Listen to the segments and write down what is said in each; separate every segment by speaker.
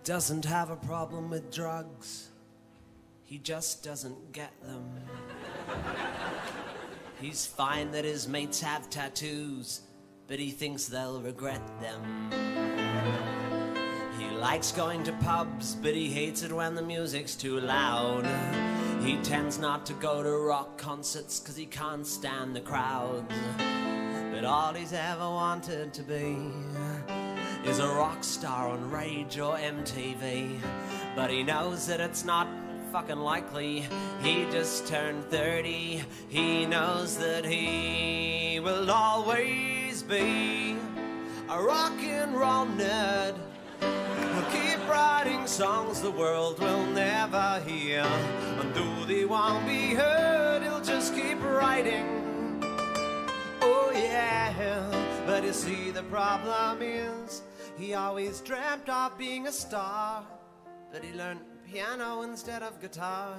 Speaker 1: doesn't have a problem with drugs. He just doesn't get them. He's fine that his mates have tattoos, but he thinks they'll regret them. He likes going to pubs, but he hates it when the music's too loud. He tends not to go to rock concerts, cause he can't stand the crowds. But all he's ever wanted to be is a rock star on Rage or MTV. But he knows that it's not fucking likely. He just turned 30. He knows that he will always be a rock and roll nerd. He'll keep writing songs the world will never hear, and though they won't be heard, he'll just keep writing. Oh yeah, but you see the problem is he always dreamt of being a star, but he learned piano instead of guitar,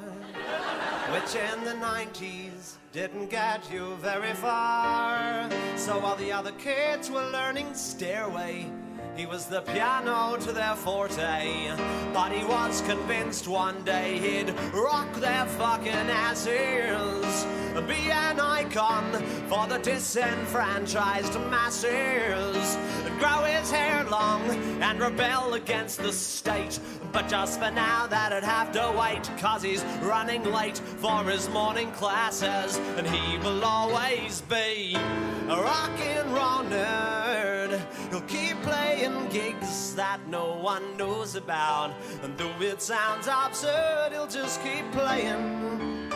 Speaker 1: which in the 90s didn't get you very far. So while the other kids were learning Stairway, he was the piano to their forte. But he was convinced one day he'd rock their fucking asses, be an icon for the disenfranchised masses, grow his hair long and rebel against the state. But just for now that'd have to wait, cause he's running late for his morning classes, and he will always be a rock and roll nerd. He'll keep playing gigs that no one knows about, and though it sounds absurd, he'll just keep playing.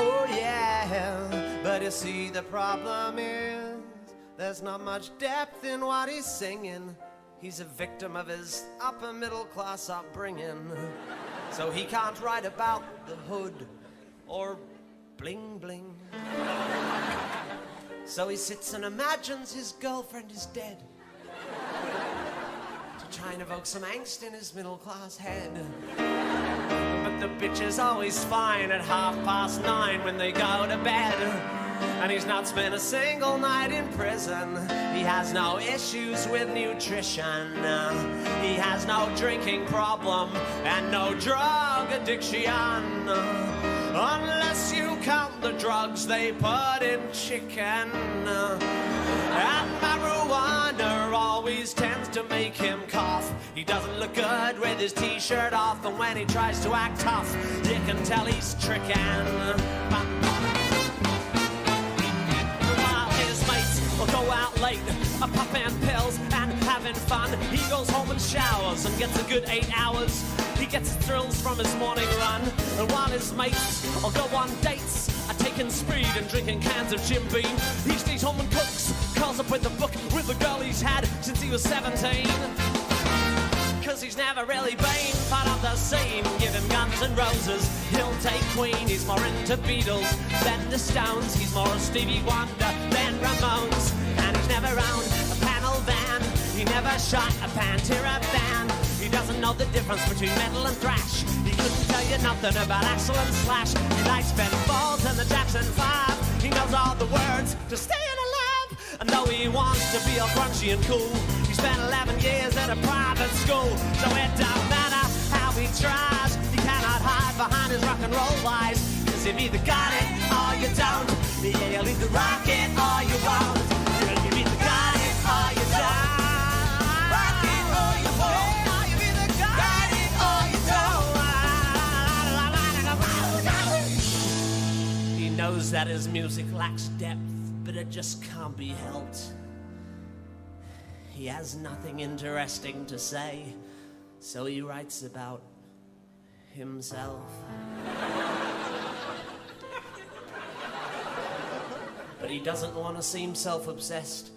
Speaker 1: Oh yeah, but you see the problem is there's not much depth in what he's singing. He's a victim of his upper middle class upbringing, so he can't write about the hood or bling bling. So he sits and imagines his girlfriend is dead, to try and evoke some angst in his middle class head. But the bitch is always fine at 9:30 when they go to bed. And he's not spent a single night in prison. He has no issues with nutrition. He has no drinking problem and no drug addiction, unless you count the drugs they put in chicken. And marijuana always tends to make him cough. He doesn't look good with his t-shirt off, and when he tries to act tough, you can tell he's tricking. Will go out late, popping pills and having fun. He goes home and showers and gets a good 8 hours. He gets his thrills from his morning run, and while his mates will go on dates, taking speed and drinking cans of Jim Beam, he stays home and cooks, curls up with a book with the girl he's had since he was 17. Cause he's never really been part of the scene. Give him Guns N' Roses, he'll take Queen. He's more into Beatles than the Stones. He's more Stevie Wonder than Ramones. And he's never owned a panel van. He never shot a Pantera band. He doesn't know the difference between metal and thrash. He couldn't tell you nothing about Axl and Slash. He likes Ben Folds and the Jackson 5. He knows all the words to Stay Alive. And though he wants to be all grungy and cool, he spent 11 years at a private school. So it don't matter how he tries, he cannot hide behind his rock and roll lies. Cause you've either got it or you don't. You'll either rock it or you won't. You've either got it or you don't. Rock it or you won't. You've either got it or you don't. He knows that his music lacks depth, but it just can't be helped. He has nothing interesting to say, so he writes about himself. But he doesn't want to seem self-obsessed,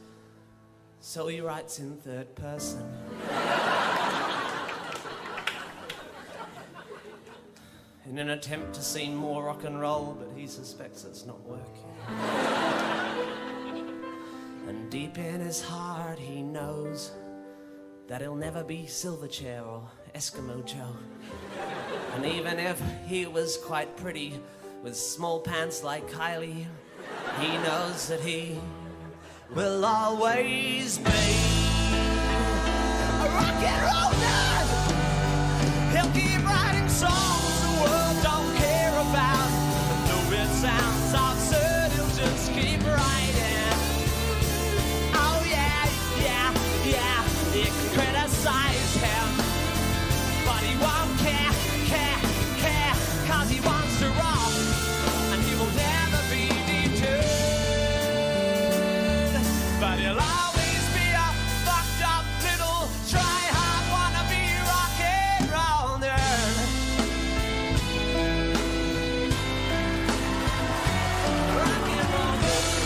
Speaker 1: so he writes in third person. In an attempt to seem more rock and roll, but he suspects it's not working. And deep in his heart he knows that he'll never be Silverchair or Eskimo Joe. And even if he was quite pretty with small pants like Kylie, he knows that he will always be a rock and roll nerd. He'll keep writing songs the world don't care about. And though it sounds absurd, he'll just keep writing. Oh yeah, yeah, yeah. You can criticize him, but he won't care, care, 'cause he wants to rock, and he will never be deterred. But he'll always be a fucked up little try-hard wannabe rock and roll nerd. Rock and roll nerd.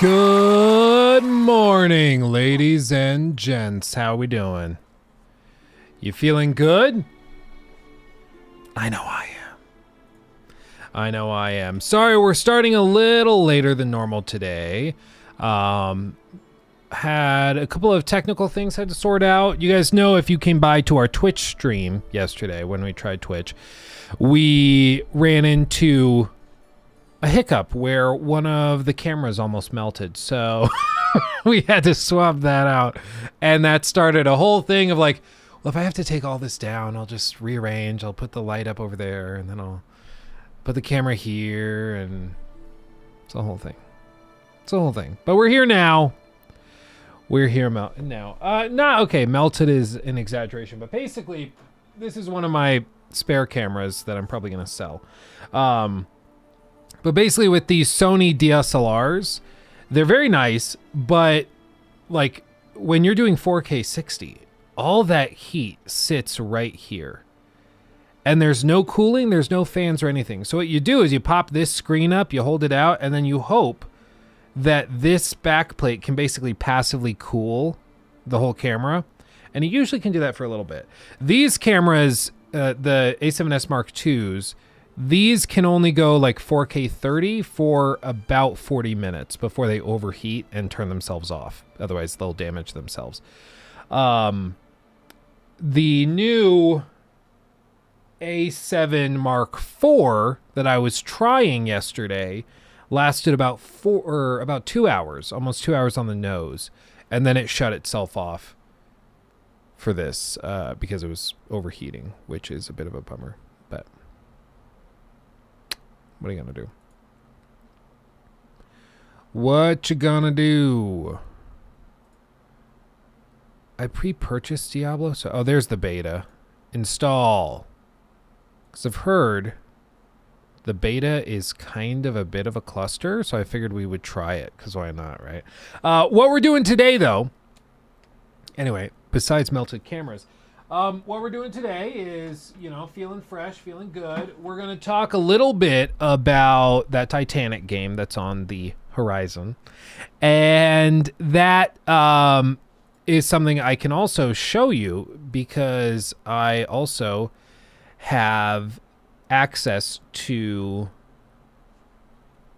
Speaker 2: Good morning, ladies and gents. How we doing? You feeling good? I know I am. Sorry, we're starting a little later than normal today. Had a couple of technical things had to sort out. You guys know, if you came by to our Twitch stream yesterday when we tried Twitch, we ran into a hiccup where one of the cameras almost melted. So we had to swap that out. And that started a whole thing of like, well, if I have to take all this down, I'll just rearrange. I'll put the light up over there, and then I'll put the camera here, and it's a whole thing. But we're here now. Melted is an exaggeration, but basically this is one of my spare cameras that I'm probably going to sell. But basically with these Sony DSLRs, they're very nice, but like when you're doing 4K 60, all that heat sits right here. And there's no cooling, there's no fans or anything. So what you do is you pop this screen up, you hold it out, and then you hope that this backplate can basically passively cool the whole camera. And you usually can do that for a little bit. These cameras, the A7S Mark IIs, these can only go like 4K 30 for about 40 minutes before they overheat and turn themselves off. Otherwise, they'll damage themselves. The new A7 Mark IV that I was trying yesterday lasted about 2 hours, almost 2 hours on the nose, and then it shut itself off for this because it was overheating, which is a bit of a bummer. But what are you gonna do? What you gonna do? I pre-purchased Diablo, so there's the beta. Install. Because I've heard the beta is kind of a bit of a cluster, so I figured we would try it, because why not, right? What we're doing today, though, anyway, besides melted cameras, what we're doing today is, feeling fresh, feeling good. We're going to talk a little bit about that Titanic game that's on the horizon. And that is something I can also show you because I also have access to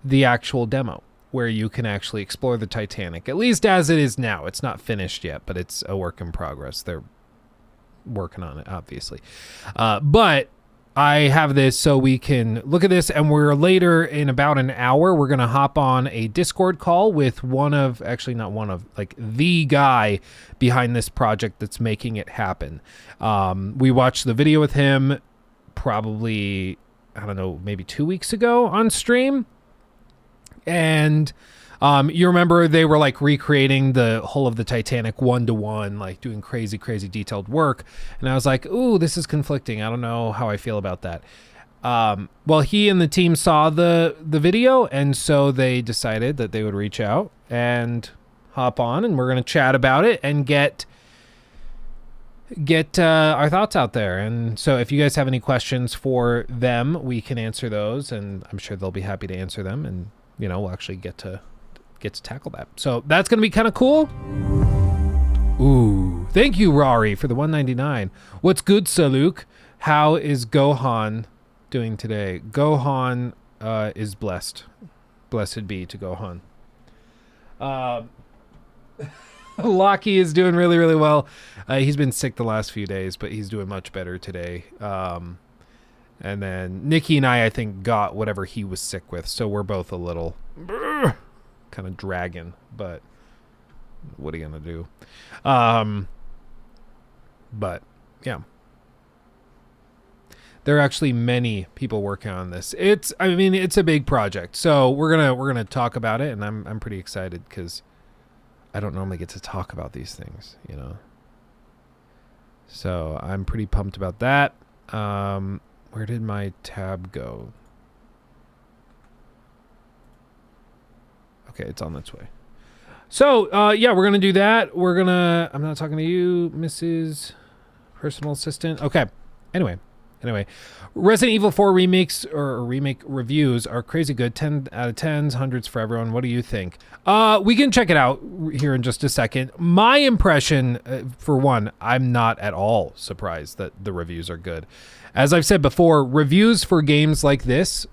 Speaker 2: the actual demo where you can actually explore the Titanic, at least as it is now. It's not finished yet, but it's a work in progress. They're working on it, obviously. But I have this so we can look at this, and we're later in about an hour, we're going to hop on a Discord call with the guy behind this project that's making it happen. We watched the video with him probably, I don't know, maybe 2 weeks ago on stream. And you remember they were like recreating the hull of the Titanic 1-to-1, like doing crazy detailed work. And I was like, ooh, this is conflicting. I don't know how I feel about that. Well, he and the team saw the video, and so they decided that they would reach out and hop on, and we're going to chat about it and get our thoughts out there. And so if you guys have any questions for them, we can answer those, and I'm sure they'll be happy to answer them, and we'll actually get to tackle that. So that's going to be kind of cool. Ooh, thank you, Rari, for the $1.99. What's good, Saluk? How is Gohan doing today? Gohan is blessed. Blessed be to Gohan. Lockie is doing really, really well. He's been sick the last few days, but he's doing much better today. And then Nikki and I think, got whatever he was sick with. So we're both a little kind of dragging. But what are you going to do? But, yeah. There are actually many people working on this. It's a big project. So we're gonna talk about it, and I'm pretty excited because I don't normally get to talk about these things, you know. So I'm pretty pumped about that. Where did my tab go? Okay, it's on its way. So yeah, we're gonna do that. I'm not talking to you, Mrs. Personal Assistant. Okay. Anyway, Resident Evil 4 remakes or remake reviews are crazy good. 10 out of 10s, hundreds for everyone. What do you think? We can check it out here in just a second. My impression, for one, I'm not at all surprised that the reviews are good. As I've said before, reviews for games like this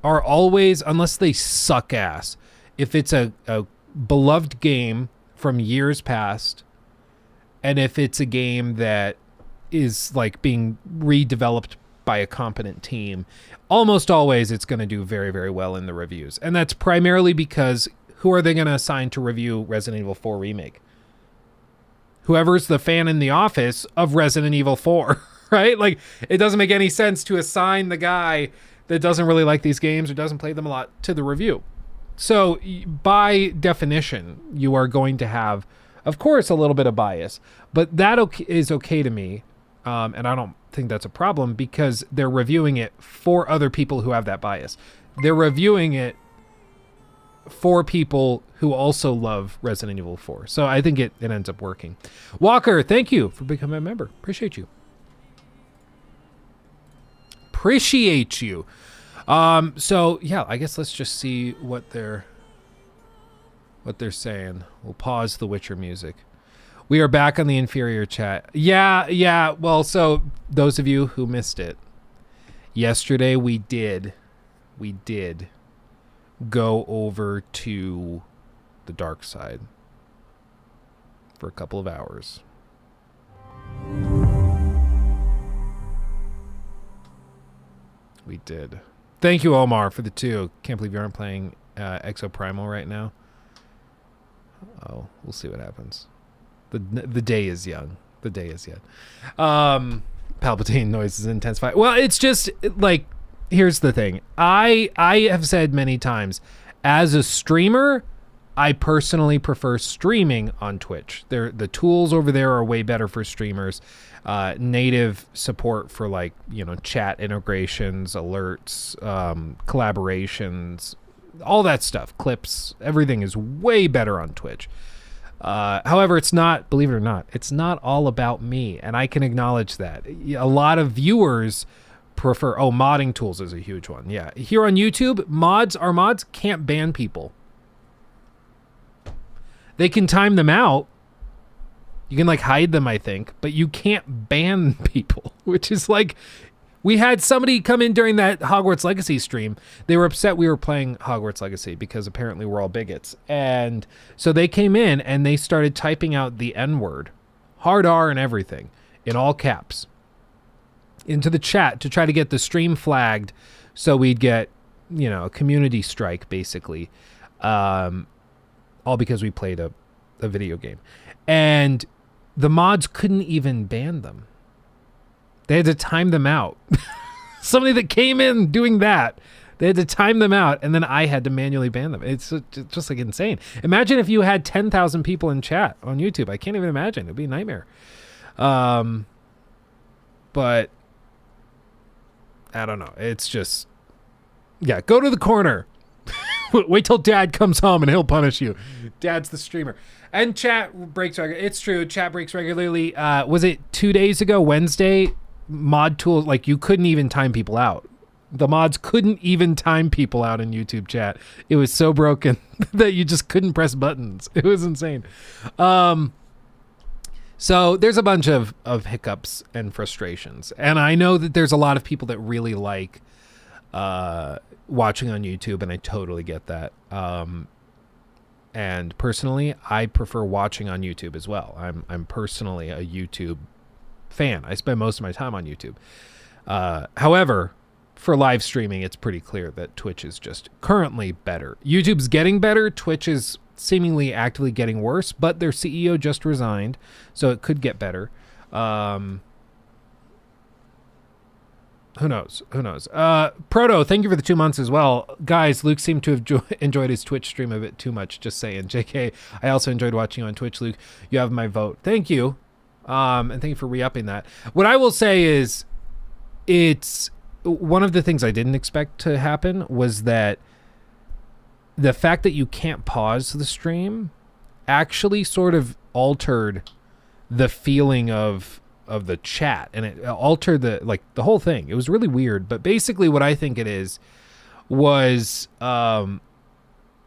Speaker 2: are always, unless they suck ass, if it's a beloved game from years past, and if it's a game that is like being redeveloped by a competent team, almost always it's going to do very, very well in the reviews. And that's primarily because who are they going to assign to review Resident Evil 4 Remake? Whoever's the fan in the office of Resident Evil 4, right? Like, it doesn't make any sense to assign the guy that doesn't really like these games or doesn't play them a lot to the review. So by definition, you are going to have, of course, a little bit of bias, but that is okay to me. And I don't think that's a problem because they're reviewing it for other people who have that bias. They're reviewing it for people who also love Resident Evil 4. So I think it ends up working. Walker, thank you for becoming a member. Appreciate you. So yeah, I guess let's just see what they're saying. We'll pause the Witcher music. We are back on the inferior chat. Yeah. Well, so those of you who missed it, yesterday we did go over to the dark side for a couple of hours. We did. Thank you, Omar, for the 2. Can't believe you aren't playing Exoprimal right now. Oh, we'll see what happens. The day is young. The day is young. Palpatine noises intensify. Well, it's just like, here's the thing. I have said many times, as a streamer, I personally prefer streaming on Twitch. The tools over there are way better for streamers. Native support for, like, you know, chat integrations, alerts, collaborations, all that stuff, clips, everything is way better on Twitch. However, it's not, believe it or not, it's not all about me, and I can acknowledge that. A lot of viewers prefer, modding tools is a huge one. Yeah, here on YouTube, our mods can't ban people. They can time them out. You can, like, hide them, I think, but you can't ban people, which is like, we had somebody come in during that Hogwarts Legacy stream. They were upset we were playing Hogwarts Legacy because apparently we're all bigots. And so they came in and they started typing out the N-word, hard R and everything, in all caps, into the chat to try to get the stream flagged so we'd get, you know, a community strike, basically. All because we played a video game. And the mods couldn't even ban them. They had to time them out. Somebody that came in doing that, they had to time them out, and then I had to manually ban them. It's just like insane. Imagine if you had 10,000 people in chat on YouTube. I can't even imagine. It'd be a nightmare. But I don't know. It's just, yeah, go to the corner. Wait till Dad comes home and he'll punish you. Dad's the streamer. And chat breaks regularly. It's true. Chat breaks regularly. Was it 2 days ago, Wednesday? Mod tools, like, you couldn't even time people out. The mods couldn't even time people out in YouTube chat. It was so broken that you just couldn't press buttons. It was insane. So there's a bunch of hiccups and frustrations. And I know that there's a lot of people that really like watching on YouTube, and I totally get that. And personally, I prefer watching on YouTube as well. I'm personally a YouTube fan. I spend most of my time on YouTube. However, for live streaming, it's pretty clear that Twitch is just currently better. YouTube's getting better. Twitch is seemingly actively getting worse, but their CEO just resigned, so it could get better. Who knows? Proto, thank you for the 2 months as well. Guys, Luke seemed to have enjoyed his Twitch stream a bit too much, just saying. JK, I also enjoyed watching you on Twitch, Luke. You have my vote. Thank you. And thank you for re-upping that. What I will say is, it's one of the things I didn't expect to happen was that the fact that you can't pause the stream actually sort of altered the feeling of the chat, and it altered the whole thing. It was really weird, but basically what I think it is was on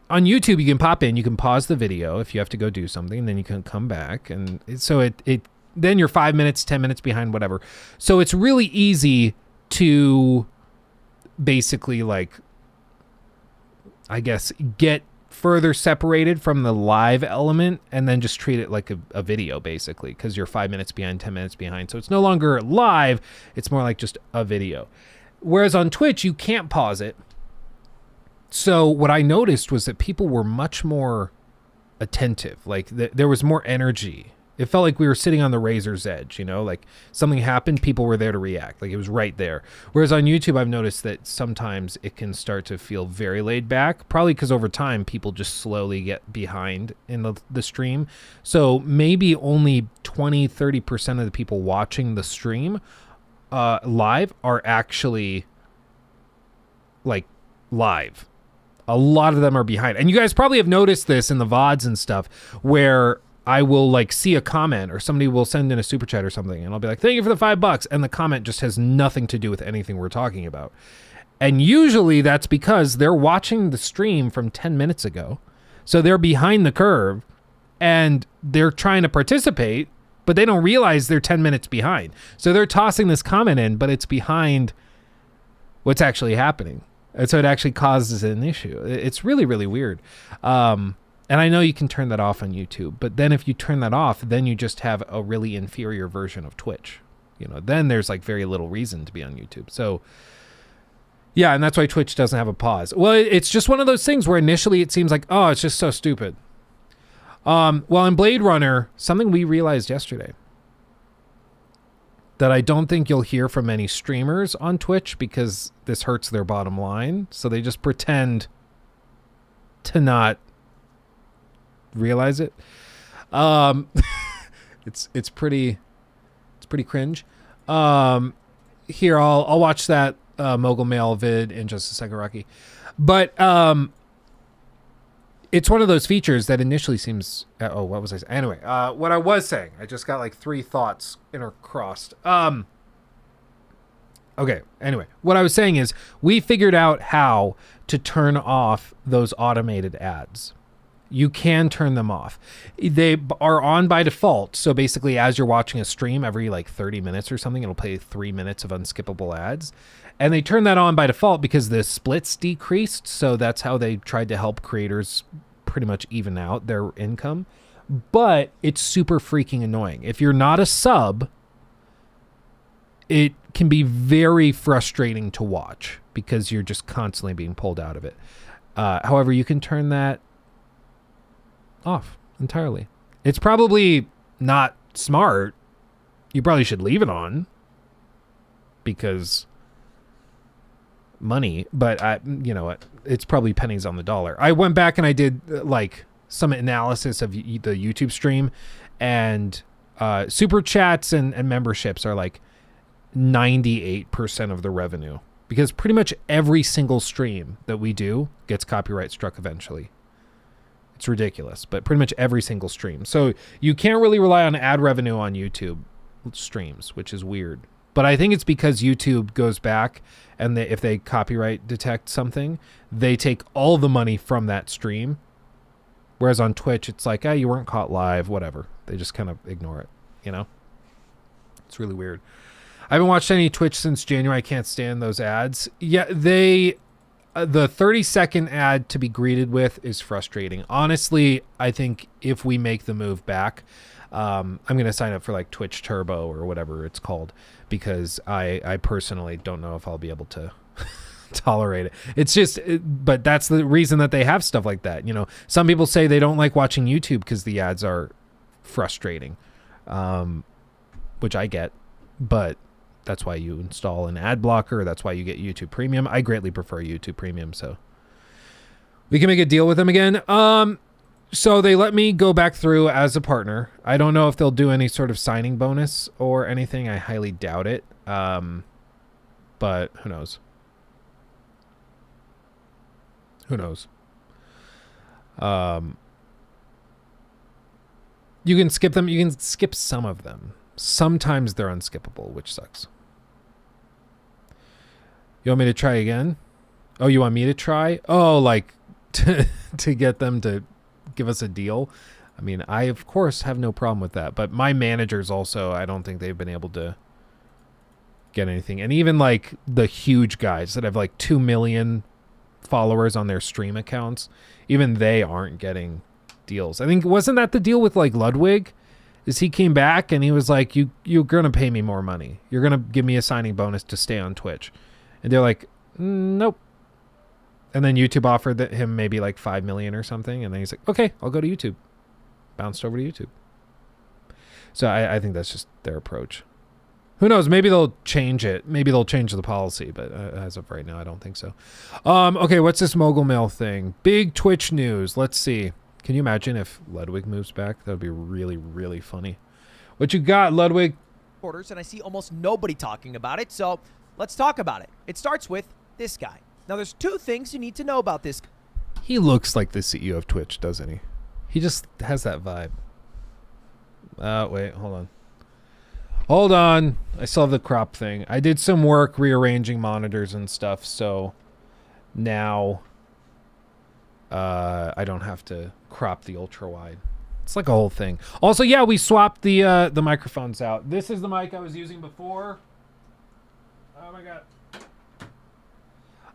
Speaker 2: YouTube you can pop in, you can pause the video if you have to go do something, and then you can come back, and so it then you're 5 minutes, 10 minutes behind, whatever. So it's really easy to basically, like, I guess, get further separated from the live element and then just treat it like a video, basically, because you're 5 minutes behind, 10 minutes behind. So it's no longer live, it's more like just a video. Whereas on Twitch, you can't pause it. So what I noticed was that people were much more attentive. Like, there was more energy. It felt like we were sitting on the razor's edge, you know, like something happened, people were there to react. Like, it was right there. Whereas on YouTube, I've noticed that sometimes it can start to feel very laid back, probably because over time people just slowly get behind in the stream. So maybe only 20-30% of the people watching the stream live are actually like live. A lot of them are behind. And you guys probably have noticed this in the VODs and stuff, where I will like see a comment or somebody will send in a super chat or something, and I'll be like, thank you for the $5. And the comment just has nothing to do with anything we're talking about. And usually that's because they're watching the stream from 10 minutes ago. So they're behind the curve and they're trying to participate, but they don't realize they're 10 minutes behind. So they're tossing this comment in, but it's behind what's actually happening. And so it actually causes an issue. It's really, really weird. And I know you can turn that off on YouTube, but then if you turn that off, then you just have a really inferior version of Twitch. You know, then there's like very little reason to be on YouTube. So yeah, and that's why Twitch doesn't have a pause. Well, it's just one of those things where initially it seems like, oh, it's just so stupid. Well, in Blade Runner, something we realized yesterday that I don't think you'll hear from many streamers on Twitch because this hurts their bottom line. So they just pretend to not realize it. It's pretty cringe. Here, I'll watch that Mogul Mail vid in just a second, Rocky. But it's one of those features that initially seems what was I saying? Anyway, what I was saying, I just got like 3 thoughts intercrossed. Okay, anyway, what I was saying is we figured out how to turn off those automated ads. You can turn them off. They are on by default. So basically, as you're watching a stream, every like 30 minutes or something, it'll play 3 minutes of unskippable ads. And they turn that on by default because the splits decreased. So that's how they tried to help creators pretty much even out their income. But it's super freaking annoying. If you're not a sub, it can be very frustrating to watch because you're just constantly being pulled out of it. However, you can turn that off entirely. It's probably not smart. You probably should leave it on because money, but you know what? It's probably pennies on the dollar. I went back and I did like some analysis of the YouTube stream, and super chats and memberships are like 98% of the revenue because pretty much every single stream that we do gets copyright struck eventually. It's ridiculous, but pretty much every single stream. So you can't really rely on ad revenue on YouTube streams, which is weird. But I think it's because YouTube goes back and if they copyright detect something, they take all the money from that stream. Whereas on Twitch, it's like, you weren't caught live, whatever. They just kind of ignore it, you know? It's really weird. I haven't watched any Twitch since January. I can't stand those ads. Yeah, the 30-second ad to be greeted with is frustrating. Honestly, I think if we make the move back, I'm going to sign up for like Twitch Turbo or whatever it's called, because I personally don't know if I'll be able to tolerate it. It's just, but that's the reason that they have stuff like that. You know, some people say they don't like watching YouTube because the ads are frustrating, which I get, but that's why you install an ad blocker. That's why you get YouTube Premium. I greatly prefer YouTube Premium, so we can make a deal with them again. So they let me go back through as a partner. I don't know if they'll do any sort of signing bonus or anything. I highly doubt it. But who knows? Who knows? You can skip them. You can skip some of them. Sometimes they're unskippable, which sucks. You want me to try again? Oh, you want me to try? Oh, like to get them to give us a deal? I mean, I, of course, have no problem with that. But my managers also, I don't think they've been able to get anything. And even like the huge guys that have like 2 million followers on their stream accounts, even they aren't getting deals. I think, wasn't that the deal with like Ludwig? Is he came back and he was like, you're going to pay me more money. You're going to give me a signing bonus to stay on Twitch. And they're like, nope. And then YouTube offered him maybe like 5 million or something. And then he's like, okay, I'll go to YouTube. Bounced over to YouTube. So I think that's just their approach. Who knows? Maybe they'll change it. Maybe they'll change the policy. But as of right now, I don't think so. Okay, what's this mogul mail thing? Big Twitch news. Let's see. Can you imagine if Ludwig moves back? That would be really, really funny. What you got, Ludwig?
Speaker 3: Orders, and I see almost nobody talking about it. So let's talk about it. It starts with this guy. Now, there's 2 things you need to know about this.
Speaker 2: He looks like the CEO of Twitch, doesn't he? He just has that vibe. Wait, hold on. Hold on. I still have the crop thing. I did some work rearranging monitors and stuff, so now I don't have to crop the ultra wide. It's like a whole thing. Also, yeah, we swapped the microphones out. This is the mic I was using before. Oh my god.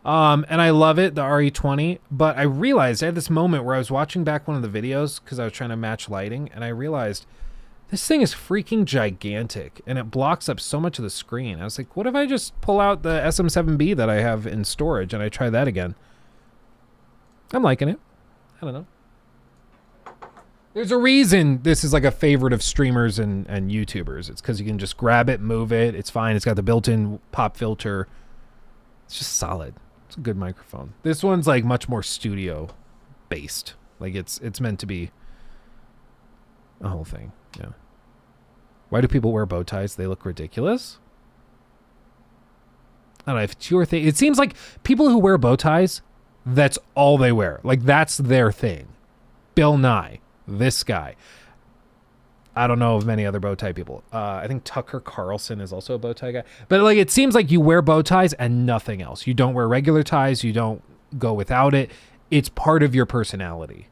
Speaker 2: And I love it, the RE20, but I realized I had this moment where I was watching back one of the videos because I was trying to match lighting, and I realized this thing is freaking gigantic, and it blocks up so much of the screen. I was like, what if I just pull out the SM7B that I have in storage and I try that again? I'm liking it. I don't know. There's a reason this is like a favorite of streamers and YouTubers. It's because you can just grab it, move it. It's fine. It's got the built-in pop filter. It's just solid. It's a good microphone. This one's like much more studio based. Like it's meant to be a whole thing. Yeah. Why do people wear bow ties? They look ridiculous. I don't know if it's your thing. It seems like people who wear bow ties, that's all they wear. Like that's their thing. Bill Nye, this guy. I don't know of many other bow tie people. I think Tucker Carlson is also a bow tie guy. But like, it seems like you wear bow ties and nothing else. You don't wear regular ties. You don't go without it. It's part of your personality.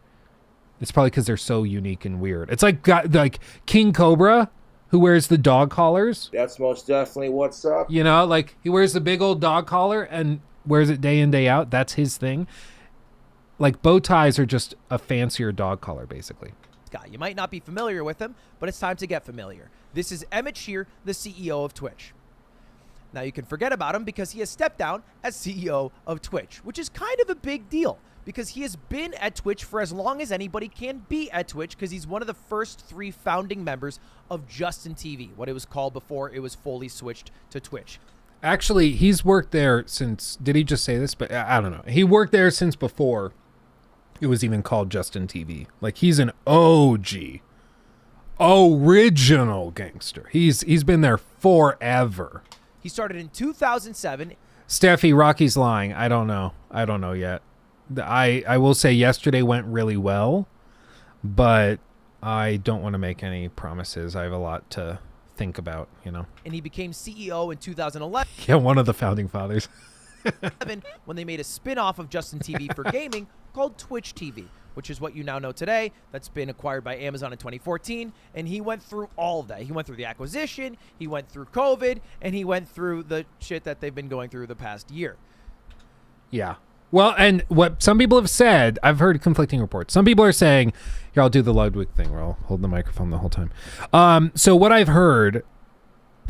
Speaker 2: It's probably because they're so unique and weird. It's like King Cobra, who wears the dog collars.
Speaker 4: That's most definitely what's up.
Speaker 2: You know, like he wears the big old dog collar and wears it day in, day out. That's his thing. Like bow ties are just a fancier dog collar, basically.
Speaker 3: Guy. You might not be familiar with him, but it's time to get familiar. This is Emmett Shear, the CEO of Twitch. Now you can forget about him because he has stepped down as CEO of Twitch, which is kind of a big deal because he has been at Twitch for as long as anybody can be at Twitch because he's one of the first 3 founding members of Justin TV, what it was called before it was fully switched to Twitch.
Speaker 2: Actually, he's worked there since, did he just say this? But I don't know. He worked there since before it was even called Justin TV. Like he's an OG, original gangster. He's been there forever.
Speaker 3: He started in 2007.
Speaker 2: Steffi, Rocky's lying. I don't know yet. I will say yesterday went really well, but I don't want to make any promises. I have a lot to think about, you know.
Speaker 3: And he became CEO in 2011.
Speaker 2: Yeah, one of the founding fathers.
Speaker 3: When they made a spin-off of Justin TV for gaming called Twitch TV, which is what you now know today. That's been acquired by Amazon in 2014. And he went through all of that. He went through the acquisition, he went through COVID, and he went through the shit that they've been going through the past year.
Speaker 2: Yeah. Well, and what some people have said, I've heard conflicting reports. Some people are saying, here, I'll do the Ludwig thing where I'll hold the microphone the whole time. So what I've heard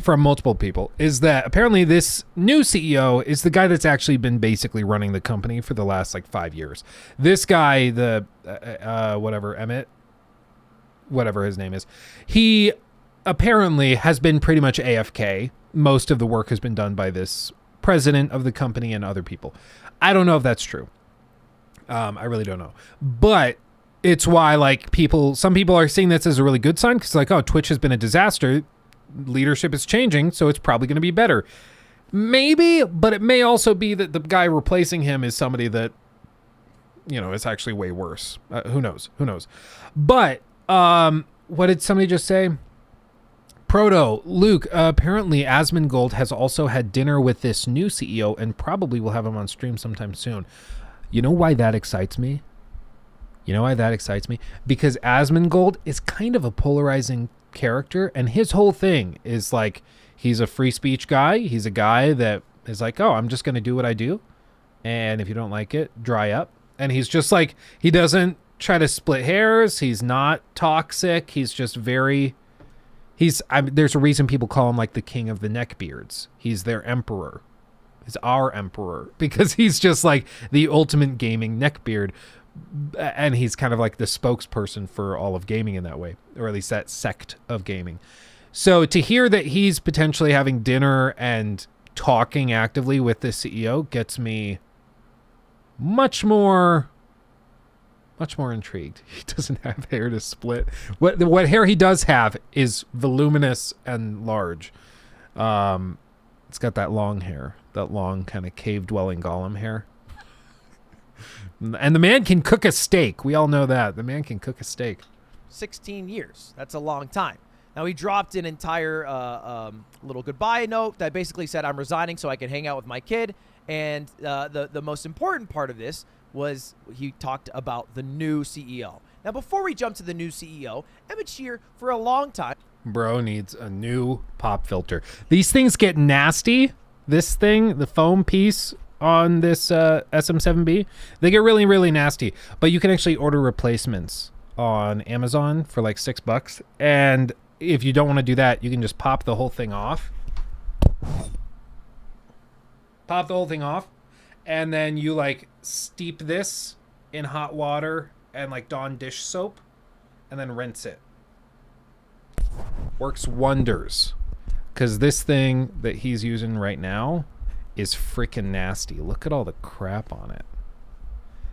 Speaker 2: from multiple people is that apparently this new CEO is the guy that's actually been basically running the company for the last like 5 years. This guy, the Emmett, whatever his name is, he apparently has been pretty much AFK. Most of the work has been done by this president of the company and other people. I don't know if that's true. I really don't know. But it's why like some people are seeing this as a really good sign because like, oh, Twitch has been a disaster. Leadership is changing, so it's probably going to be better. Maybe, but it may also be that the guy replacing him is somebody that, you know, is actually way worse. Who knows? But what did somebody just say? Proto, Luke, apparently Asmongold has also had dinner with this new CEO and probably will have him on stream sometime soon. You know why that excites me? Because Asmongold is kind of a polarizing character, and his whole thing is like he's a free speech guy. He's a guy that is like, oh, I'm just going to do what I do, and if you don't like it, dry up. And he's just like, he doesn't try to split hairs. He's not toxic. He's just very... there's a reason people call him like the king of the neckbeards. He's their emperor. He's our emperor because he's just like the ultimate gaming neckbeard, and he's kind of like the spokesperson for all of gaming in that way, or at least that sect of gaming. So to hear that he's potentially having dinner and talking actively with the CEO gets me much more intrigued. He doesn't have hair to split. What hair he does have is voluminous and large. It's got that long hair, that long kind of cave-dwelling golem hair. And the man can cook a steak. We all know that. The man can cook a steak.
Speaker 3: 16 years. That's a long time. Now, he dropped an entire little goodbye note that basically said, I'm resigning so I can hang out with my kid. And the most important part of this was he talked about the new CEO. Now, before we jump to the new CEO, Emmett Shear, for a long time...
Speaker 2: Bro needs a new pop filter. These things get nasty. This thing, the foam piece on this SM7B, they get really, really nasty. But you can actually order replacements on Amazon for like $6. And if you don't want to do that, you can just pop the whole thing off. And then you like steep this in hot water and like Dawn dish soap and then rinse it. Works wonders. Because this thing that he's using right now is freaking nasty. Look at all the crap on it.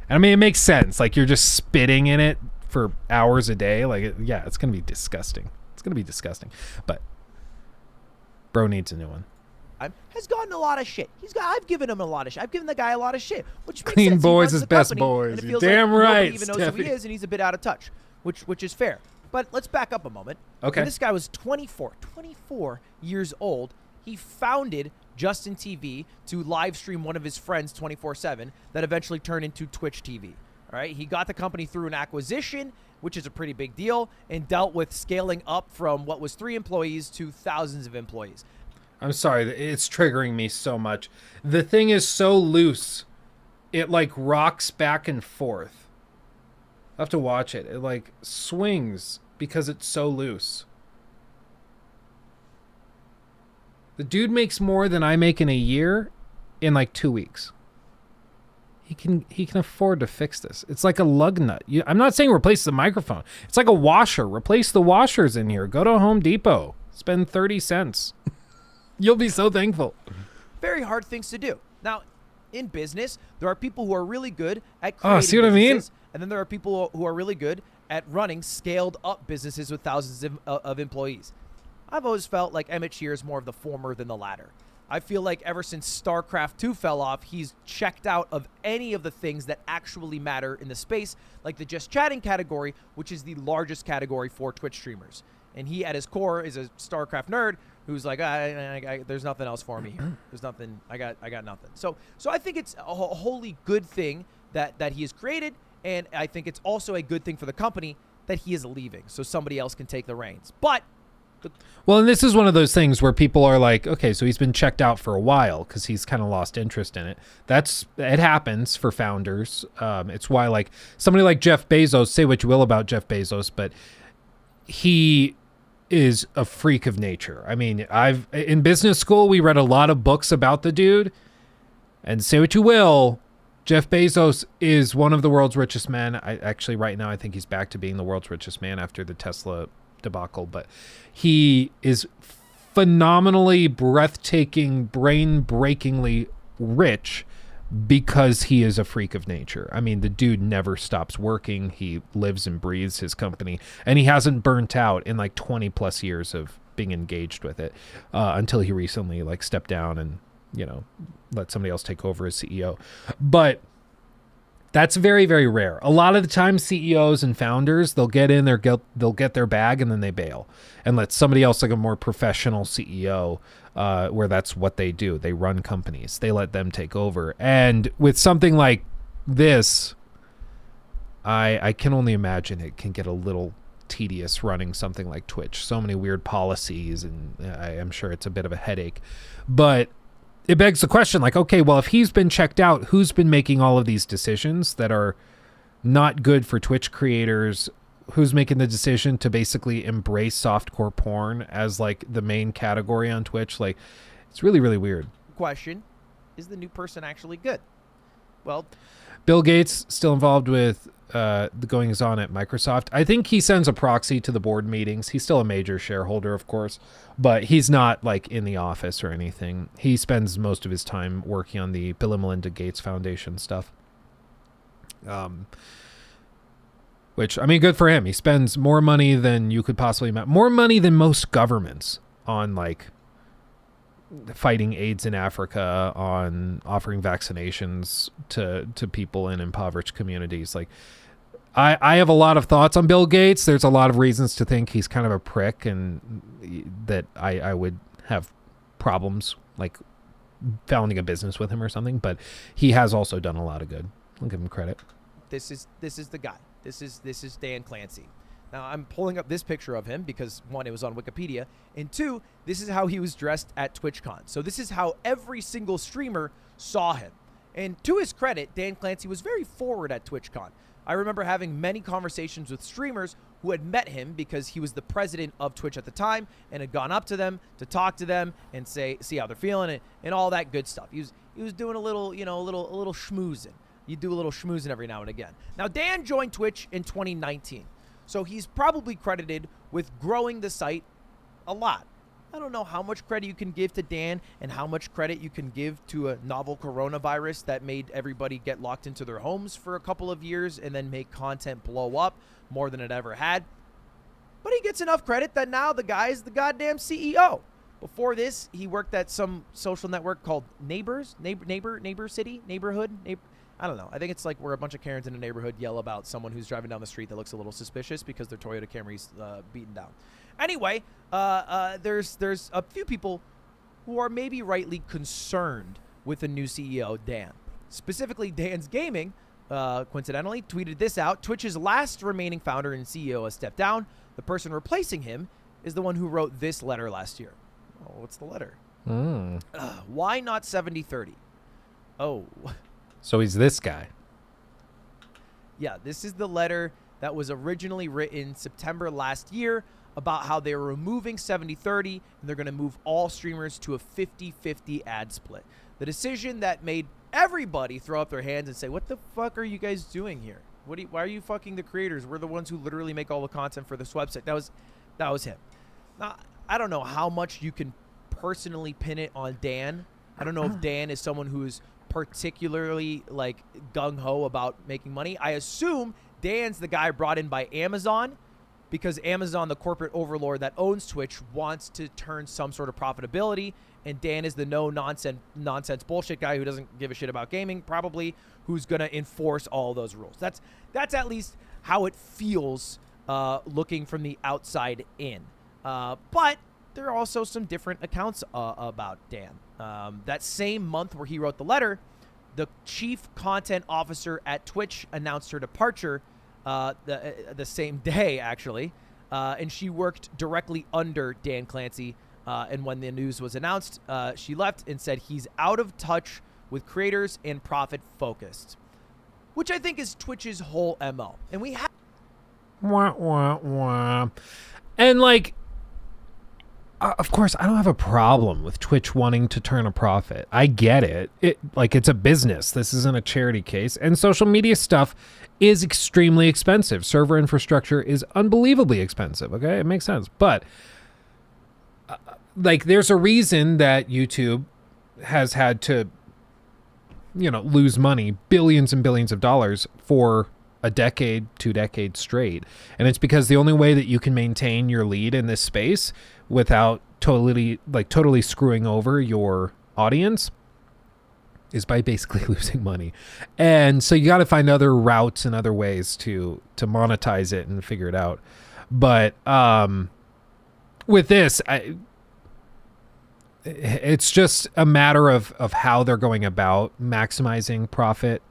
Speaker 2: And I mean, it makes sense. Like, you're just spitting in it for hours a day. Like, yeah, it's going to be disgusting. But bro needs a new one.
Speaker 3: Has gotten a lot of shit. I've given him a lot of shit. I've given the guy a lot of shit, which makes
Speaker 2: Clean
Speaker 3: sense.
Speaker 2: boys is best boys. You're damn right,
Speaker 3: nobody even knows who he is, and he's a bit out of touch, which is fair. But let's back up a moment.
Speaker 2: Okay.
Speaker 3: When this guy was 24 years old. He founded Justin TV to live stream one of his friends 24/7 that eventually turned into Twitch TV. All right. He got the company through an acquisition, which is a pretty big deal, and dealt with scaling up from what was 3 employees to thousands of employees.
Speaker 2: I'm sorry. It's triggering me so much. The thing is so loose. It like rocks back and forth. I'll have to watch it. It like swings because it's so loose. The dude makes more than I make in a year in like 2 weeks. He can afford to fix this. It's like a lug nut. I'm not saying replace the microphone. It's like a washer. Replace the washers in here. Go to Home Depot. Spend 30 cents. You'll be so thankful.
Speaker 3: Very hard things to do. Now, in business, there are people who are really good at creating
Speaker 2: see what I mean?
Speaker 3: And then there are people who are really good at running scaled up businesses with thousands of employees. I've always felt like Emmett Shear is more of the former than the latter. I feel like ever since StarCraft 2 fell off, he's checked out of any of the things that actually matter in the space, like the just chatting category, which is the largest category for Twitch streamers. And he, at his core, is a StarCraft nerd who's like, there's nothing else for me here. There's nothing. I got nothing. So I think it's a wholly good thing that he has created, and I think it's also a good thing for the company that he is leaving, so somebody else can take the reins. But
Speaker 2: well, and this is one of those things where people are like, okay, so he's been checked out for a while because he's kind of lost interest in it. It happens for founders. It's why like somebody like Jeff Bezos, say what you will about Jeff Bezos, but he is a freak of nature. I mean, in business school, we read a lot of books about the dude, and say what you will, Jeff Bezos is one of the world's richest men. Right now, I think he's back to being the world's richest man after the Tesla debacle, but he is phenomenally, breathtaking, brain-breakingly rich because he is a freak of nature. I mean, the dude never stops working. He lives and breathes his company, and he hasn't burnt out in like 20 plus years of being engaged with it until he recently like stepped down and, you know, let somebody else take over as CEO. But that's very, very rare. A lot of the time, CEOs and founders, they'll get in they'll get their bag and then they bail and let somebody else, like a more professional CEO, where that's what they do. They run companies. They let them take over. And with something like this, I can only imagine it can get a little tedious running something like Twitch. So many weird policies, and I am sure it's a bit of a headache. But it begs the question, like, okay, well, if he's been checked out, who's been making all of these decisions that are not good for Twitch creators? Who's making the decision to basically embrace softcore porn as like the main category on Twitch? Like, it's really, really weird.
Speaker 3: Question, is the new person actually good? Well,
Speaker 2: Bill Gates still involved with the goings on at Microsoft. I think he sends a proxy to the board meetings. He's still a major shareholder, of course, but he's not like in the office or anything. He spends most of his time working on the Bill and Melinda Gates Foundation stuff. Which, I mean, good for him. He spends more money than you could possibly imagine. More money than most governments on like fighting AIDS in Africa, on offering vaccinations to people in impoverished communities. Like, I have a lot of thoughts on Bill Gates. There's a lot of reasons to think he's kind of a prick and that I would have problems like founding a business with him or something, but he has also done a lot of good. I'll give him credit.
Speaker 3: This is the guy. This is Dan Clancy. Now, I'm pulling up this picture of him because, one, it was on Wikipedia, and two, this is how he was dressed at TwitchCon. So this is how every single streamer saw him. And to his credit, Dan Clancy was very forward at TwitchCon. I remember having many conversations with streamers who had met him because he was the president of Twitch at the time and had gone up to them to talk to them and see how they're feeling and all that good stuff. He was doing a little schmoozing. You do a little schmoozing every now and again. Now, Dan joined Twitch in 2019. So he's probably credited with growing the site a lot. I don't know how much credit you can give to Dan and how much credit you can give to a novel coronavirus that made everybody get locked into their homes for a couple of years and then make content blow up more than it ever had. But he gets enough credit that now the guy is the goddamn CEO. Before this, he worked at some social network called Neighbor City, Neighborhood. I don't know. I think it's like where a bunch of Karens in a neighborhood yell about someone who's driving down the street that looks a little suspicious because their Toyota Camry's beaten down. Anyway, there's a few people who are maybe rightly concerned with the new CEO, Dan. Specifically, Dan's Gaming, coincidentally, tweeted this out. Twitch's last remaining founder and CEO has stepped down. The person replacing him is the one who wrote this letter last year. Oh, what's the letter? Why not 70-30? Oh.
Speaker 2: So he's this guy.
Speaker 3: Yeah, this is the letter that was originally written September last year about how they were removing 70-30 and they're going to move all streamers to a 50-50 ad split. The decision that made everybody throw up their hands and say, what the fuck are you guys doing here? Why are you fucking the creators? We're the ones who literally make all the content for this website. That was him. Now, I don't know how much you can personally pin it on Dan. I don't know if Dan is someone who's particularly like gung-ho about making money. I assume Dan's the guy brought in by Amazon because Amazon, the corporate overlord that owns Twitch, wants to turn some sort of profitability, and Dan is the no-nonsense bullshit guy who doesn't give a shit about gaming, probably, who's going to enforce all those rules. That's at least how it feels looking from the outside in. But there are also some different accounts about Dan. That same month where he wrote the letter, the chief content officer at Twitch announced her departure the same day, actually. And she worked directly under Dan Clancy. And when the news was announced, she left and said he's out of touch with creators and profit-focused, which I think is Twitch's whole MO. And we have...
Speaker 2: Wah, wah, wah. And, like, of course, I don't have a problem with Twitch wanting to turn a profit. I get it. It's a business. This isn't a charity case. And social media stuff is extremely expensive. Server infrastructure is unbelievably expensive. Okay, it makes sense. But there's a reason that YouTube has had to, lose money, billions and billions of dollars for a decade, 2 decades straight. And it's because the only way that you can maintain your lead in this space without totally screwing over your audience is by basically losing money. And so you got to find other routes and other ways to monetize it and figure it out. But with this, it's just a matter of how they're going about maximizing profit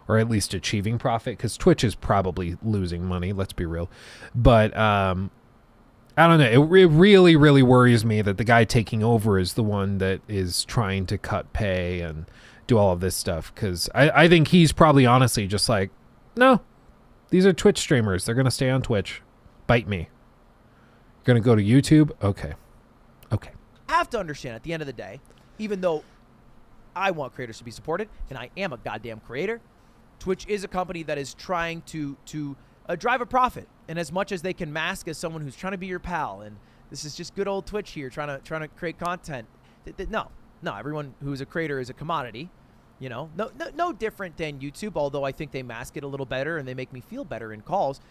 Speaker 2: or at least achieving profit, because Twitch is probably losing money, let's be real. But I don't know. It really, really worries me that the guy taking over is the one that is trying to cut pay and do all of this stuff, because I think he's probably honestly just like, no, these are Twitch streamers. They're going to stay on Twitch. Bite me. You're going to go to YouTube? Okay.
Speaker 3: Have to understand at the end of the day, even though I want creators to be supported, and I am a goddamn creator, Twitch is a company that is trying to drive a profit, and as much as they can mask as someone who's trying to be your pal, and this is just good old Twitch here trying to create content. No, everyone who's a creator is a commodity, no different than YouTube. Although I think they mask it a little better and they make me feel better in calls.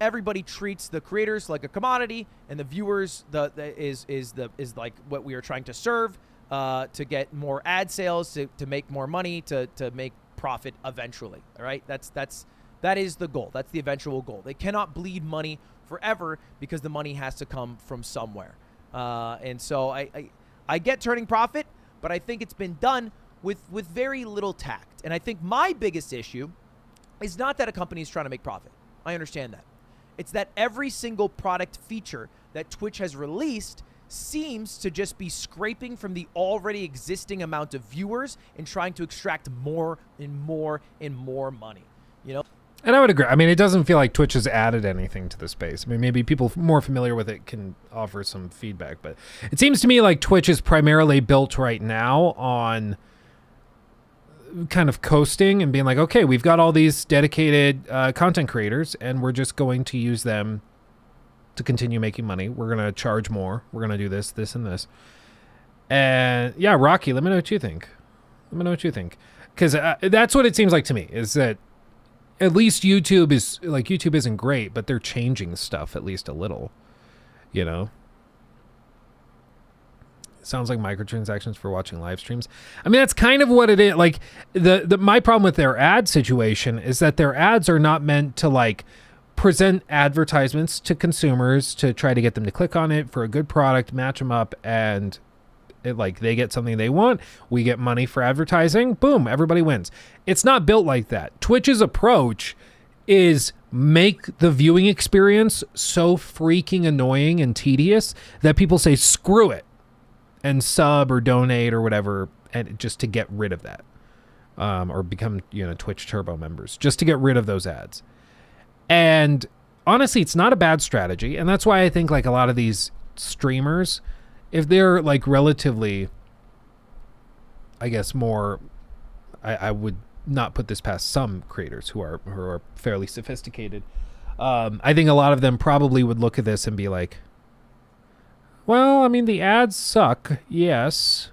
Speaker 3: Everybody treats the creators like a commodity, and the viewers is like what we are trying to serve to get more ad sales, to make more money, to make profit eventually. All right, that is the goal. That's the eventual goal. They cannot bleed money forever because the money has to come from somewhere. And so I get turning profit, but I think it's been done with very little tact. And I think my biggest issue is not that a company is trying to make profit. I understand that. It's that every single product feature that Twitch has released seems to just be scraping from the already existing amount of viewers and trying to extract more and more and more money,
Speaker 2: And I would agree. I mean, it doesn't feel like Twitch has added anything to the space. I mean, maybe people more familiar with it can offer some feedback, but it seems to me like Twitch is primarily built right now on kind of coasting and being like, okay, we've got all these dedicated content creators, and we're just going to use them to continue making money. We're going to charge more. We're going to do this, this, and this. And yeah, Rocky, let me know what you think. Because that's what it seems like to me, is that at least YouTube isn't great, but they're changing stuff at least a little, Sounds like microtransactions for watching live streams. I mean, that's kind of what it is. Like my problem with their ad situation is that their ads are not meant to present advertisements to consumers to try to get them to click on it for a good product, match them up, and they get something they want. We get money for advertising. Boom, everybody wins. It's not built like that. Twitch's approach is make the viewing experience so freaking annoying and tedious that people say, screw it, and sub or donate or whatever, and just to get rid of that, or become Twitch Turbo members, just to get rid of those ads. And honestly, it's not a bad strategy, and that's why I think a lot of these streamers, if they're relatively, I guess more, I would not put this past some creators who are fairly sophisticated. I think a lot of them probably would look at this and be like, well, I mean, the ads suck, yes,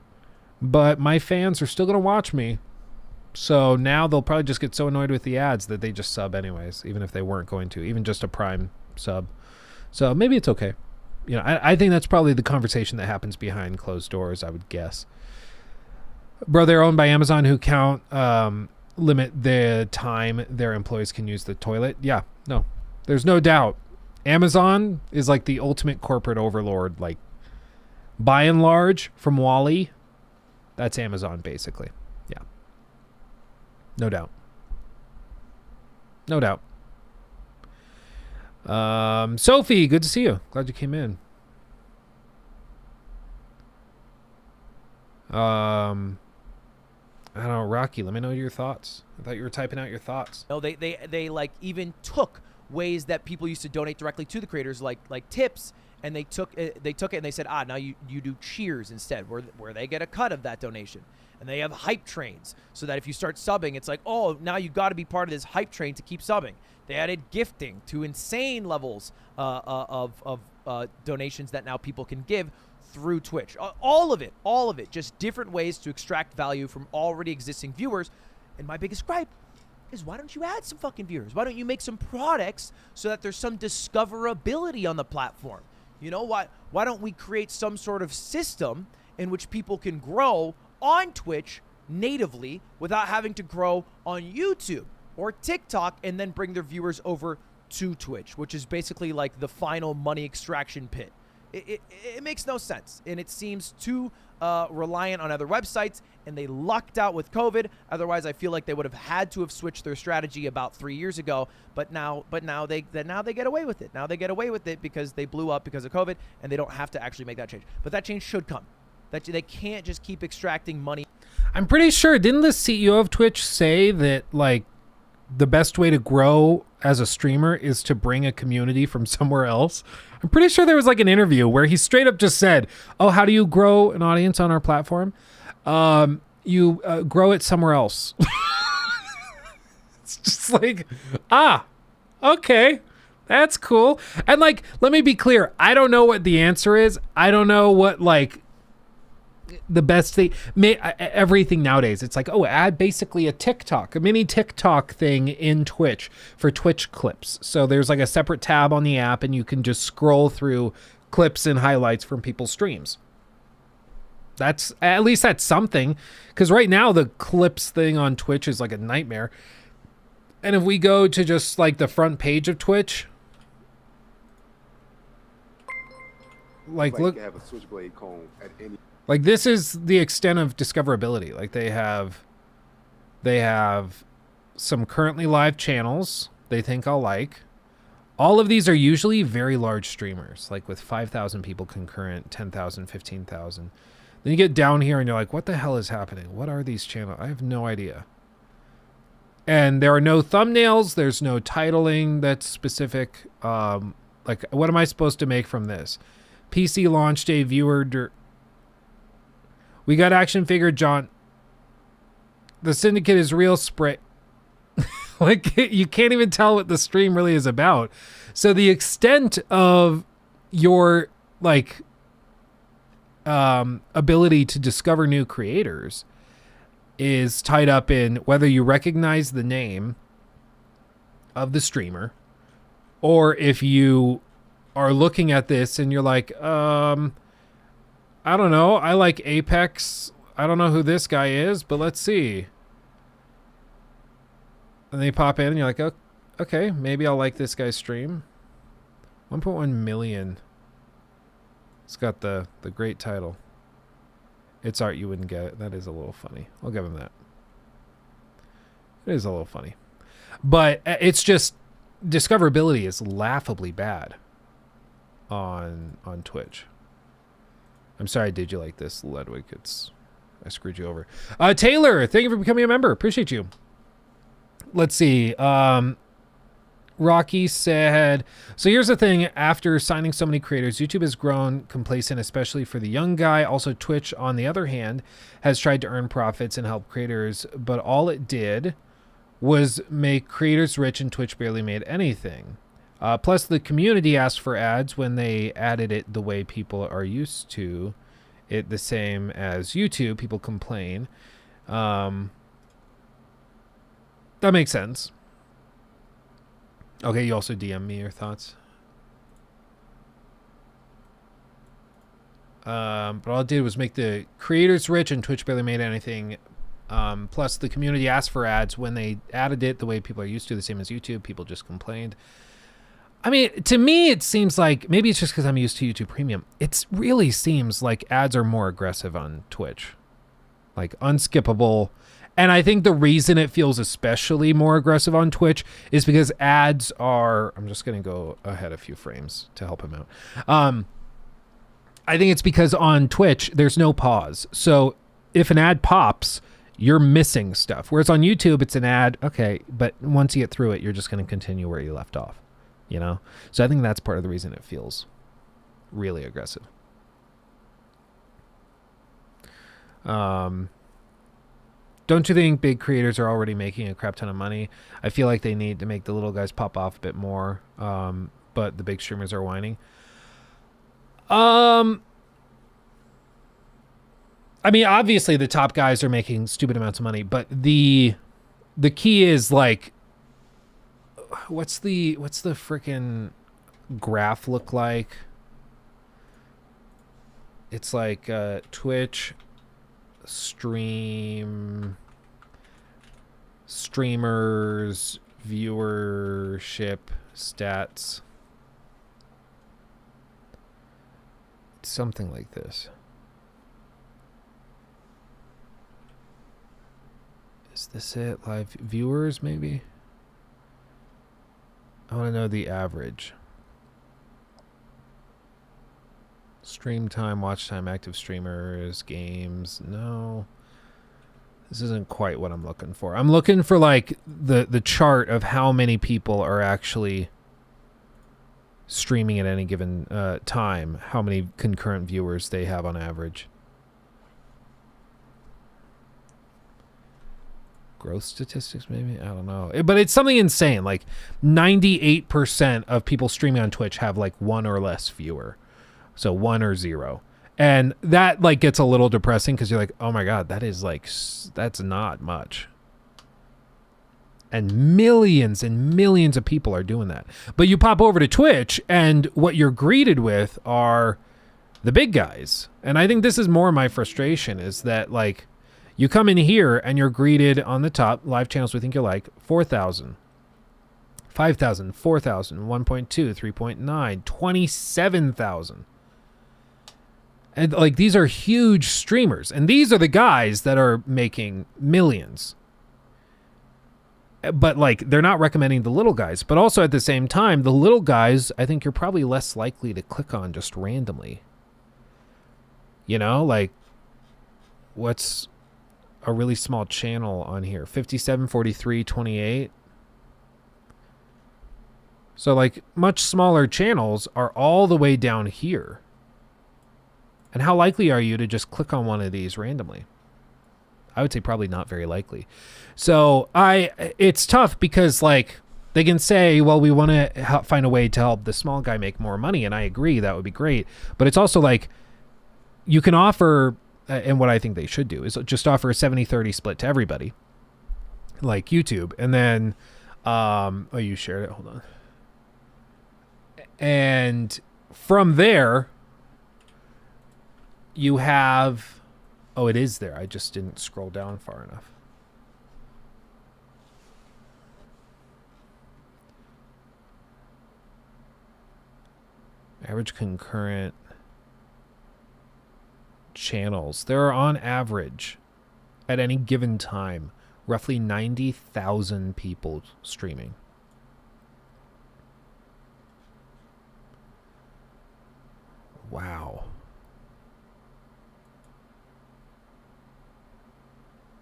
Speaker 2: but my fans are still going to watch me. So now they'll probably just get so annoyed with the ads that they just sub anyways, even if they weren't going to, even just a Prime sub. So maybe it's okay. I think that's probably the conversation that happens behind closed doors, I would guess. Bro, they're owned by Amazon, who limit the time their employees can use the toilet. Yeah, no, there's no doubt. Amazon is the ultimate corporate overlord. By and large, from Wall-E, that's Amazon basically. Yeah. No doubt. Sophie, good to see you. Glad you came in. I don't know, Rocky, let me know your thoughts. I thought you were typing out your thoughts.
Speaker 3: No, they even took ways that people used to donate directly to the creators, like tips, and they took it and they said, now you do cheers instead, where they get a cut of that donation. And they have hype trains, so that if you start subbing, it's like, oh, now you got to be part of this hype train to keep subbing. They added gifting to insane levels of donations that now people can give through Twitch. All of it, just different ways to extract value from already existing viewers. And my biggest gripe is, why don't you add some fucking viewers? Why don't you make some products so that there's some discoverability on the platform? You know, why don't we create some sort of system in which people can grow on Twitch natively without having to grow on YouTube or TikTok and then bring their viewers over to Twitch, which is basically like the final money extraction pit. It makes no sense, and it seems too reliant on other websites, and they lucked out with COVID. Otherwise, I feel like they would have had to have switched their strategy about 3 years ago. But now they get away with it. Now they get away with it because they blew up because of COVID, and they don't have to actually make that change. But that change should come. That they can't just keep extracting money.
Speaker 2: I'm pretty sure, didn't the CEO of Twitch say that, like, the best way to grow as a streamer is to bring a community from somewhere else? I'm pretty sure there was like an interview where he straight up just said, oh, how do you grow an audience on our platform? You grow it somewhere else. It's just like, okay, that's cool. And like, let me be clear. I don't know what the answer is. I don't know what, like, the best thing, everything nowadays, it's like, add basically a mini TikTok thing in Twitch for Twitch clips. So there's like a separate tab on the app, and you can just scroll through clips and highlights from people's streams. That's something, because right now the clips thing on Twitch is like a nightmare. And if we go to just like the front page of Twitch, like look,
Speaker 5: have a switchblade comb at any.
Speaker 2: Like, this is the extent of discoverability. Like, they have some currently live channels they think I'll like. All of these are usually very large streamers, like with 5,000 people concurrent, 10,000, 15,000. Then you get down here and you're like, what the hell is happening? What are these channels? I have no idea. And there are no thumbnails. There's no titling that's specific. Like, what am I supposed to make from this? PC launch day viewer... We got action figure John. The Syndicate is real spray. Like, you can't even tell what the stream really is about. So the extent of your, like, ability to discover new creators is tied up in whether you recognize the name of the streamer, or if you are looking at this and you're like, I don't know. I like Apex. I don't know who this guy is, but let's see. And they pop in and you're like, oh, okay, maybe I'll like this guy's stream. 1.1 million. It's got the great title. It's art you wouldn't get it. That is a little funny. I'll give him that. It is a little funny. But it's just, discoverability is laughably bad on Twitch. I'm sorry, did you like this, Ludwig? I screwed you over. Taylor, thank you for becoming a member. Appreciate you. Let's see. Rocky said, so here's the thing. After signing so many creators, YouTube has grown complacent, especially for the young guy. Also, Twitch, on the other hand, has tried to earn profits and help creators, but all it did was make creators rich, and Twitch barely made anything. Plus, the community asked for ads when they added it the way people are used to it, the same as YouTube. People complain. That makes sense. Okay, you also DM me your thoughts. But all it did was make the creators rich, and Twitch barely made anything. Plus, the community asked for ads when they added it the way people are used to, the same as YouTube. People just complained. I mean, to me, it seems like, maybe it's just because I'm used to YouTube Premium. It really seems like ads are more aggressive on Twitch. Like, unskippable. And I think the reason it feels especially more aggressive on Twitch is because ads are... I'm just going to go ahead a few frames to help him out. I think it's because on Twitch, there's no pause. So if an ad pops, you're missing stuff. Whereas on YouTube, it's an ad. Okay, but once you get through it, you're just going to continue where you left off. you know? So I think that's part of the reason it feels really aggressive. Don't you think big creators are already making a crap ton of money? I feel like they need to make the little guys pop off a bit more, but the big streamers are whining. I mean, obviously the top guys are making stupid amounts of money, but the key is like, what's the freaking graph look like? It's like Twitch streamers, viewership stats, something like this. Is this it? Live viewers, maybe? I want to know the average. Stream time, watch time, active streamers, games. No. This isn't quite what I'm looking for. I'm looking for like the chart of how many people are actually streaming at any given time. How many concurrent viewers they have on average. Growth statistics, maybe? I don't know. But it's something insane. Like 98% of people streaming on Twitch have like one or less viewer. So 1 or 0. And that like gets a little depressing because you're like, oh my God, that is like, that's not much. And millions of people are doing that. But you pop over to Twitch and what you're greeted with are the big guys. And I think this is more my frustration is that like you come in here and you're greeted on the top, live channels we think you like, 4,000. 5,000, 4,000, 1.2, 3.9, 27,000. And like these are huge streamers. And these are the guys that are making millions. But like they're not recommending the little guys. But also at the same time, the little guys, I think you're probably less likely to click on just randomly. You know, like what's a really small channel on here? 57, 43, 28. So like much smaller channels are all the way down here. And how likely are you to just click on one of these randomly? I would say probably not very likely. So it's tough because like they can say, well, we want to find a way to help the small guy make more money. And I agree, that would be great. But it's also like you can offer, and what I think they should do is just offer a 70-30 split to everybody, like YouTube. And then, oh, you shared it. Hold on. And from there, you have, oh, it is there. I just didn't scroll down far enough. Average concurrent channels. There are on average at any given time roughly 90,000 people streaming. Wow.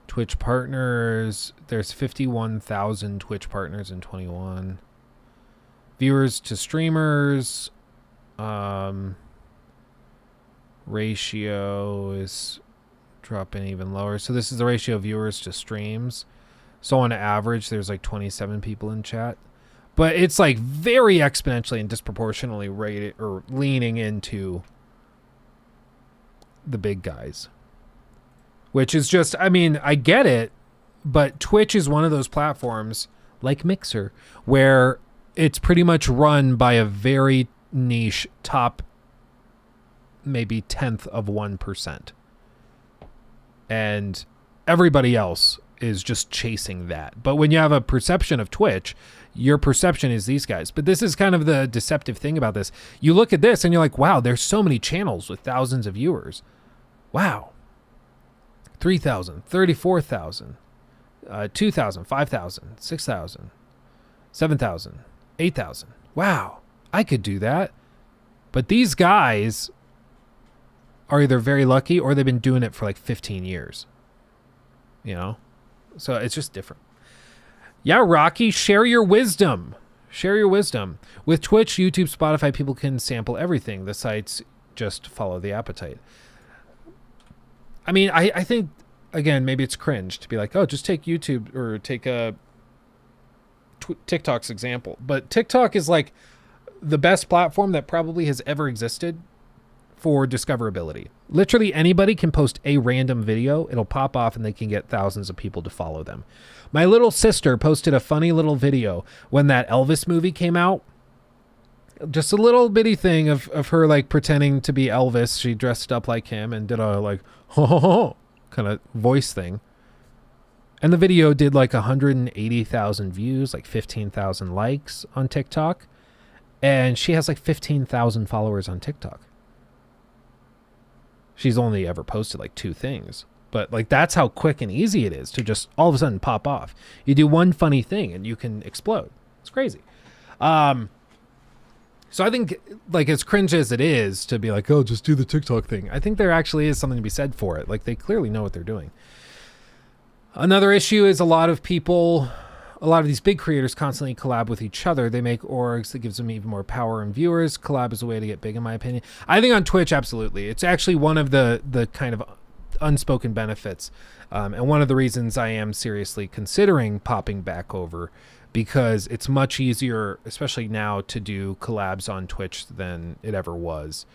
Speaker 2: Twitch partners, there's 51,000 Twitch partners in 21. Viewers to streamers, ratio is dropping even lower. So this is the ratio of viewers to streams. So on average, there's like 27 people in chat. But it's like very exponentially and disproportionately rated or leaning into the big guys. Which is just, I mean, I get it, but Twitch is one of those platforms like Mixer where it's pretty much run by a very niche top maybe 1/10 of 1%. And everybody else is just chasing that. But when you have a perception of Twitch, your perception is these guys. But this is kind of the deceptive thing about this. You look at this and you're like, wow, there's so many channels with thousands of viewers. Wow. 3,000, 34,000, 2,000, 5,000, 6,000, 7,000, 8,000. Wow, I could do that. But these guys are either very lucky or they've been doing it for like 15 years. You know? So it's just different. Yeah, Rocky, share your wisdom. Share your wisdom. With Twitch, YouTube, Spotify, people can sample everything. The sites just follow the appetite. I mean, I think, again, maybe it's cringe to be like, oh, just take YouTube or take TikTok's example. But TikTok is like the best platform that probably has ever existed for discoverability. Literally anybody can post a random video. It'll pop off and they can get thousands of people to follow them. My little sister posted a funny little video when that Elvis movie came out. Just a little bitty thing of her like pretending to be Elvis. She dressed up like him and did a like ho ho ho kind of voice thing. And the video did like 180,000 views, like 15,000 likes on TikTok. And she has like 15,000 followers on TikTok. She's only ever posted like 2 things. But like that's how quick and easy it is to just all of a sudden pop off. You do one funny thing and you can explode. It's crazy. So I think, like, as cringe as it is to be like, oh, just do the TikTok thing, I think there actually is something to be said for it. Like, they clearly know what they're doing. Another issue is a lot of these big creators constantly collab with each other. They make orgs that gives them even more power and viewers. Collab is a way to get big, in my opinion. I think on Twitch, absolutely. It's actually one of the kind of unspoken benefits. And one of the reasons I am seriously considering popping back over, because it's much easier, especially now, to do collabs on Twitch than it ever was.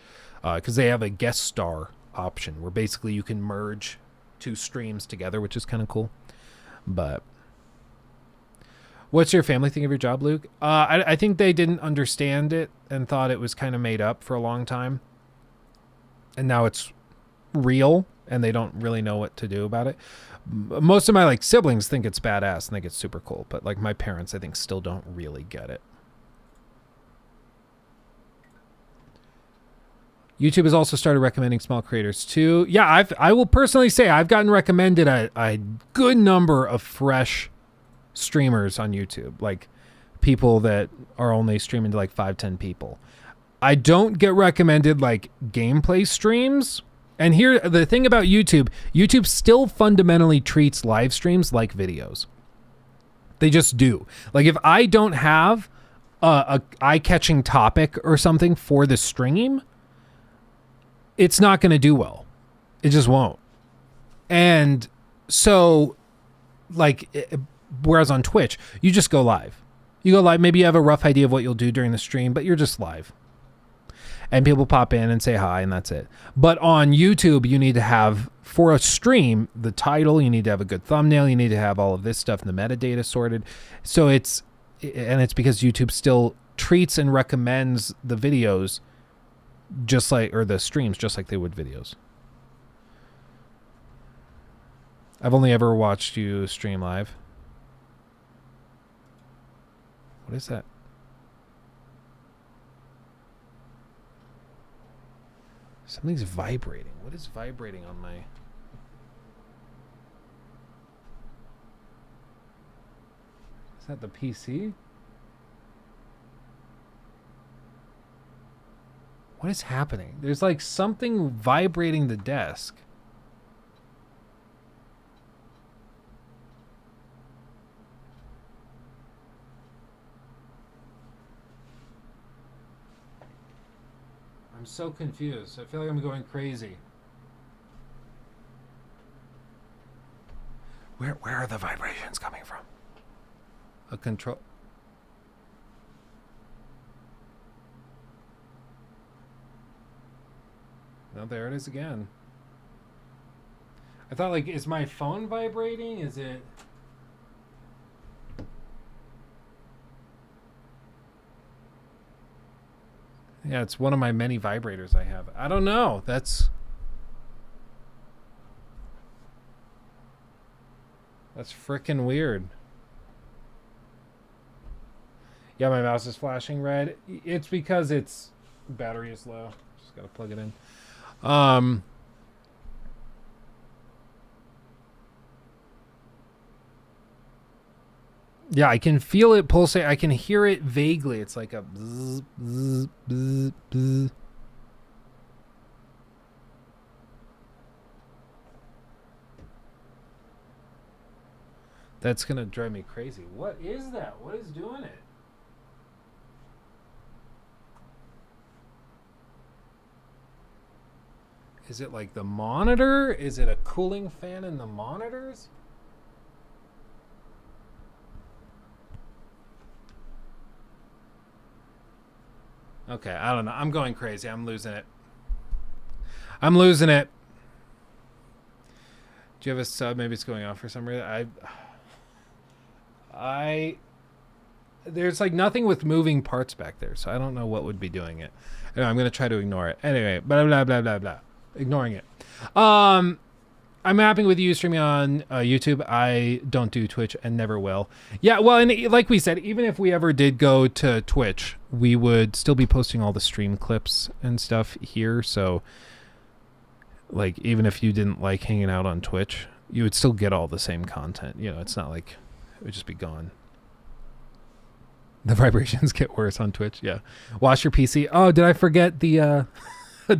Speaker 2: Because they have a guest star option where basically you can merge 2 streams together, which is kind of cool. But what's your family think of your job, Luke? I think they didn't understand it and thought it was kind of made up for a long time. And now it's real and they don't really know what to do about it. Most of my like siblings think it's badass and think it's super cool, but like my parents, I think, still don't really get it. YouTube has also started recommending small creators too. Yeah, I will personally say I've gotten recommended a good number of fresh streamers on YouTube, like people that are only streaming to like 5-10 people. I don't get recommended like gameplay streams. And here, the thing about YouTube still fundamentally treats live streams like videos. They just do. Like if I don't have a eye-catching topic or something for the stream, it's not going to do well. It just won't. And so, like, whereas on Twitch, you just go live. You go live. Maybe you have a rough idea of what you'll do during the stream, but you're just live. And people pop in and say hi, and that's it. But on YouTube, you need to have, for a stream, the title, you need to have a good thumbnail, you need to have all of this stuff and the metadata sorted. So it's because YouTube still treats and recommends the videos just like, or the streams just like they would videos. I've only ever watched you stream live. What is that? Something's vibrating. What is vibrating on my... Is that the PC? What is happening? There's like something vibrating the desk. I'm so confused. I feel like I'm going crazy. Where are the vibrations coming from? A control... No, there it is again. I thought, like, is my phone vibrating? Is it... Yeah, it's one of my many vibrators I have. I don't know. That's freaking weird. Yeah, my mouse is flashing red. It's because its battery is low. Just gotta plug it in. Yeah, I can feel it pulsate. I can hear it vaguely. It's like a bzz, bzz, bzz, bzz. That's gonna drive me crazy. What is that? What is doing it? Is it like the monitor? Is it a cooling fan in the monitors? Okay, I don't know. I'm going crazy. I'm losing it. Do you have a sub? Maybe it's going off for some reason. There's like nothing with moving parts back there, so I don't know what would be doing it. Anyway, I'm gonna try to ignore it. Anyway, blah blah blah blah blah. Ignoring it. I'm happy with you streaming on YouTube. I don't do Twitch and never will. Yeah, well, and like we said, even if we ever did go to Twitch, we would still be posting all the stream clips and stuff here. So, like, even if you didn't like hanging out on Twitch, you would still get all the same content. You know, it's not like it would just be gone. The vibrations get worse on Twitch. Yeah. Wash your PC. Oh, did I forget the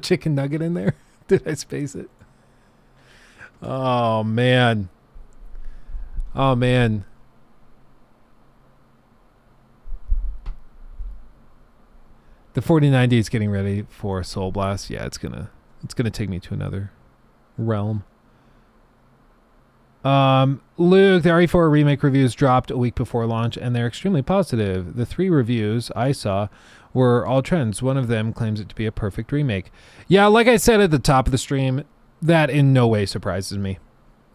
Speaker 2: chicken nugget in there? Did I space it? Oh, man. Oh, man. The 4090 is getting ready for Soul Blast. Yeah, it's gonna take me to another realm. Luke, the RE4 remake reviews dropped a week before launch, and they're extremely positive. The 3 reviews I saw were all trends. One of them claims it to be a perfect remake. Yeah, like I said at the top of the stream, that in no way surprises me.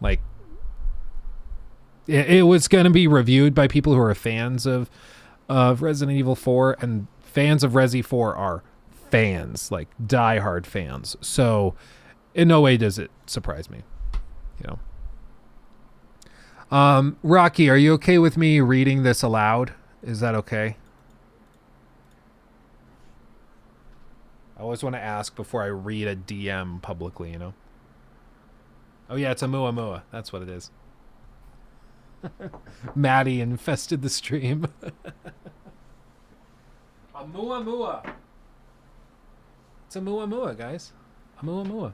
Speaker 2: Like, it was going to be reviewed by people who are fans of Resident Evil 4, and fans of Resi 4 are fans, like diehard fans. So, in no way does it surprise me, you know. Rocky, are you okay with me reading this aloud? Is that okay? I always want to ask before I read a DM publicly, you know? Oh yeah, it's a Muamua. That's what it is. Maddie infested the stream. A Muamua. It's a Muamua, guys. A Muamua.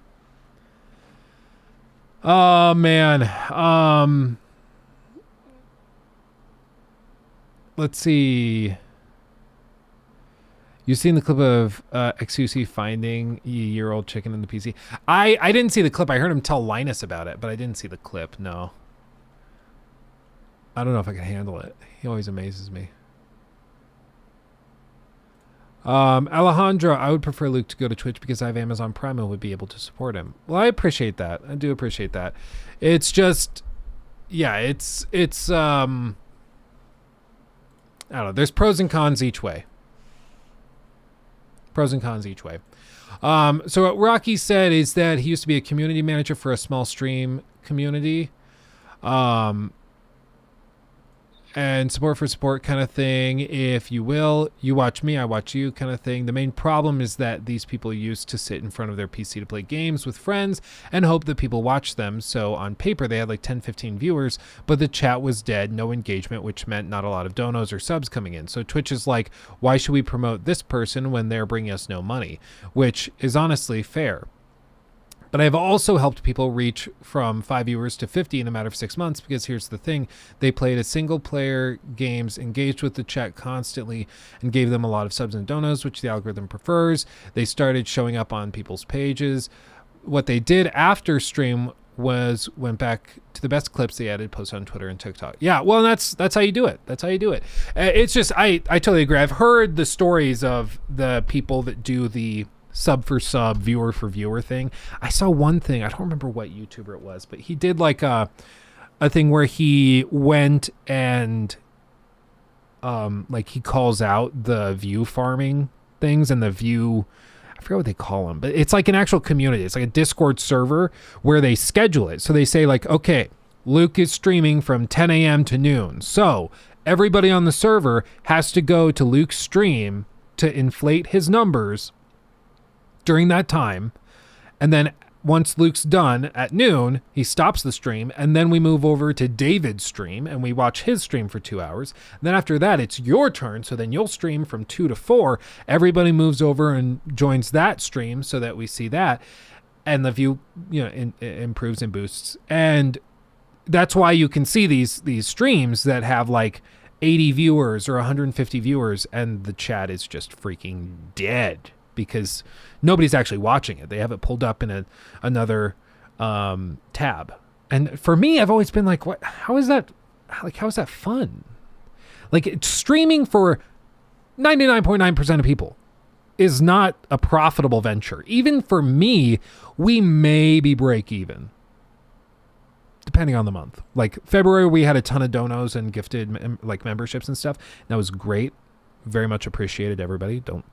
Speaker 2: Oh, man. Let's see. You seen the clip of Exusi finding a year-old chicken in the PC? I didn't see the clip. I heard him tell Linus about it, but I didn't see the clip. No. I don't know if I can handle it. He always amazes me. Alejandro, I would prefer Luke to go to Twitch because I have Amazon Prime and would be able to support him. Well, I appreciate that. I do appreciate that. It's just, yeah, it's I don't know. There's pros and cons each way. Pros and cons each way. So what Rocky said is that he used to be a community manager for a small stream community. And support for support kind of thing, if you will. You watch me, I watch you kind of thing. The main problem is that these people used to sit in front of their PC to play games with friends and hope that people watch them. So on paper, they had like 10, 15 viewers, but the chat was dead, no engagement, which meant not a lot of donos or subs coming in. So Twitch is like, why should we promote this person when they're bringing us no money? Which is honestly fair. But I've also helped people reach from 5 viewers to 50 in a matter of 6 months, because here's the thing. They played a single player games, engaged with the chat constantly, and gave them a lot of subs and donos, which the algorithm prefers. They started showing up on people's pages. What they did after stream was went back to the best clips they added, post on Twitter and TikTok. Yeah, well, that's how you do it. That's how you do it. It's just, I totally agree. I've heard the stories of the people that do the sub for sub, viewer for viewer thing. I saw one thing, I don't remember what YouTuber it was, but he did like a thing where he went and like he calls out the view farming things and the view, I forget what they call them, but it's like an actual community. It's like a Discord server where they schedule it. So they say like, okay, Luke is streaming from 10 a.m. to noon. So everybody on the server has to go to Luke's stream to inflate his numbers during that time, and then once Luke's done at noon, he stops the stream, and then we move over to David's stream and we watch his stream for 2 hours. And then after that, it's your turn, so then you'll stream from 2 to 4. Everybody moves over and joins that stream so that we see that, and the view, you know, improves and boosts. And that's why you can see these streams that have like 80 viewers or 150 viewers, and the chat is just freaking dead, because nobody's actually watching it. They have it pulled up in another tab. And for me, I've always been like, what? How is that? Like, how is that fun? Like, it's streaming for 99.9% of people is not a profitable venture. Even for me, we maybe break even, depending on the month. Like February, we had a ton of donos and gifted like memberships and stuff. That was great. Very much appreciated, everybody. Don't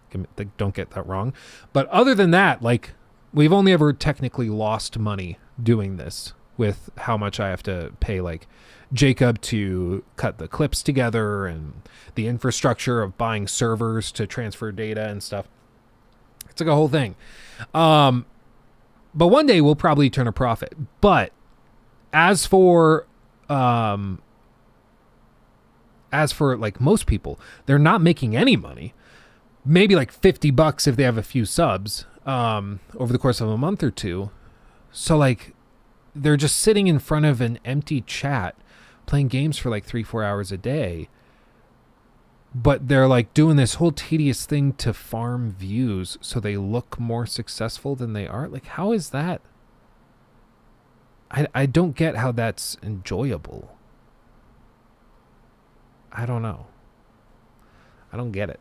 Speaker 2: get that wrong. But other than that, like, we've only ever technically lost money doing this with how much I have to pay, like, Jacob to cut the clips together and the infrastructure of buying servers to transfer data and stuff. It's like a whole thing. But one day we'll probably turn a profit. But as for like most people, they're not making any money. Maybe like $50 if they have a few subs over the course of a month or two. So like they're just sitting in front of an empty chat playing games for like 3-4 hours a day. But they're like doing this whole tedious thing to farm views so they look more successful than they are. Like, how is that? I don't get how that's enjoyable. I don't know. I don't get it.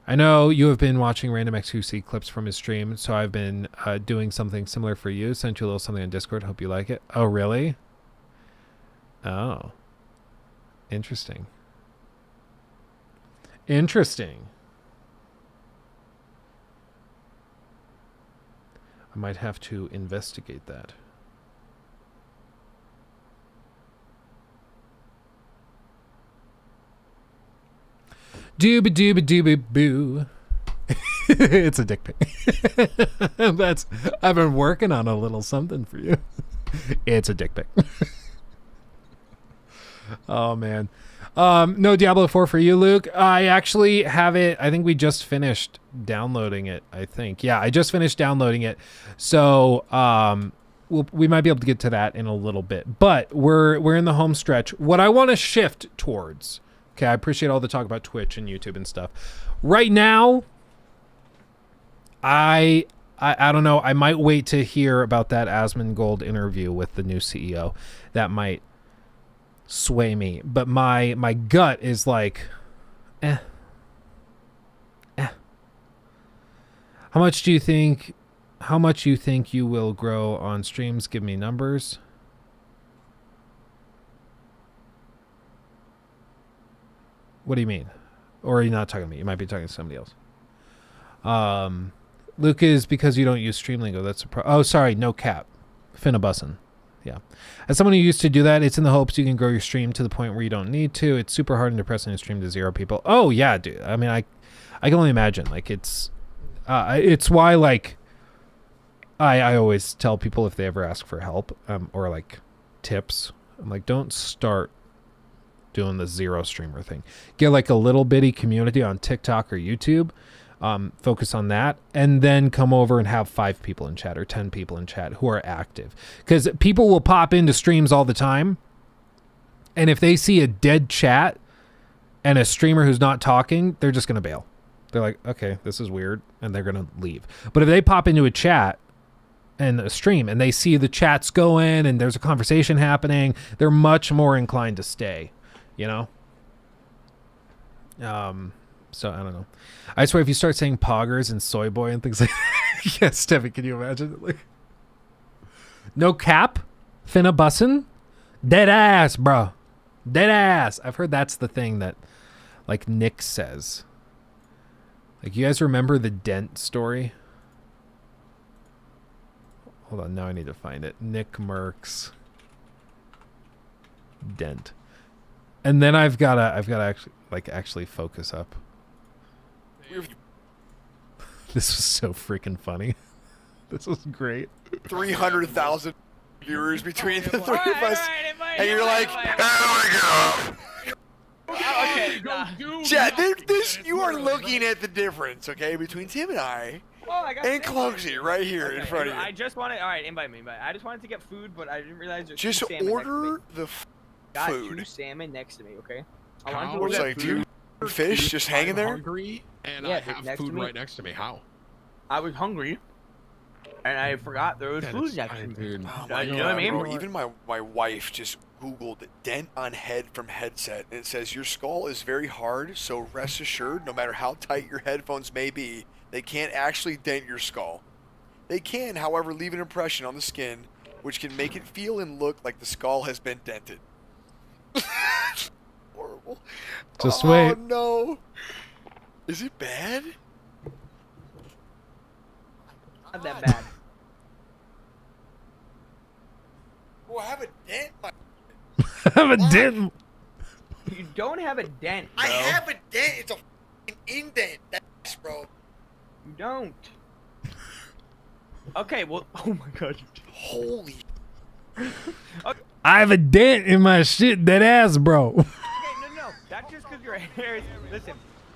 Speaker 2: I know you have been watching random XQC clips from his stream, so I've been doing something similar for you. Sent you a little something on Discord. Hope you like it. Oh, really? Oh. Interesting. Interesting. I might have to investigate that. Dooba dooba dooba boo. It's a dick pic. I've been working on a little something for you. It's a dick pic. Oh man. No Diablo 4 for you, Luke. I actually have it. I think we just finished downloading it. I think. Yeah, I just finished downloading it. So we might be able to get to that in a little bit. But we're in the home stretch. What I want to shift towards. Okay, I appreciate all the talk about Twitch and YouTube and stuff. Right now, I don't know. I might wait to hear about that Asmongold interview with the new CEO. That might sway me. But my gut is like, How much you think you will grow on streams? Give me numbers. What do you mean? Or are you not talking to me? You might be talking to somebody else. Luke, is because you don't use stream lingo. That's a oh, sorry, no cap. Finnabussin. Yeah. As someone who used to do that, it's in the hopes you can grow your stream to the point where you don't need to. It's super hard and depressing to stream to 0 people. Oh yeah, dude. I mean, I can only imagine. Like it's why like I always tell people if they ever ask for help or like tips, I'm like, don't start doing the 0 streamer thing. Get like a little bitty community on TikTok or YouTube, focus on that, and then come over and have 5 people in chat or 10 people in chat who are active, because people will pop into streams all the time, and if they see a dead chat and a streamer who's not talking, they're just gonna bail. They're like, okay, this is weird, and they're gonna leave. But if they pop into a chat and a stream and they see the chats going and there's a conversation happening, they're much more inclined to stay. You know? So I don't know. I swear if you start saying poggers and soy boy and things like that, yes, Steffi, can you imagine? Like, no cap? Finnabussin? Dead ass, bro. Dead ass. I've heard that's the thing that like Nick says. Like, you guys remember the Dent story? Hold on, now I need to find it. Nick Merckx. Dent. And then I've got to actually focus up. This was so freaking funny. This was great.
Speaker 6: 300,000 viewers between the three of us, and you're like, oh my god. Okay, Chad, you are looking at the difference, okay, between Tim and I. And Clancy right here in front of you.
Speaker 7: I just wanted, all right, invite me. I just wanted to get food, but I didn't realize there's
Speaker 6: just
Speaker 7: two salmon
Speaker 6: order
Speaker 7: next to me.
Speaker 6: the
Speaker 7: Got
Speaker 6: food.
Speaker 7: 2 salmon next to me, okay?
Speaker 6: Looks like 2 fish just hanging
Speaker 8: I'm
Speaker 6: there?
Speaker 8: hungry, and
Speaker 7: Yeah,
Speaker 8: I have
Speaker 7: next to
Speaker 8: food
Speaker 7: me.
Speaker 8: right next to me. How?
Speaker 7: I was hungry, and I forgot there was
Speaker 8: That
Speaker 7: food
Speaker 8: is
Speaker 7: next to
Speaker 8: fine,
Speaker 7: me.
Speaker 8: dude.
Speaker 6: Oh
Speaker 7: You
Speaker 6: my
Speaker 7: know what I
Speaker 6: God,
Speaker 7: mean?
Speaker 6: bro. Even my wife just Googled dent on head from headset, and it says your skull is very hard, so rest assured, no matter how tight your headphones may be, they can't actually dent your skull. They can, however, leave an impression on the skin, which can make it feel and look like the skull has been dented. Horrible.
Speaker 2: Just
Speaker 6: oh,
Speaker 2: wait.
Speaker 6: No. Is it bad?
Speaker 7: Not that bad.
Speaker 6: Oh, I have a dent.
Speaker 2: Have a dent.
Speaker 7: You don't have a dent, bro.
Speaker 6: I have a dent. It's a f***ing indent. That's bro.
Speaker 7: You don't. Okay, well, oh my god.
Speaker 6: Holy.
Speaker 2: I have a dent in my shit. That ass, bro.
Speaker 7: Okay, no. That's just because your hair is. Listen,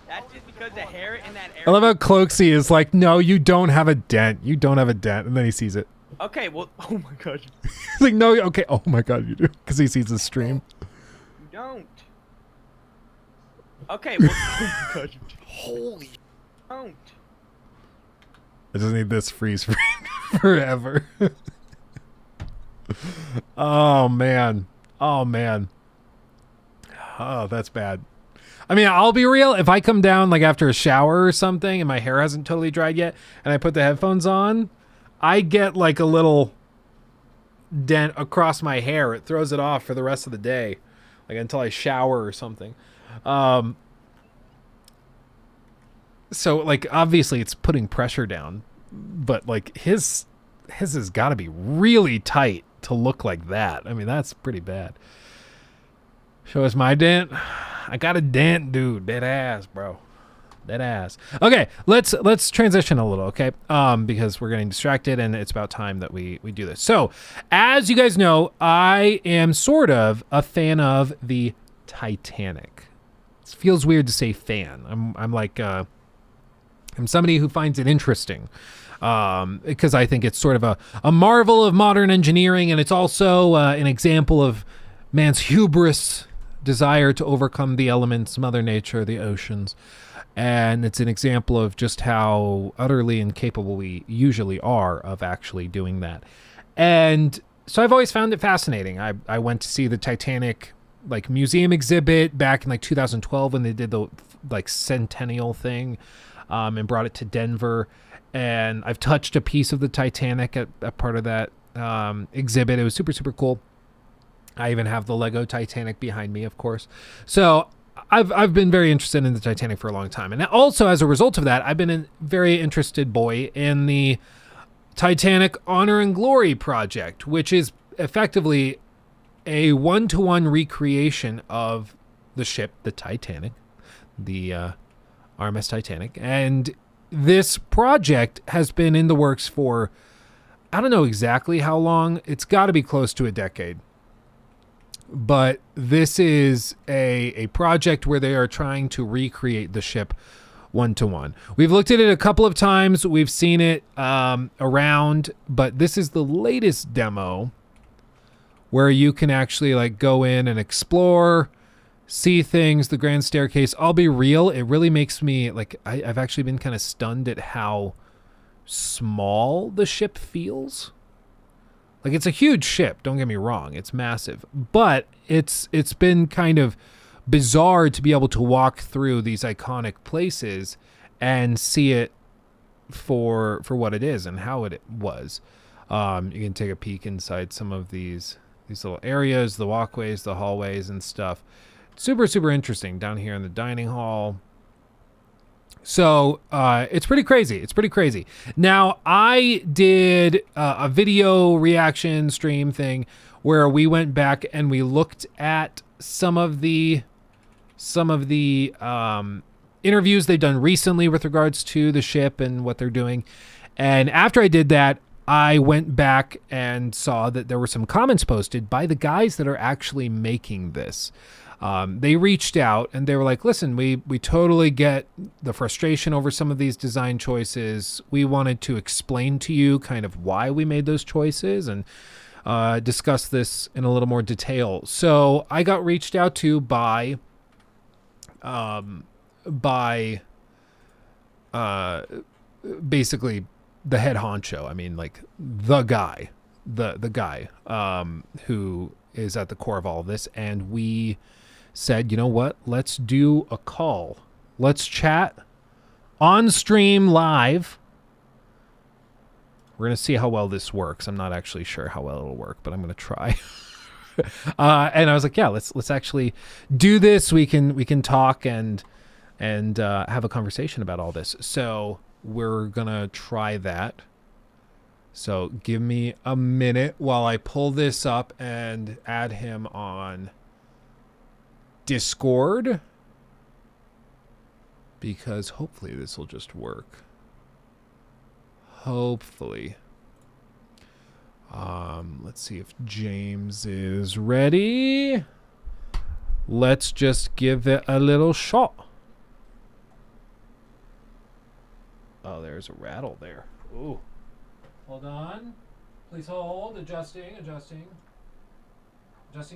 Speaker 7: that's just because the hair in that area.
Speaker 2: I love how Cloaksy is like, no, you don't have a dent. You don't have a dent. And then he sees it.
Speaker 7: Okay, well, oh my god.
Speaker 2: He's like, no, okay. Oh my God, you do. Because he sees the stream.
Speaker 7: You don't. Okay, well, oh my god.
Speaker 6: Holy.
Speaker 7: You don't.
Speaker 2: I just need this freeze frame forever. Oh, man. Oh, man. Oh, that's bad. I mean, I'll be real. If I come down like after a shower or something and my hair hasn't totally dried yet and I put the headphones on, I get like a little dent across my hair. It throws it off for the rest of the day, like until I shower or something. So like obviously it's putting pressure down, but like his has got to be really tight to look like that. I mean, that's pretty bad. Show us my dent. I got a dent, dude. Dead ass, bro. Dead ass. Okay, let's transition a little, okay? Because we're getting distracted and it's about time that we do this. So, as you guys know, I am sort of a fan of the Titanic. It feels weird to say fan. I'm like I'm somebody who finds it interesting. Because I think it's sort of a marvel of modern engineering, and it's also an example of man's hubris, desire to overcome the elements, Mother Nature, the oceans. And it's an example of just how utterly incapable we usually are of actually doing that. And so I've always found it fascinating. I went to see the Titanic like museum exhibit back in like 2012 when they did the like centennial thing, and brought it to Denver. And I've touched a piece of the Titanic at part of that exhibit. It was super, super cool. I even have the Lego Titanic behind me, of course. So I've been very interested in the Titanic for a long time. And also, as a result of that, I've been a very interested boy in the Titanic Honor and Glory project, which is effectively a one-to-one recreation of the ship, the Titanic, the RMS Titanic. And this project has been in the works for, I don't know exactly how long. It's got to be close to a decade. But this is a project where they are trying to recreate the ship one-to-one. We've looked at it a couple of times. We've seen it around, but this is the latest demo where you can actually like go in and explore, see things, the grand staircase. I'll be real, it really makes me like I've actually been kind of stunned at how small the ship feels. Like, it's a huge ship, don't get me wrong, it's massive, but it's been kind of bizarre to be able to walk through these iconic places and see it for what it is and how it was. You can take a peek inside some of these little areas, the walkways, the hallways and stuff. Super, super interesting down here in the dining hall. So it's pretty crazy. It's pretty crazy. Now, I did a video reaction stream thing where we went back and we looked at some of the interviews they've done recently with regards to the ship and what they're doing. And after I did that, I went back and saw that there were some comments posted by the guys that are actually making this. They reached out and they were like, listen, we totally get the frustration over some of these design choices. We wanted to explain to you kind of why we made those choices and discuss this in a little more detail. So I got reached out to by by basically the head honcho. I mean, like the guy, the guy who is at the core of all of this. And we said, you know what? Let's do a call. Let's chat on stream live. We're going to see how well this works. I'm not actually sure how well it'll work, but I'm going to try. And I was like, yeah, let's actually do this. We can talk and have a conversation about all this. So we're going to try that. So give me a minute while I pull this up and add him on Discord, because hopefully this will just work. Hopefully. Let's see if James is ready. Let's just give it a little shot. Oh, there's a rattle there. Ooh. Hold on. Please hold. Adjusting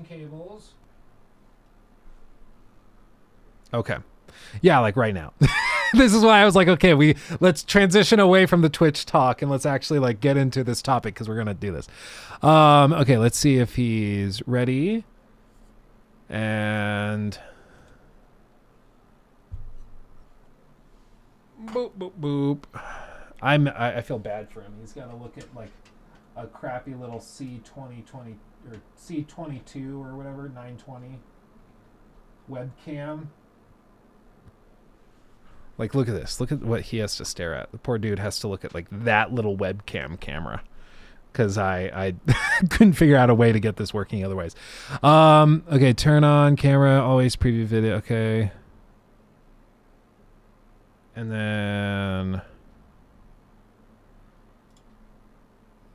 Speaker 2: cables. Okay. Yeah, like right now. This is why I was like, okay, let's transition away from the Twitch talk and let's actually like get into this topic, because we're gonna do this. Okay, let's see if he's ready. And boop boop boop. I feel bad for him. He's got to look at like a crappy little C2020 or C22 or whatever 920 webcam. Like, look at this. Look at what he has to stare at. The poor dude has to look at like that little webcam camera, because I couldn't figure out a way to get this working otherwise. Okay, turn on camera. Always preview video. Okay. And then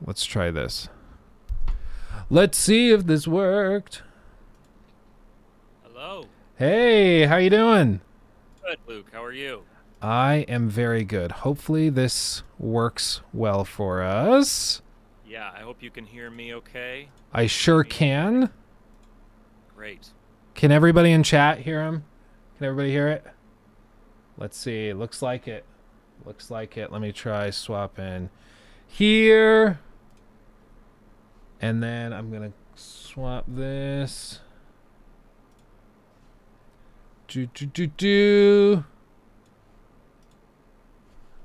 Speaker 2: let's try this. Let's see if this worked.
Speaker 8: Hello.
Speaker 2: Hey, how you doing?
Speaker 8: Good, Luke. How are you?
Speaker 2: I am very good. Hopefully this works well for us.
Speaker 8: Yeah, I hope you can hear me okay.
Speaker 2: I sure can.
Speaker 8: Great.
Speaker 2: Can everybody in chat hear him? Can everybody hear it? Let's see. Looks like it. Looks like it. Let me try swapping here. And then I'm going to swap this.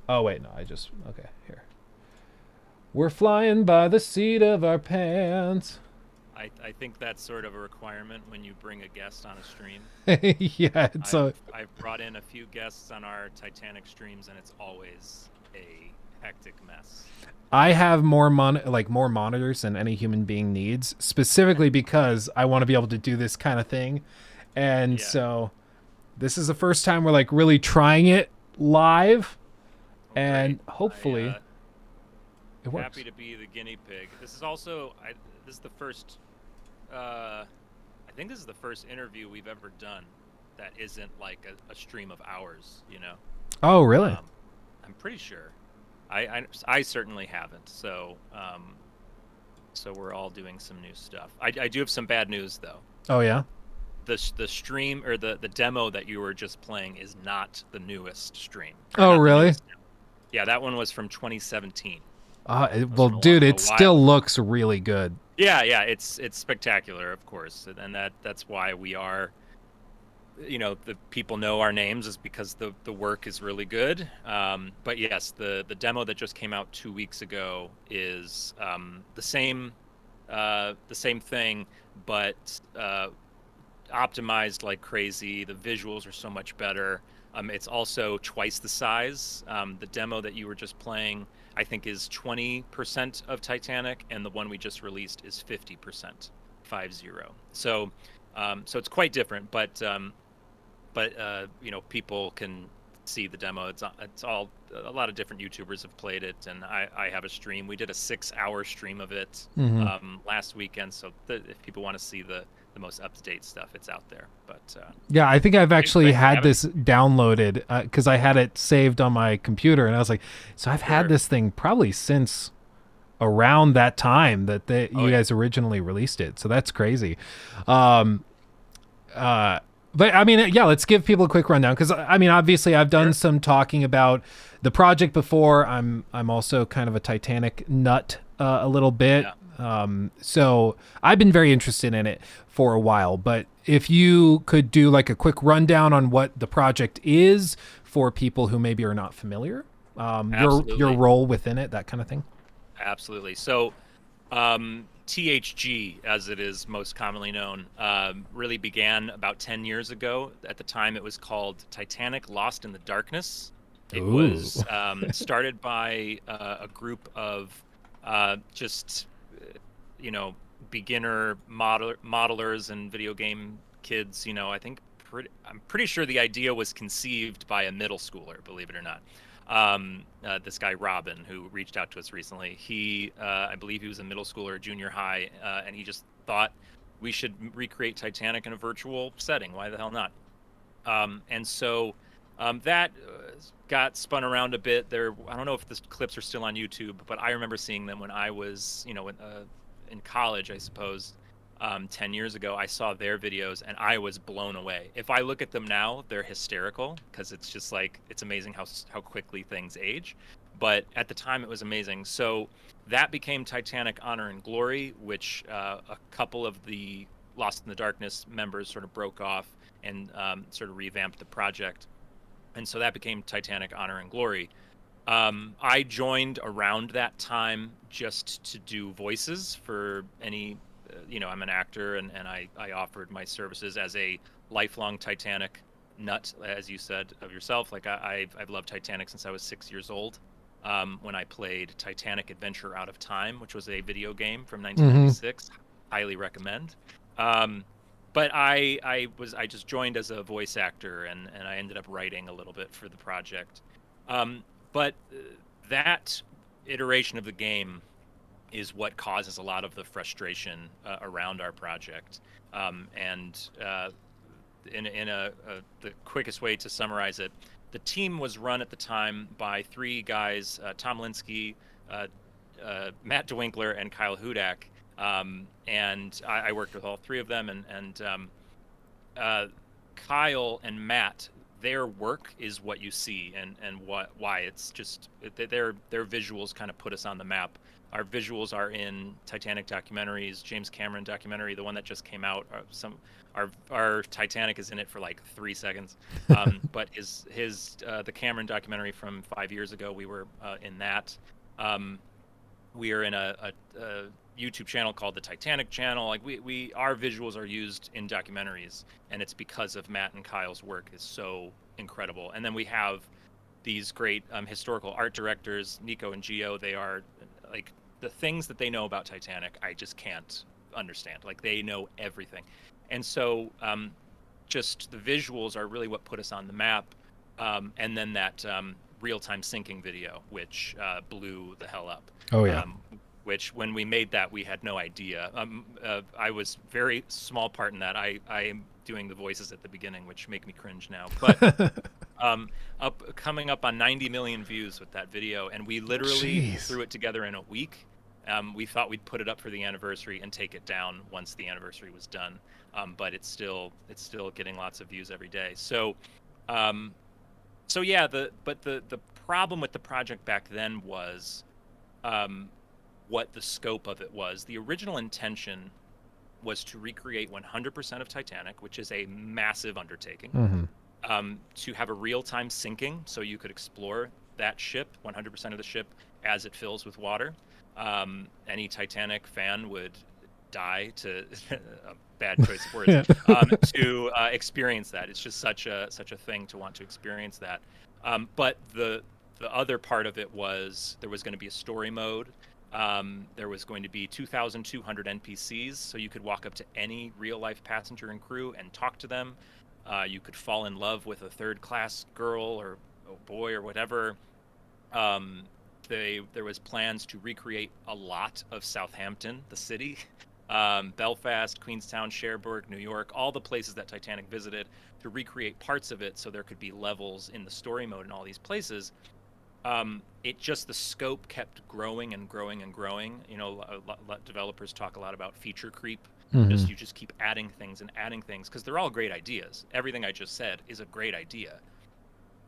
Speaker 2: Oh, wait. No, okay, here. We're flying by the seat of our pants.
Speaker 8: I think that's sort of a requirement when you bring a guest on a stream.
Speaker 2: Yeah,
Speaker 8: I've brought in a few guests on our Titanic streams, and it's always a hectic mess.
Speaker 2: I have more monitors than any human being needs, specifically because I want to be able to do this kind of thing. And so this is the first time we're like really trying it live, and hopefully it works.
Speaker 8: Happy to be the guinea pig. This is also this is the first I think this is the first interview we've ever done that isn't like a stream of hours, you know.
Speaker 2: Oh, really?
Speaker 8: I'm pretty sure. I certainly haven't. So so we're all doing some new stuff. I do have some bad news though.
Speaker 2: Oh yeah.
Speaker 8: The stream or the demo that you were just playing is not the newest stream.
Speaker 2: Oh really?
Speaker 8: Yeah, that one was from 2017.
Speaker 2: Well, dude, it still looks really good.
Speaker 8: Yeah, it's spectacular, of course, and that's why we are, you know, the people know our names is because the work is really good. But yes, the demo that just came out 2 weeks ago is the same thing, but optimized like crazy. The visuals are so much better. It's also twice the size. The demo that you were just playing, I think, is 20% of Titanic, and the one we just released is 50%, 50. So it's quite different, but you know, people can see the demo. It's all a lot of different YouTubers have played it, and I have a stream. We did a 6-hour stream of it last weekend. So if people want to see the most up-to-date stuff, it's out there. But
Speaker 2: yeah, I think I've actually had this downloaded because I had it saved on my computer, and I was like, so I've had this thing probably since around that time that you guys originally released it. So that's crazy. But I mean, yeah, let's give people a quick rundown because I mean, obviously, I've done some talking about the project before. I'm also kind of a Titanic nut a little bit, so I've been very interested in it for a while. But if you could do like a quick rundown on what the project is for people who maybe are not familiar, your role within it, that kind of thing.
Speaker 8: Absolutely. So, THG, as it is most commonly known, really began about 10 years ago. At the time, it was called Titanic Lost in the Darkness. It was started by a group of beginner modelers and video game kids. I'm pretty sure the idea was conceived by a middle schooler, believe it or not. This guy Robin, who reached out to us recently, I believe he was a middle schooler, junior high, and he just thought we should recreate Titanic in a virtual setting. Why the hell not? And so that got spun around a bit. I don't know if the clips are still on YouTube, but I remember seeing them when I was, in college, I suppose. 10 years ago, I saw their videos and I was blown away. If I look at them now, they're hysterical because it's just like, it's amazing how quickly things age. But at the time, it was amazing. So that became Titanic Honor and Glory, which a couple of the Lost in the Darkness members sort of broke off and sort of revamped the project. And so that became Titanic Honor and Glory. I joined around that time just to do voices for any... I'm an actor, and I offered my services as a lifelong Titanic nut, as you said of yourself. Like I've loved Titanic since I was 6 years old, when I played Titanic Adventure Out of Time, which was a video game from 1996. Highly recommend. But I just joined as a voice actor, and I ended up writing a little bit for the project. But that iteration of the game is what causes a lot of the frustration around our project. The quickest way to summarize it, the team was run at the time by three guys, Tom Linsky, Matt DeWinkler, and Kyle Hudak. And I worked with all three of them, and Kyle and Matt, their work is what you see, and why it's just their visuals kind of put us on the map. Our visuals are in Titanic documentaries, James Cameron documentary, the one that just came out. Our Titanic is in it for like 3 seconds, but the Cameron documentary from 5 years ago, we were in that. We are in a YouTube channel called the Titanic Channel. Like our visuals are used in documentaries, and it's because of Matt and Kyle's work is so incredible. And then we have these great historical art directors, Nico and Gio. They are like, the things that they know about Titanic, I just can't understand. Like, they know everything. And so just the visuals are really what put us on the map. And then that real-time syncing video, which blew the hell up.
Speaker 2: Oh, yeah.
Speaker 8: Which, when we made that, we had no idea. I was very small part in that. I am doing the voices at the beginning, which make me cringe now. But coming up on 90 million views with that video, and we literally threw it together in a week. We thought we'd put it up for the anniversary and take it down once the anniversary was done. But it's still getting lots of views every day. So yeah, the problem with the project back then was what the scope of it was. The original intention was to recreate 100% of Titanic, which is a massive undertaking. To have a real-time syncing, so you could explore that ship, 100% of the ship, as it fills with water. Any Titanic fan would die to a bad choice of words to experience that. It's just such a thing to want to experience that. But the other part of it was there was going to be a story mode. There was going to be 2,200 NPCs, so you could walk up to any real-life passenger and crew and talk to them. You could fall in love with a third-class girl or boy or whatever. There was plans to recreate a lot of Southampton, the city, Belfast, Queenstown, Cherbourg, New York, all the places that Titanic visited, to recreate parts of it so there could be levels in the story mode in all these places. The scope kept growing and growing and growing. Developers talk a lot about feature creep.
Speaker 2: Mhm.
Speaker 8: You just keep adding things and adding things because they're all great ideas. Everything I just said is a great idea,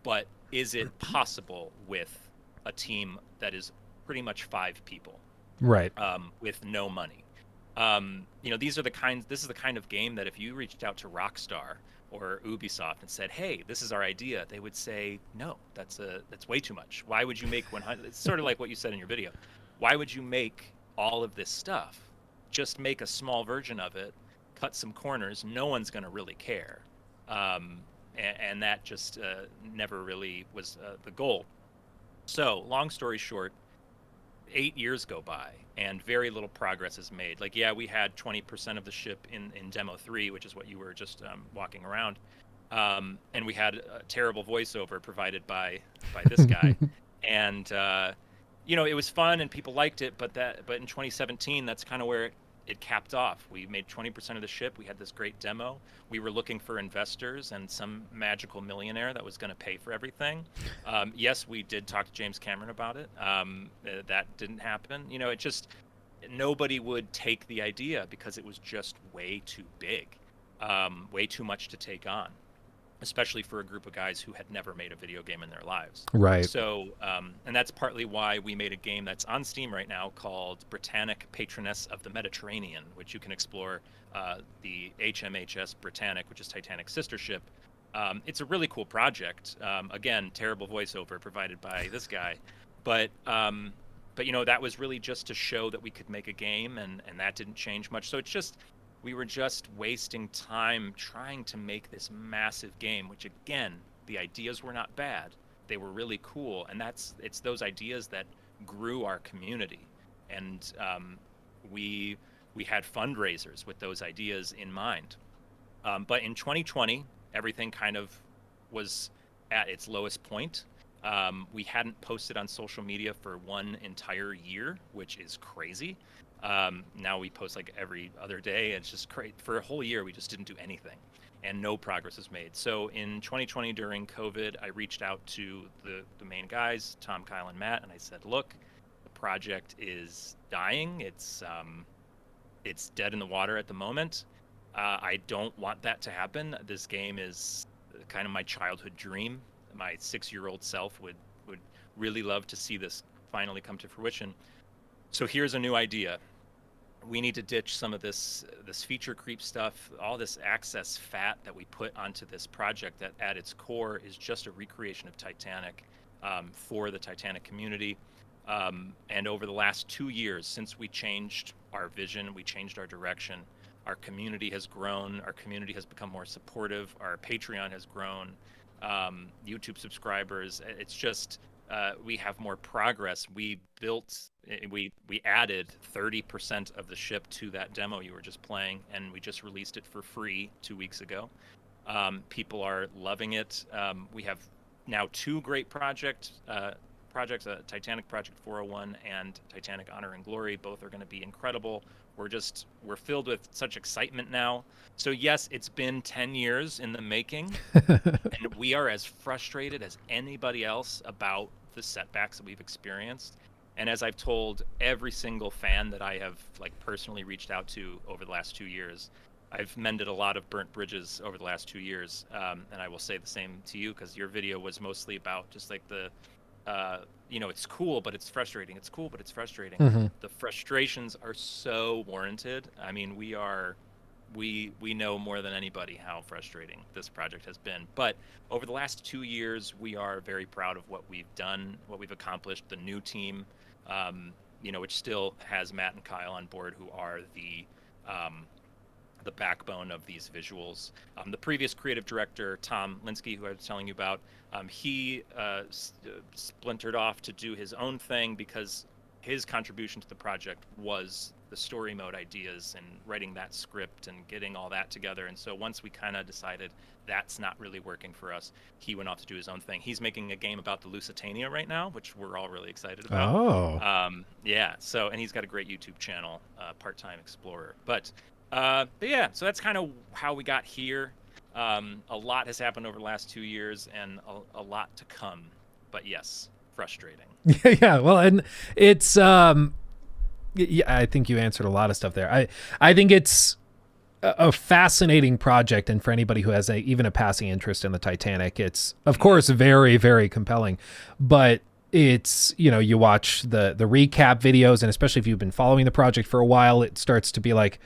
Speaker 8: but is it possible with a team that is pretty much 5 people
Speaker 2: Right.
Speaker 8: with no money? This is the kind of game that if you reached out to Rockstar or Ubisoft and said, "Hey, this is our idea," they would say, "No, that's way too much. Why would you make 100?" It's sort of like what you said in your video. Why would you make all of this stuff? Just make a small version of it, cut some corners. No one's going to really care, and that just never really was the goal. So, long story short, 8 years go by and very little progress is made. Like, yeah, we had 20% of the ship in demo 3, which is what you were just walking around, and we had a terrible voiceover provided by this guy, and it was fun and people liked it, but in 2017, that's kind of where it capped off. We made 20% of the ship. We had this great demo. We were looking for investors and some magical millionaire that was going to pay for everything. Yes, we did talk to James Cameron about it. That didn't happen. It just, nobody would take the idea because it was just way too big, way too much to take on, especially for a group of guys who had never made a video game in their lives.
Speaker 2: Right.
Speaker 8: So, and that's partly why we made a game that's on Steam right now called Britannic Patroness of the Mediterranean, which you can explore the HMHS Britannic, which is Titanic's sister ship. It's a really cool project. Again, terrible voiceover provided by this guy. But that was really just to show that we could make a game, and that didn't change much. So it's just, we were just wasting time trying to make this massive game, which again, the ideas were not bad. They were really cool. And it's those ideas that grew our community. And we had fundraisers with those ideas in mind. But in 2020, everything kind of was at its lowest point. We hadn't posted on social media for 1 entire year, which is crazy. Now we post like every other day. It's just crazy. For a whole year, we just didn't do anything, and no progress is made. So in 2020, during COVID, I reached out to the main guys, Tom, Kyle, and Matt, and I said, "Look, the project is dying. It's dead in the water at the moment. I don't want that to happen. This game is kind of my childhood dream. My 6-year-old self would really love to see this finally come to fruition. So here's a new idea. We need to ditch some of this feature creep stuff, all this access fat that we put onto this project that at its core is just a recreation of Titanic for the Titanic community. And over the last 2 years, since we changed our vision, we changed our direction, our community has grown, our community has become more supportive, our Patreon has grown, YouTube subscribers, it's just, we have more progress. We added 30% of the ship to that demo you were just playing, and we just released it for free 2 weeks ago. People are loving it. We have now 2 great projects, Titanic Project 401 and Titanic Honor and Glory. Both are going to be incredible. We're filled with such excitement now. So yes, it's been 10 years in the making, and we are as frustrated as anybody else about the setbacks that we've experienced. And as I've told every single fan that I have personally reached out to over the last 2 years, I've mended a lot of burnt bridges over the last 2 years. And I will say the same to you, because your video was mostly about just it's cool, but it's frustrating. It's cool, but it's frustrating.
Speaker 2: Mm-hmm.
Speaker 8: The frustrations are so warranted. I mean, we know more than anybody how frustrating this project has been. But over the last 2 years, we are very proud of what we've done, what we've accomplished. The new team, which still has Matt and Kyle on board, who are the backbone of these visuals. The previous creative director, Tom Linsky, who I was telling you about, he splintered off to do his own thing because his contribution to the project was the story mode ideas and writing that script and getting all that together. And so once we kind of decided that's not really working for us, he went off to do his own thing. He's making a game about the Lusitania right now, which we're all really excited about.
Speaker 2: Oh.
Speaker 8: Yeah. So, and he's got a great YouTube channel, Part-Time Explorer. But yeah, so that's kind of how we got here. A lot has happened over the last 2 years, and a lot to come. But yes, frustrating.
Speaker 2: Yeah. Well, and it's yeah, I think you answered a lot of stuff there. I think it's a fascinating project, and for anybody who has even a passing interest in the Titanic, it's of course very, very compelling. But it's, you know, you watch the recap videos, and especially if you've been following the project for a while, it starts to be like,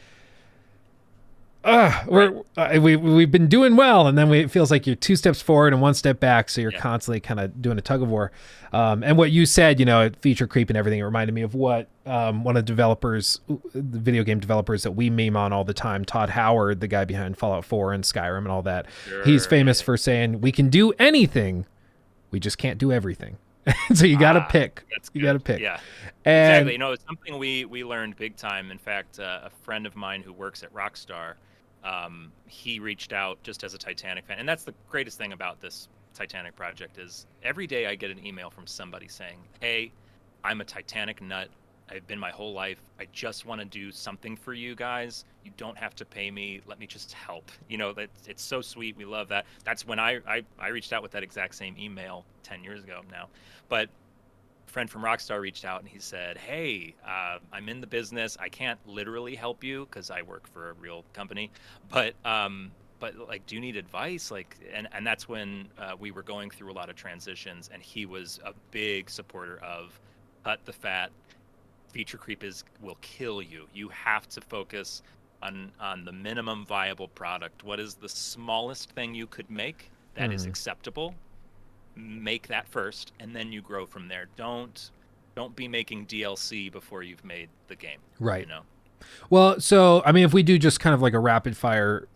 Speaker 2: we've been doing well, and then it feels like you're 2 steps forward and 1 step back, so you're constantly kind of doing a tug of war. And what you said, you know, feature creep and everything, it reminded me of what one of the video game developers that we meme on all the time, Todd Howard, the guy behind Fallout 4 and Skyrim and all that. Sure. He's famous for saying, we can do anything, we just can't do everything. So you got to pick. You got to pick.
Speaker 8: Yeah,
Speaker 2: and
Speaker 8: exactly. You know, it's something we learned big time. In fact, a friend of mine who works at Rockstar, he reached out just as a Titanic fan. And that's the greatest thing about this Titanic project is every day I get an email from somebody saying, hey, I'm a Titanic nut. I've been my whole life. I just want to do something for you guys. You don't have to pay me. Let me just help. You know, it's so sweet. We love that. That's when I reached out with that exact same email 10 years ago now. But a friend from Rockstar reached out and he said, hey, I'm in the business. I can't literally help you because I work for a real company. But like, do you need advice? Like, and that's when we were going through a lot of transitions, and he was a big supporter of cut the fat. Feature creep will kill you. You have to focus on the minimum viable product. What is the smallest thing you could make that is acceptable? Make that first, and then you grow from there. Don't be making DLC before you've made the game.
Speaker 2: Right.
Speaker 8: You know.
Speaker 2: Well, so I mean, if we do just kind of like a rapid fire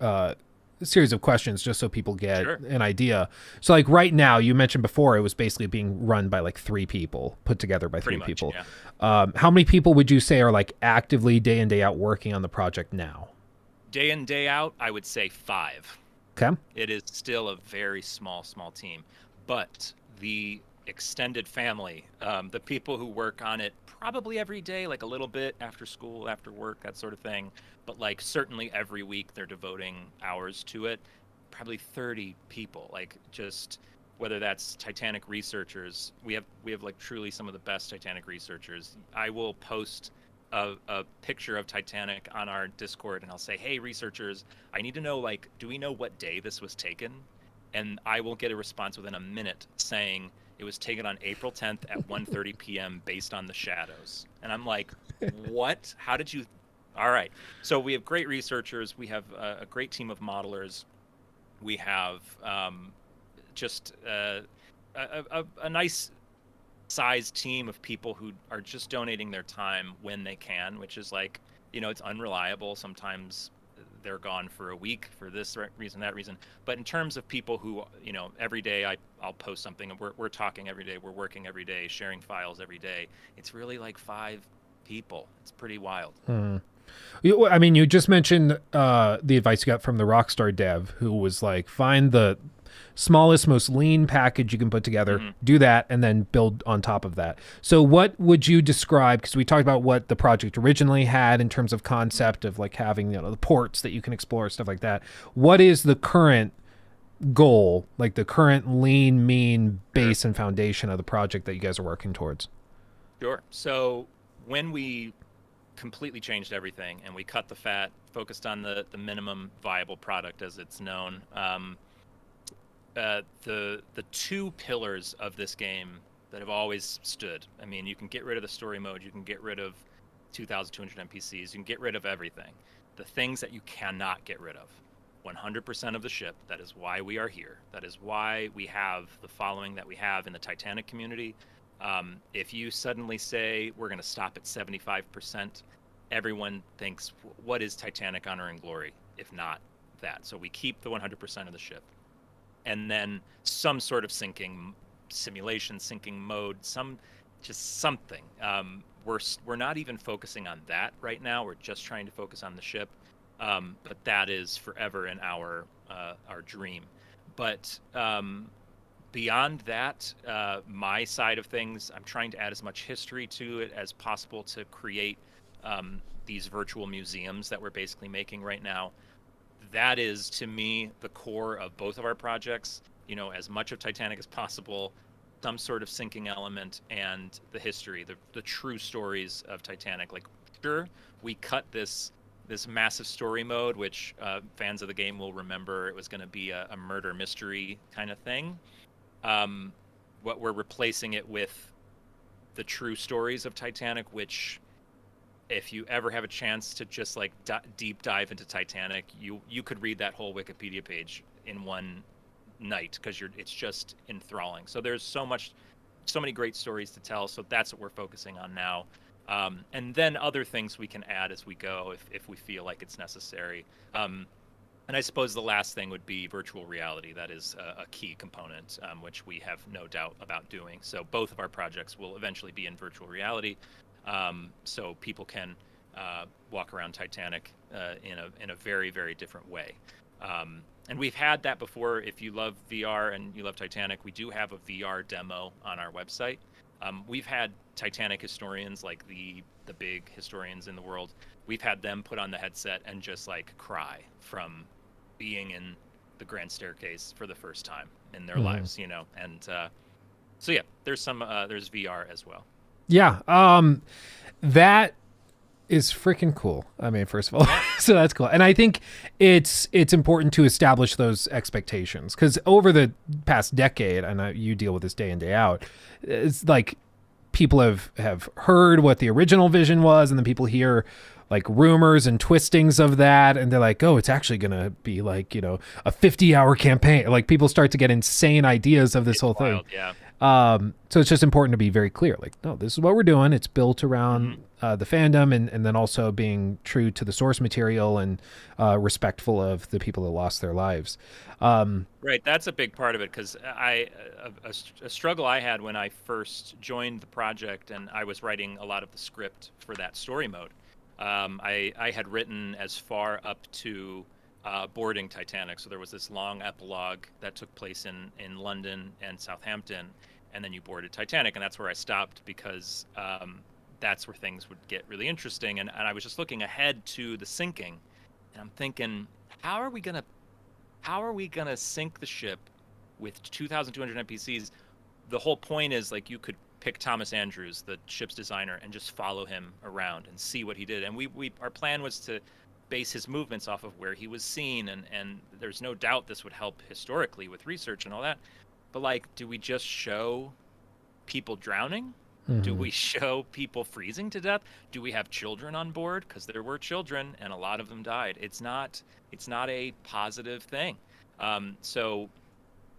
Speaker 2: series of questions, just so people get an idea. So, like right now, you mentioned before it was basically being run by like 3 people, put together by 3 people. Yeah. How many people would you say are like actively day in day out working on the project now?
Speaker 8: Day in day out, I would say 5.
Speaker 2: Okay.
Speaker 8: It is still a very small team, but the extended family, the people who work on it probably every day, like a little bit after school, after work, that sort of thing. But like certainly every week they're devoting hours to it. Probably 30 people, like just whether that's Titanic researchers. We have like truly some of the best Titanic researchers. I will post a picture of Titanic on our Discord and I'll say, hey, researchers, I need to know, like, do we know what day this was taken? And I will get a response within a minute saying it was taken on April 10th at 1:30 p.m. based on the shadows. And I'm like, what? How did you? All right. So we have great researchers. We have a great team of modelers. We have just a nice sized team of people who are just donating their time when they can, which is like, you know, it's unreliable. Sometimes they're gone for a week for this reason, that reason. But in terms of people who, you know, every day I'll post something, and we're talking every day, we're working every day, sharing files every day. It's really like 5 people. It's pretty wild.
Speaker 2: I mean, you just mentioned the advice you got from the Rockstar dev, who was like, find the smallest, most lean package you can put together, do that, and then build on top of that. So what would you describe, because we talked about what the project originally had in terms of concept of like having, you know, the ports that you can explore, stuff like that. What is the current goal, like the current lean, mean base and foundation of the project that you guys are working towards?
Speaker 8: Sure. So when we completely changed everything and we cut the fat, focused on the minimum viable product as it's known, the 2 pillars of this game that have always stood. I mean, you can get rid of the story mode, you can get rid of 2,200 NPCs, you can get rid of everything. The things that you cannot get rid of, 100% of the ship. That is why we are here. That is why we have the following that we have in the Titanic community. If you suddenly say we're going to stop at 75%, everyone thinks, what is Titanic Honor and Glory if not that? So we keep the 100% of the ship. And then some sort of simulation sinking mode, something. We're not even focusing on that right now. We're just trying to focus on the ship. But that is forever in our dream. But beyond that, my side of things, I'm trying to add as much history to it as possible to create these virtual museums that we're basically making right now. That is, to me, the core of both of our projects. You know, as much of Titanic as possible, some sort of sinking element, and the history, the true stories of Titanic. Like, sure, we cut this this massive story mode, which fans of the game will remember. It was going to be a murder mystery kind of thing. What we're replacing it with the true stories of Titanic, which if you ever have a chance to just like deep dive into Titanic, you could read that whole Wikipedia page in one night because it's just enthralling. So there's so many great stories to tell. So that's what we're focusing on now. And then other things we can add as we go if we feel like it's necessary. And I suppose the last thing would be virtual reality. That is a key component, which we have no doubt about doing. So both of our projects will eventually be in virtual reality, so people can walk around Titanic in a very, very different way. And we've had that before. If you love VR and you love Titanic, we do have a VR demo on our website. We've had Titanic historians, like the big historians in the world. We've had them put on the headset and just like cry from being in the grand staircase for the first time in their lives, you know. And so yeah, there's VR as well.
Speaker 2: Yeah, that is freaking cool. I mean, first of all, so that's cool. And I think it's important to establish those expectations, because over the past decade, and you deal with this day in, day out, it's like people have heard what the original vision was, and then people hear like rumors and twistings of that, and they're like, oh, it's actually gonna be like, you know, a 50-hour campaign. Like people start to get insane ideas of this whole
Speaker 8: wild,
Speaker 2: thing.
Speaker 8: Yeah.
Speaker 2: So it's just important to be very clear, like, no, this is what we're doing. It's built around the fandom, and then also being true to the source material and respectful of the people that lost their lives.
Speaker 8: Right, that's a big part of it, because a struggle I had when I first joined the project, and I was writing a lot of the script for that story mode. I had written as far up to boarding Titanic, so there was this long epilogue that took place in London and Southampton, and then you boarded Titanic, and that's where I stopped, because that's where things would get really interesting. And I was just looking ahead to the sinking, and I'm thinking, how are we gonna sink the ship with 2,200 NPCs? The whole point is, like, you could pick Thomas Andrews, the ship's designer, and just follow him around and see what he did. And our plan was to base his movements off of where he was seen, and there's no doubt this would help historically with research and all that. But like, do we just show people drowning? Do we show people freezing to death? Do we have children on board? Because there were children, and a lot of them died. It's not a positive thing. So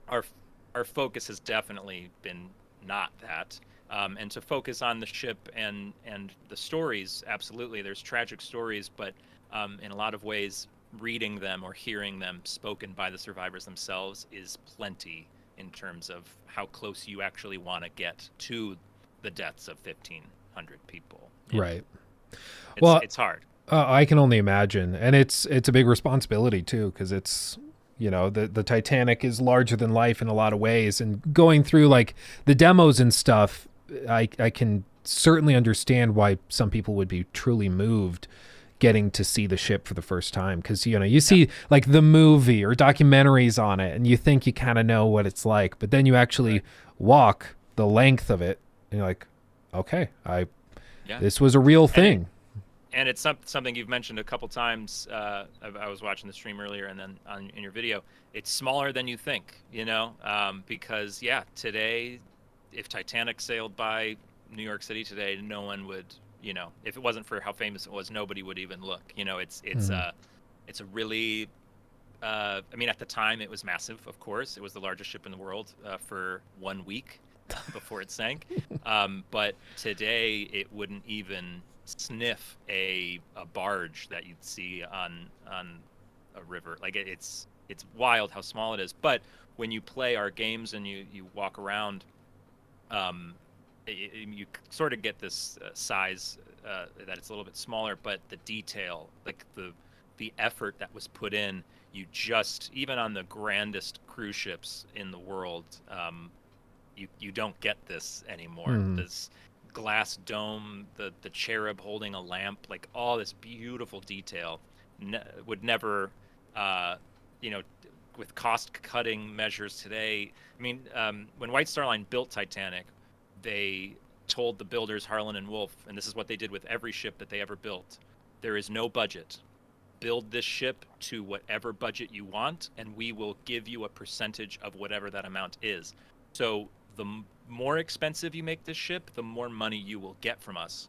Speaker 8: our focus has definitely been not that. And to focus on the ship and the stories, absolutely. There's tragic stories, but in a lot of ways, reading them or hearing them spoken by the survivors themselves is plenty in terms of how close you actually want to get to the deaths of 1,500 people.
Speaker 2: Right.
Speaker 8: It's hard.
Speaker 2: I can only imagine, and it's a big responsibility too, because it's, you know, the Titanic is larger than life in a lot of ways, and going through like the demos and stuff, I can certainly understand why some people would be truly moved getting to see the ship for the first time, because, you know, you see like the movie or documentaries on it, and you think you kind of know what it's like, but then you actually walk the length of it, and you're like, okay, this was a real thing.
Speaker 8: And it's something you've mentioned a couple times. I was watching the stream earlier, and then in your video, it's smaller than you think, you know, because yeah, today, if Titanic sailed by New York City today, no one would, you know, if it wasn't for how famous it was, nobody would even look. You know, it's a really, I mean, at the time it was massive. Of course, it was the largest ship in the world for 1 week before it sank. But today it wouldn't even sniff a barge that you'd see on a river. Like it's wild how small it is. But when you play our games and you walk around, you sort of get this size that it's a little bit smaller, but the detail, like the effort that was put in, even on the grandest cruise ships in the world, you don't get this anymore. This glass dome, the cherub holding a lamp, like all this beautiful detail would never, you know, with cost-cutting measures today. I mean, when White Star Line built Titanic, they told the builders, Harlan and Wolff, and this is what they did with every ship that they ever built: there is no budget, build this ship to whatever budget you want, and we will give you a percentage of whatever that amount is. So the more expensive you make this ship, the more money you will get from us.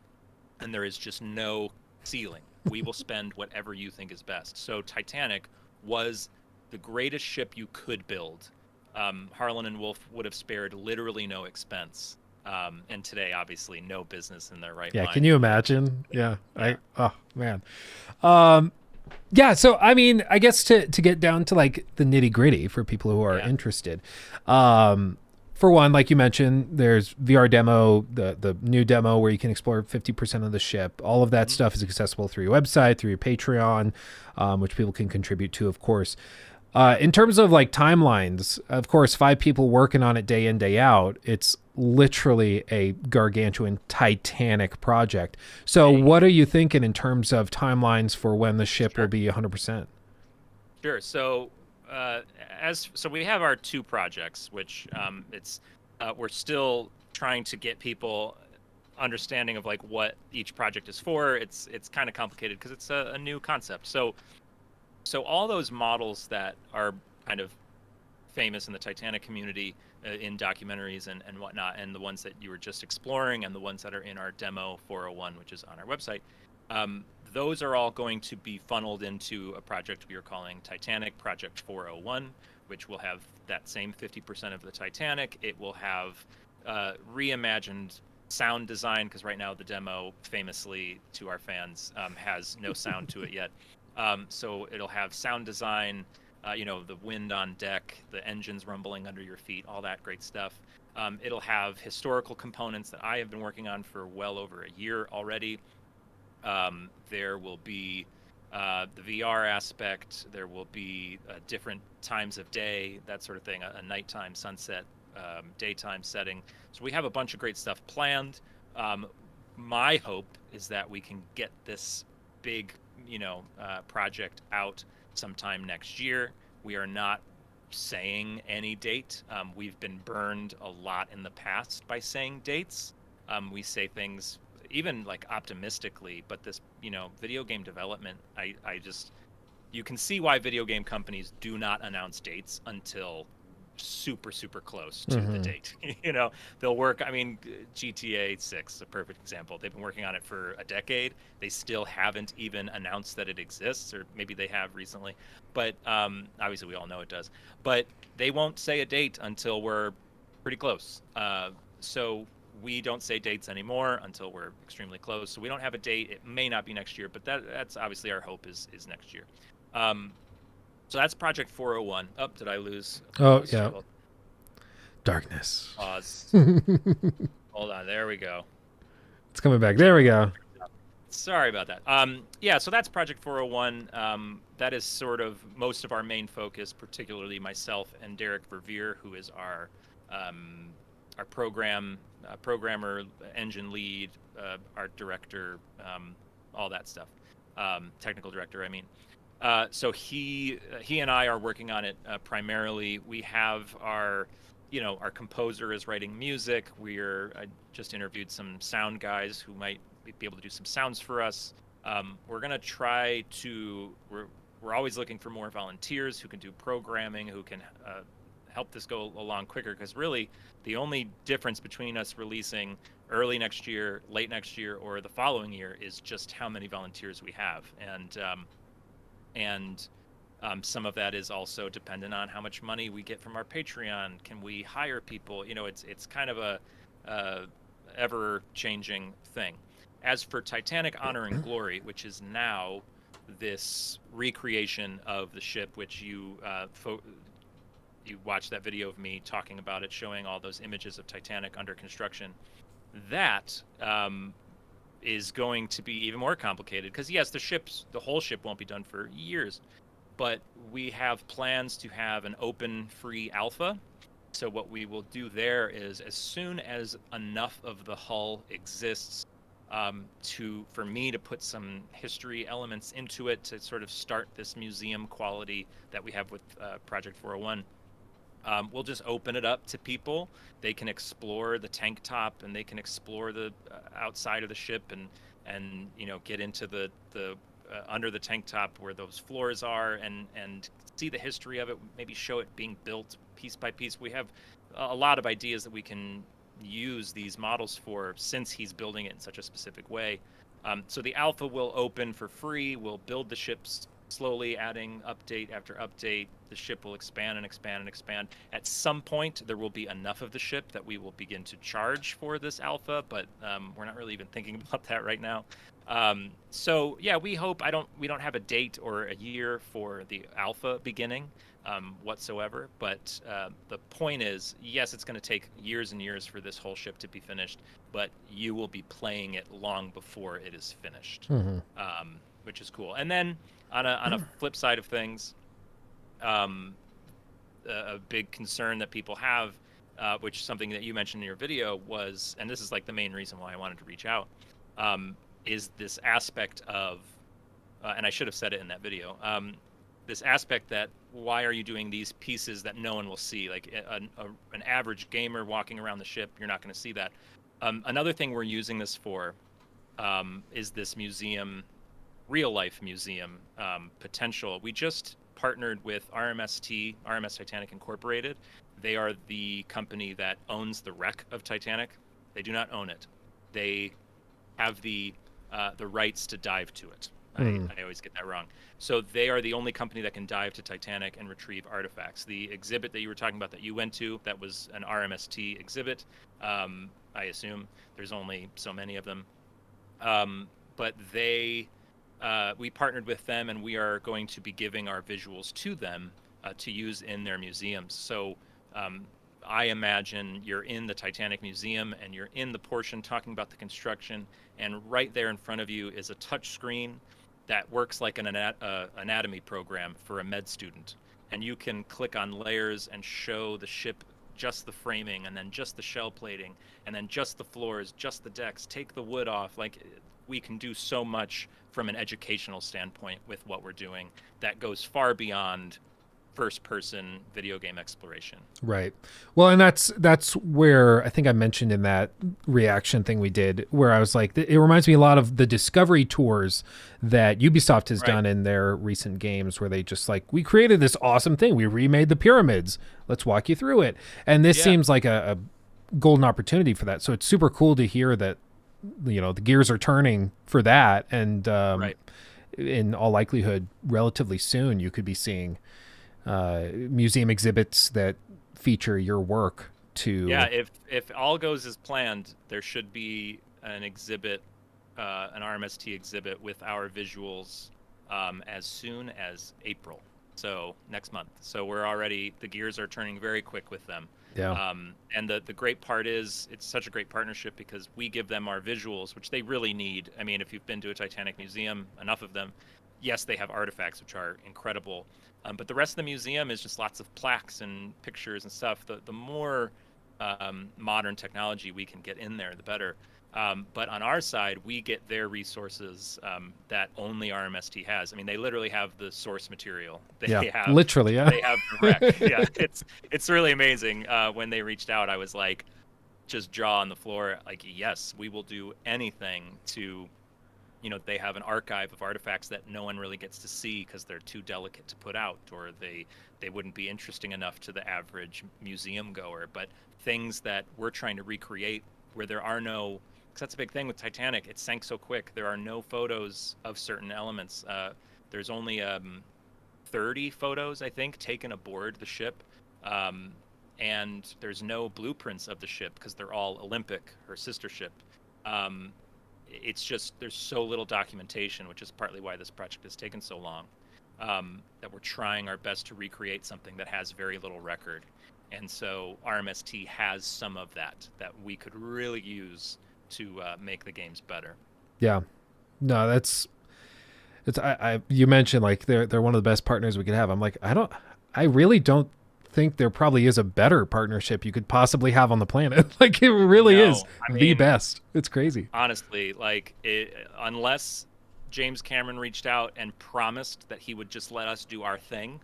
Speaker 8: And there is just no ceiling. We will spend whatever you think is best. So Titanic was the greatest ship you could build. Harlan and Wolf would have spared literally no expense. And today, obviously, no business in their right mind.
Speaker 2: Yeah, can you imagine? Yeah. Oh man. Yeah, so I mean, I guess to get down to like the nitty gritty for people who are interested. For one, like you mentioned, there's VR demo, the new demo where you can explore 50% of the ship. All of that stuff is accessible through your website, through your Patreon, which people can contribute to, of course. In terms of like timelines, of course, 5 people working on it day in, day out. It's literally a gargantuan Titanic project. So what are you thinking in terms of timelines for when the ship will be 100%?
Speaker 8: Sure. So so we have our 2 projects, which we're still trying to get people understanding of like what each project is for. It's kind of complicated because it's a new concept. So all those models that are kind of famous in the Titanic community, in documentaries and whatnot, and the ones that you were just exploring, and the ones that are in our demo 401, which is on our website, those are all going to be funneled into a project we are calling Titanic Project 401, which will have that same 50% of the Titanic. It will have reimagined sound design, because right now the demo, famously to our fans, has no sound to it yet. So it'll have sound design, the wind on deck, the engines rumbling under your feet, all that great stuff. It'll have historical components that I have been working on for well over a year already. There will be the VR aspect. There will be different times of day, that sort of thing, a nighttime, sunset, daytime setting. So we have a bunch of great stuff planned. My hope is that we can get this big project out sometime next year. We are not saying any date. We've been burned a lot in the past by saying dates. We say things even like optimistically, but this, video game development, you can see why video game companies do not announce dates until super close to the date. They'll work, GTA 6 is a perfect example. They've been working on it for a decade. They still haven't even announced that it exists, or maybe they have recently, but obviously we all know it does, but they won't say a date until we're pretty close. So we don't say dates anymore until we're extremely close. So we don't have a date. It may not be next year, but that's obviously our hope is next year. So that's Project 401. Oh, did I lose?
Speaker 2: Oh, yeah. Darkness.
Speaker 8: Pause. Hold on. There we go.
Speaker 2: It's coming back. There we go.
Speaker 8: Sorry about that. Yeah, so that's Project 401. That is sort of most of our main focus, particularly myself and Derek Verveer, who is our programmer, engine lead, art director, all that stuff. Technical director, I mean. So he and I are working on it primarily. We have our composer is writing music. I just interviewed some sound guys who might be able to do some sounds for us. We're gonna try to. We're always looking for more volunteers who can do programming, who can help this go along quicker. Because really, the only difference between us releasing early next year, late next year, or the following year is just how many volunteers we have, and some of that is also dependent on how much money we get from our Patreon. Can we hire people? It's kind of a ever-changing thing. As for Titanic Honor and Glory, which is now this recreation of the ship, which you watched that video of me talking about it, showing all those images of Titanic under construction. That is going to be even more complicated because yes, the whole ship won't be done for years, but we have plans to have an open free alpha. So what we will do there is, as soon as enough of the hull exists for me to put some history elements into it to sort of start this museum quality that we have with Project 401, we'll just open it up to people. They can explore the tank top, and they can explore the outside of the ship, and get into the under the tank top where those floors are, and see the history of it. Maybe show it being built piece by piece. We have a lot of ideas that we can use these models for, since he's building it in such a specific way. So the alpha will open for free. We'll build the ships slowly, adding update after update. The ship will expand and expand and expand. At some point, there will be enough of the ship that we will begin to charge for this alpha, but we're not really even thinking about that right now. So yeah, we hope, we don't have a date or a year for the alpha beginning whatsoever, but the point is, yes, it's going to take years and years for this whole ship to be finished, but you will be playing it long before it is finished, which is cool. And then on a flip side of things, a big concern that people have, which is something that you mentioned in your video, was, and this is like the main reason why I wanted to reach out, is this aspect of, and I should have said it in that video, this aspect that, why are you doing these pieces that no one will see? Like an average gamer walking around the ship, you're not going to see that. Another thing we're using this for is this museum, real life museum potential. We just partnered with RMS Titanic Incorporated. They are the company that owns the wreck of Titanic. They do not own it. They have the rights to dive to it. I always get that wrong. So they are the only company that can dive to Titanic and retrieve artifacts. The exhibit that you were talking about that you went to, that was an RMST exhibit. I assume there's only so many of them. But we partnered with them, and we are going to be giving our visuals to them to use in their museums. So I imagine you're in the Titanic Museum and you're in the portion talking about the construction, and right there in front of you is a touch screen that works like an anatomy program for a med student. And you can click on layers and show the ship, just the framing, and then just the shell plating, and then just the floors, just the decks, take the wood off. Like, we can do so much from an educational standpoint with what we're doing that goes far beyond first-person video game exploration.
Speaker 2: Right. Well, and that's where I think I mentioned in that reaction thing we did, where I was like, it reminds me a lot of the discovery tours that Ubisoft has done in their recent games, where they just like, we created this awesome thing. We remade the pyramids. Let's walk you through it. And this seems like a golden opportunity for that. So it's super cool to hear that, you know, the gears are turning for that. And in all likelihood, relatively soon, you could be seeing museum exhibits that feature your work to...
Speaker 8: Yeah, if all goes as planned, there should be an exhibit, an RMST exhibit with our visuals as soon as April. So next month. So we're already, the gears are turning very quick with them.
Speaker 2: Yeah.
Speaker 8: And the great part is, it's such a great partnership because we give them our visuals, which they really need. I mean, if you've been to a Titanic museum, enough of them, yes, they have artifacts, which are incredible. But the rest of the museum is just lots of plaques and pictures and stuff. The more modern technology we can get in there, the better. But on our side, we get their resources that only RMST has. I mean, they literally have the source material. They have
Speaker 2: literally, yeah.
Speaker 8: They have the wreck. Yeah, it's really amazing. When they reached out, I was like, just jaw on the floor. Like, yes, we will do anything to. You know, they have an archive of artifacts that no one really gets to see because they're too delicate to put out, or they wouldn't be interesting enough to the average museum goer. But things that we're trying to recreate where there are no, because that's a big thing with Titanic, it sank so quick. There are no photos of certain elements. There's only 30 photos, I think, taken aboard the ship. And there's no blueprints of the ship because they're all Olympic, her sister ship. It's just, there's so little documentation, which is partly why this project has taken so long, that we're trying our best to recreate something that has very little record. And so RMST has some of that we could really use to make the games better.
Speaker 2: Yeah. No, you mentioned like they're one of the best partners we could have. I'm like, I really don't think there probably is a better partnership you could possibly have on the planet. Like, it really is the best. It's crazy. Honestly,
Speaker 8: like, unless James Cameron reached out and promised that he would just let us do our thing.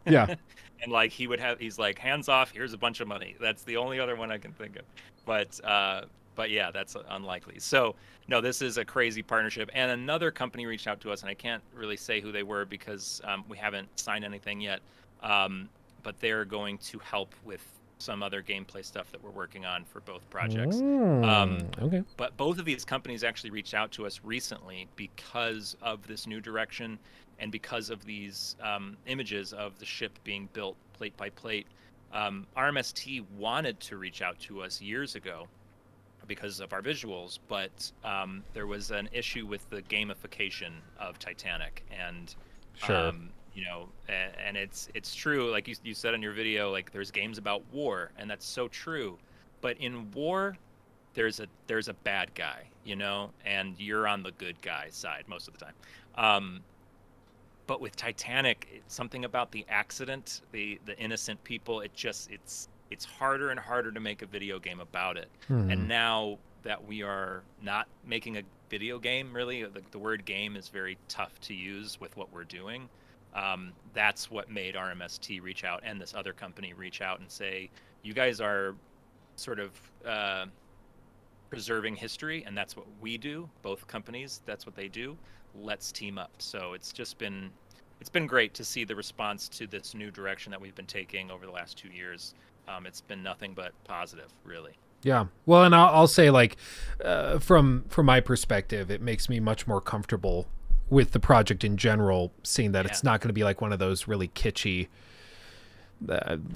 Speaker 2: Yeah.
Speaker 8: And like, he's like, hands off, here's a bunch of money. That's the only other one I can think of. But but yeah, that's unlikely. So no, this is a crazy partnership. And another company reached out to us, and I can't really say who they were because we haven't signed anything yet. But they're going to help with some other gameplay stuff that we're working on for both projects.
Speaker 2: Okay.
Speaker 8: But both of these companies actually reached out to us recently because of this new direction and because of these images of the ship being built plate by plate. RMST wanted to reach out to us years ago because of our visuals, but there was an issue with the gamification of Titanic, and
Speaker 2: Sure.
Speaker 8: you know, and it's true, like you said in your video, like there's games about war, and that's so true, but in war there's a bad guy, you know, and you're on the good guy side most of the time. But with Titanic, it's something about the accident, the innocent people, it's harder and harder to make a video game about it. And now that we are not making a video game, really, the word game is very tough to use with what we're doing. That's what made RMST reach out and this other company reach out and say, you guys are sort of preserving history, and that's what we do. Both companies, that's what they do. Let's team up. So it's been great to see the response to this new direction that we've been taking over the last 2 years. It's been nothing but positive, really.
Speaker 2: Yeah. Well, and I'll say, like, from my perspective, it makes me much more comfortable with the project in general, seeing that it's not going to be like one of those really kitschy,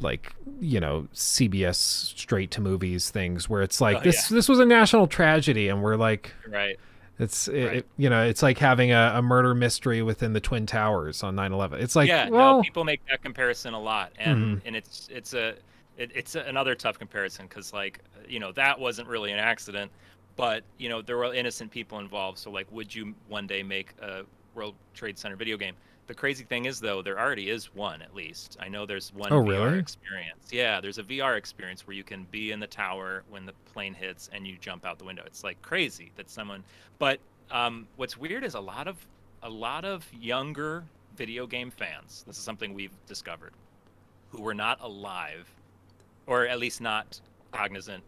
Speaker 2: like, you know, CBS straight to movies things where it's like this was a national tragedy, and we're like,
Speaker 8: right.
Speaker 2: It, you know, it's like having a murder mystery within the Twin Towers on 9/11. It's like,
Speaker 8: no, people make that comparison a lot, and it's another tough comparison because, like, you know, that wasn't really an accident, but you know, there were innocent people involved. So like, would you one day make a World Trade Center video game? The crazy thing is, though, there already is one, at least. I know there's one VR experience. Yeah, there's a VR experience where you can be in the tower when the plane hits and you jump out the window. It's like crazy that someone. But what's weird is a lot of younger video game fans. This is something we've discovered, who were not alive, or at least not cognizant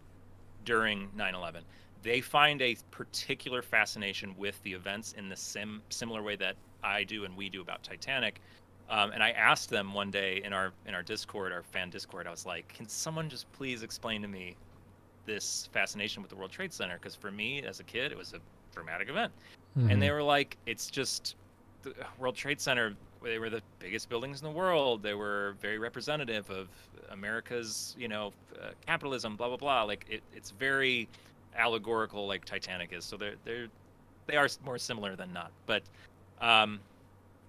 Speaker 8: during 9/11. They find a particular fascination with the events in the similar way that I do and we do about Titanic. And I asked them one day in our Discord, our fan Discord, I was like, can someone just please explain to me this fascination with the World Trade Center? Because for me as a kid, it was a traumatic event. And they were like, it's just the World Trade Center, they were the biggest buildings in the world. They were very representative of America's, you know, capitalism, blah, blah, blah. Like it's very allegorical, like Titanic is. So they are more similar than not. But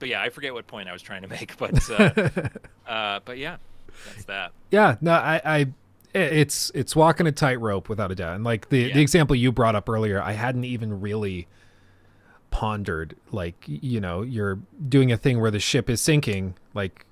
Speaker 8: yeah, I forget what point I was trying to make, but yeah, that's that.
Speaker 2: Yeah, no, it's walking a tightrope without a doubt. And like the example you brought up earlier, I hadn't even really pondered. Like, you know, you're doing a thing where the ship is sinking. Like,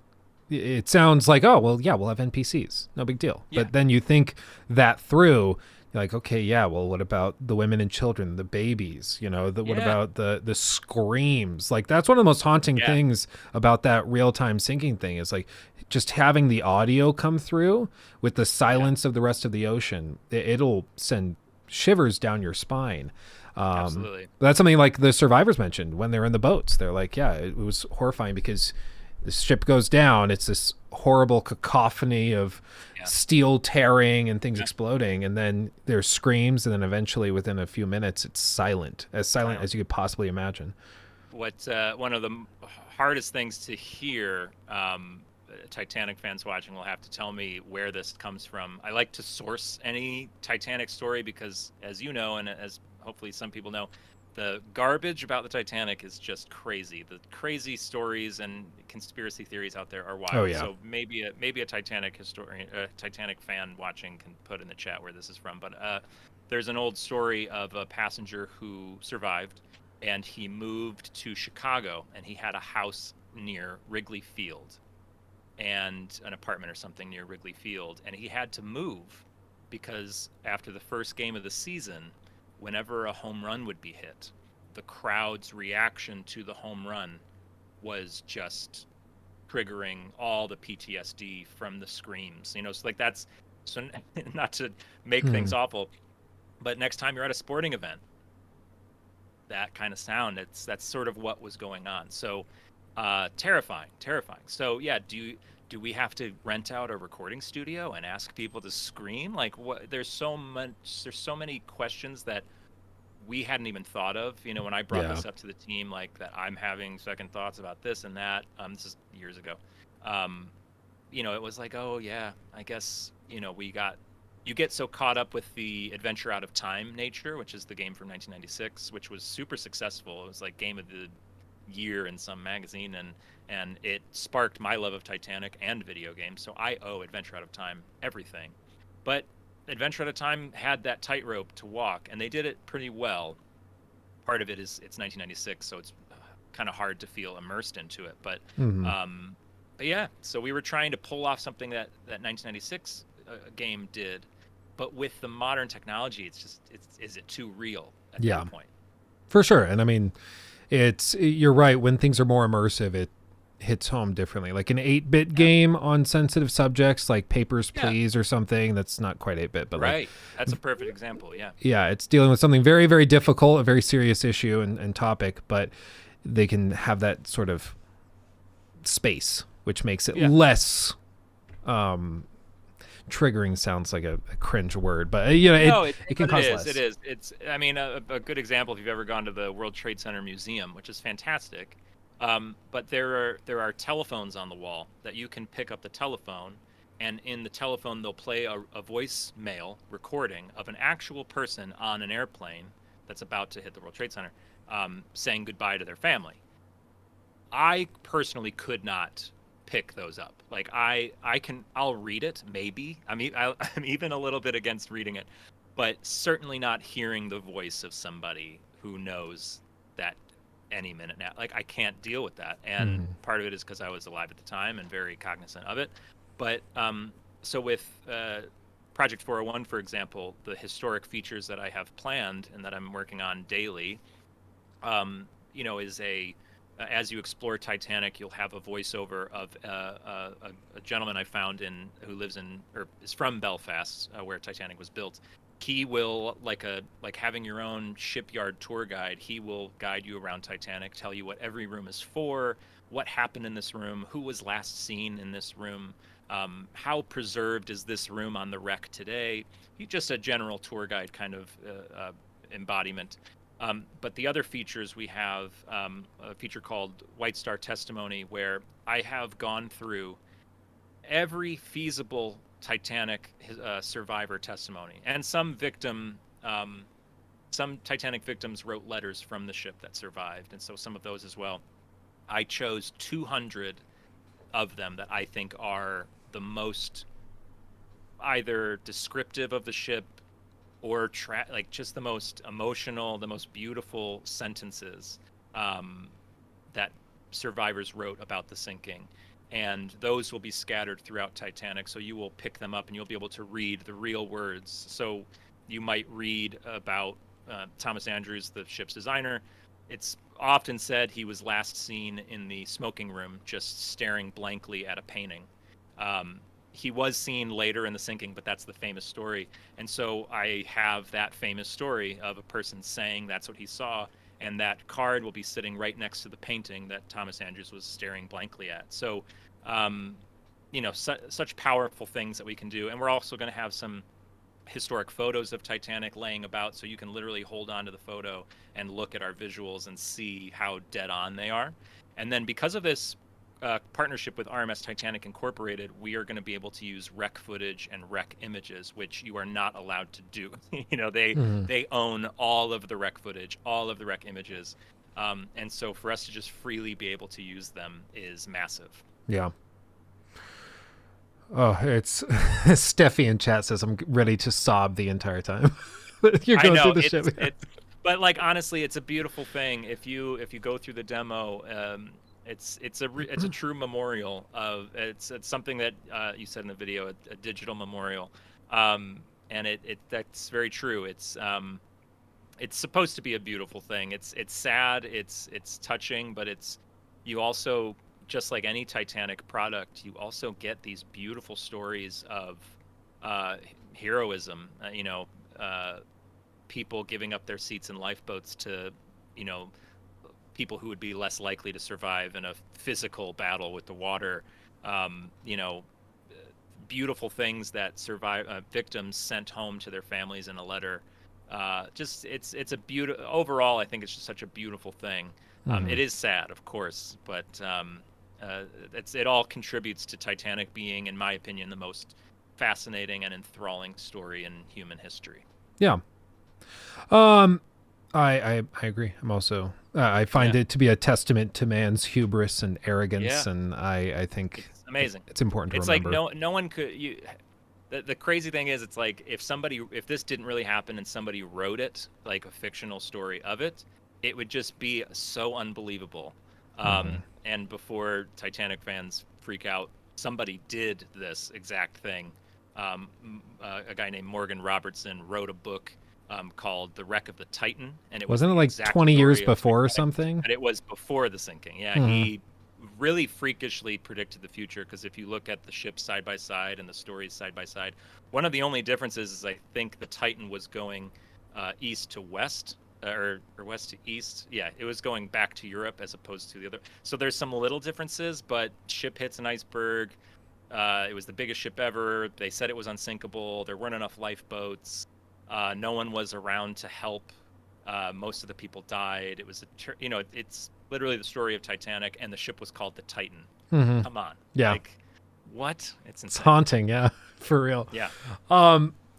Speaker 2: it sounds like, oh well, yeah, we'll have NPCs, no big deal. But then you think that through. Like, okay, yeah, well, what about the women and children, the babies, you know, what about the screams? Like, that's one of the most haunting things about that real-time syncing thing is, like, just having the audio come through with the silence of the rest of the ocean. It'll send shivers down your spine.
Speaker 8: Absolutely.
Speaker 2: That's something like the survivors mentioned when they're in the boats. They're like, yeah, it was horrifying because the ship goes down. It's this horrible cacophony of steel tearing and things exploding, and then there's screams, and then eventually within a few minutes it's silent as you could possibly imagine.
Speaker 8: What one of the hardest things to hear, Titanic fans watching will have to tell me where this comes from. I like to source any Titanic story because, as you know, and as hopefully some people know, the garbage about the Titanic is just crazy. The crazy stories and conspiracy theories out there are wild.
Speaker 2: Oh, yeah.
Speaker 8: So maybe a Titanic historian, Titanic fan watching can put in the chat where this is from. But there's an old story of a passenger who survived, and he moved to Chicago, and he had a house near Wrigley Field, and an apartment or something near Wrigley Field, and he had to move because after the first game of the season, whenever a home run would be hit, the crowd's reaction to the home run was just triggering all the PTSD from the screams. You know, so like that's, so not to make things awful, But next time you're at a sporting event, that kind of sound, that's sort of what was going on. So terrifying. So yeah, do we have to rent out a recording studio and ask people to scream? Like, what? There's so many questions that we hadn't even thought of. You know, when I brought this up to the team, like that I'm having second thoughts about this and that. This is years ago. You know, it was like, oh yeah, I guess, you know, you get so caught up with the Adventure Out of Time nature, which is the game from 1996, which was super successful. It was like game of the year in some magazine, and it sparked my love of Titanic and video games. So I owe Adventure Out of Time everything. But Adventure Out of Time had that tightrope to walk, and they did it pretty well. Part of it is it's 1996, so it's kind of hard to feel immersed into it. But yeah, so we were trying to pull off something that 1996 game did, but with the modern technology, is it too real at that point?
Speaker 2: For sure. And I mean, you're right. When things are more immersive, it hits home differently. Like an 8-bit game on sensitive subjects like Papers, Please or something. That's not quite 8-bit, but
Speaker 8: right. That's a perfect example. Yeah.
Speaker 2: Yeah. It's dealing with something very, very difficult, a very serious issue and topic, but they can have that sort of space, which makes it less triggering. Sounds like a cringe word, but you know, it can cause less.
Speaker 8: It is. It's, I mean, a good example, if you've ever gone to the World Trade Center Museum, which is fantastic. But there are telephones on the wall that you can pick up the telephone, and in the telephone they'll play a voicemail recording of an actual person on an airplane that's about to hit the World Trade Center, saying goodbye to their family. I personally could not pick those up. Like I'll read it maybe. I'm even a little bit against reading it, but certainly not hearing the voice of somebody who knows that any minute now. Like I can't deal with that, and part of it is because I was alive at the time and very cognizant of it. But so with Project 401, for example, the historic features that I have planned and that I'm working on daily, you know, is as you explore Titanic, you'll have a voiceover of a gentleman I found who lives in or is from Belfast, where Titanic was built. He will, like having your own shipyard tour guide, he will guide you around Titanic, tell you what every room is for, what happened in this room, who was last seen in this room, how preserved is this room on the wreck today. He's just a general tour guide kind of embodiment. But the other features, we have a feature called White Star Testimony, where I have gone through every feasible Titanic survivor testimony, and some Titanic victims wrote letters from the ship that survived, and so some of those as well. I chose 200 of them that I think are the most either descriptive of the ship or like just the most emotional, the most beautiful sentences that survivors wrote about the sinking. And those will be scattered throughout Titanic, so you will pick them up and you'll be able to read the real words. So you might read about Thomas Andrews, the ship's designer. It's often said he was last seen in the smoking room just staring blankly at a painting. He was seen later in the sinking, but that's the famous story. And so I have that famous story of a person saying that's what he saw, and that card will be sitting right next to the painting that Thomas Andrews was staring blankly at. So, you know, such powerful things that we can do. And we're also going to have some historic photos of Titanic laying about, so you can literally hold on to the photo and look at our visuals and see how dead on they are. And then because of this partnership with RMS Titanic Incorporated, we are going to be able to use rec footage and rec images, which you are not allowed to do. You know, they own all of the rec footage, all of the rec images. And so for us to just freely be able to use them is massive.
Speaker 2: Yeah. Oh, it's Steffi in chat says I'm ready to sob the entire time. You're going through the ship.
Speaker 8: But like honestly, it's a beautiful thing. If you go through the demo, it's a true memorial of it's something that you said in the video, a digital memorial, and that's very true. It's supposed to be a beautiful thing. It's sad, it's touching, but you also, just like any Titanic product, you also get these beautiful stories of heroism. You know, people giving up their seats in lifeboats to, you know, people who would be less likely to survive in a physical battle with the water. You know, beautiful things that victims sent home to their families in a letter. Just it's a beautiful. Overall, I think it's just such a beautiful thing. It is sad, of course, but it all contributes to Titanic being, in my opinion, the most fascinating and enthralling story in human history.
Speaker 2: Yeah. I agree. I'm also I find it to be a testament to man's hubris and arrogance, and I think
Speaker 8: it's amazing.
Speaker 2: It's important to
Speaker 8: it's
Speaker 2: remember.
Speaker 8: Like no one could the crazy thing is, it's like if this didn't really happen and somebody wrote it, like a fictional story of it, it would just be so unbelievable. And before Titanic fans freak out, somebody did this exact thing. A guy named Morgan Robertson wrote a book called The Wreck of the Titan, and it
Speaker 2: Wasn't it
Speaker 8: the
Speaker 2: like
Speaker 8: exact
Speaker 2: 20 years
Speaker 8: story of
Speaker 2: before or
Speaker 8: Titanic,
Speaker 2: something?
Speaker 8: but it was before the sinking. Yeah, he really freakishly predicted the future, because if you look at the ships side by side and the stories side by side, one of the only differences is I think the Titan was going east to west, or west to east. Yeah, it was going back to Europe as opposed to the other. So there's some little differences, but ship hits an iceberg. It was the biggest ship ever. They said it was unsinkable. There weren't enough lifeboats. No one was around to help. Most of the people died. It was it's literally the story of Titanic, and the ship was called the Titan. Come on.
Speaker 2: Yeah.
Speaker 8: Like, what? It's insane.
Speaker 2: It's haunting, yeah, for real.
Speaker 8: Yeah.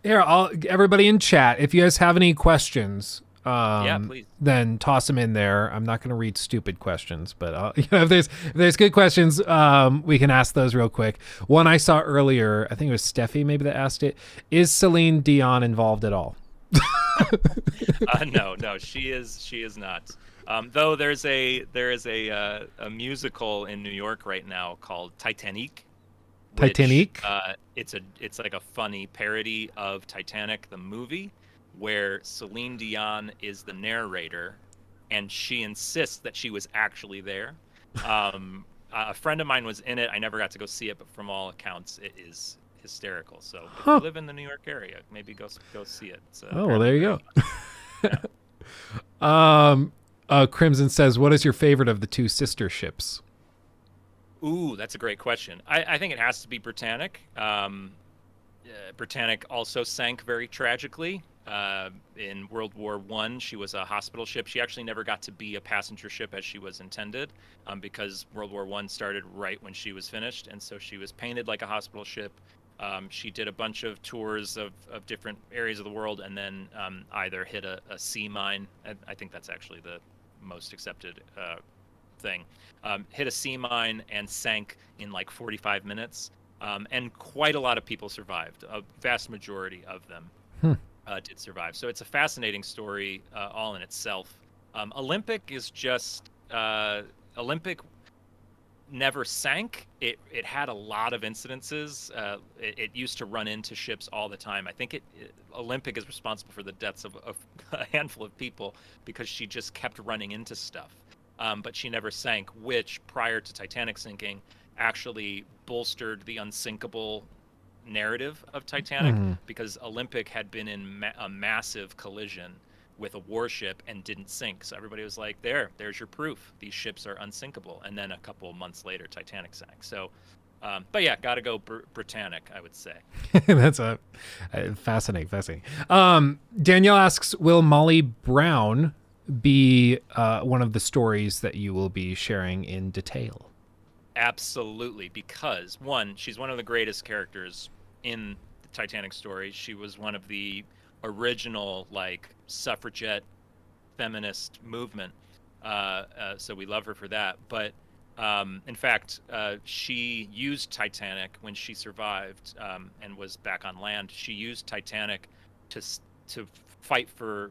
Speaker 2: Here, everybody in chat, if you guys have any questions,
Speaker 8: please.
Speaker 2: then toss them in there. I'm not going to read stupid questions, but if there's good questions, we can ask those real quick. One I saw earlier, I think it was Steffi maybe that asked it. Is Celine Dion involved at all?
Speaker 8: No, she is not. Though there is a musical in New York right now called Titanic.
Speaker 2: Titanic?
Speaker 8: It's like a funny parody of Titanic the movie, where Celine Dion is the narrator, and she insists that she was actually there. A friend of mine was in it. I never got to go see it, but from all accounts, it is hysterical. So if you live in the New York area, maybe go see it.
Speaker 2: Well, there you go. Crimson says, what is your favorite of the two sister ships?
Speaker 8: Ooh, that's a great question. I think it has to be Britannic. Britannic also sank very tragically. In World War I, she was a hospital ship. She actually never got to be a passenger ship as she was intended, because World War I started right when she was finished, and so she was painted like a hospital ship. She did a bunch of tours of different areas of the world, and then either hit a sea mine. I think that's actually the most accepted thing. Hit a sea mine and sank in like 45 minutes, and quite a lot of people survived. A vast majority of them did survive. So it's a fascinating story all in itself. Olympic is just Olympic never sank. It had a lot of incidences. It used to run into ships all the time. I think Olympic is responsible for the deaths of a handful of people because she just kept running into stuff. But she never sank, which prior to Titanic sinking actually bolstered the unsinkable narrative of Titanic, because Olympic had been in a massive collision with a warship and didn't sink. So everybody was like, there's your proof. These ships are unsinkable. And then a couple of months later, Titanic sank. So, but yeah, got to go Britannic, I would say.
Speaker 2: That's fascinating. Danielle asks, will Molly Brown be one of the stories that you will be sharing in detail?
Speaker 8: Absolutely, because one, she's one of the greatest characters in the Titanic story. She was one of the original suffragette feminist movement, so we love her for that. But in fact, she used Titanic when she survived and was back on land. She used Titanic to fight for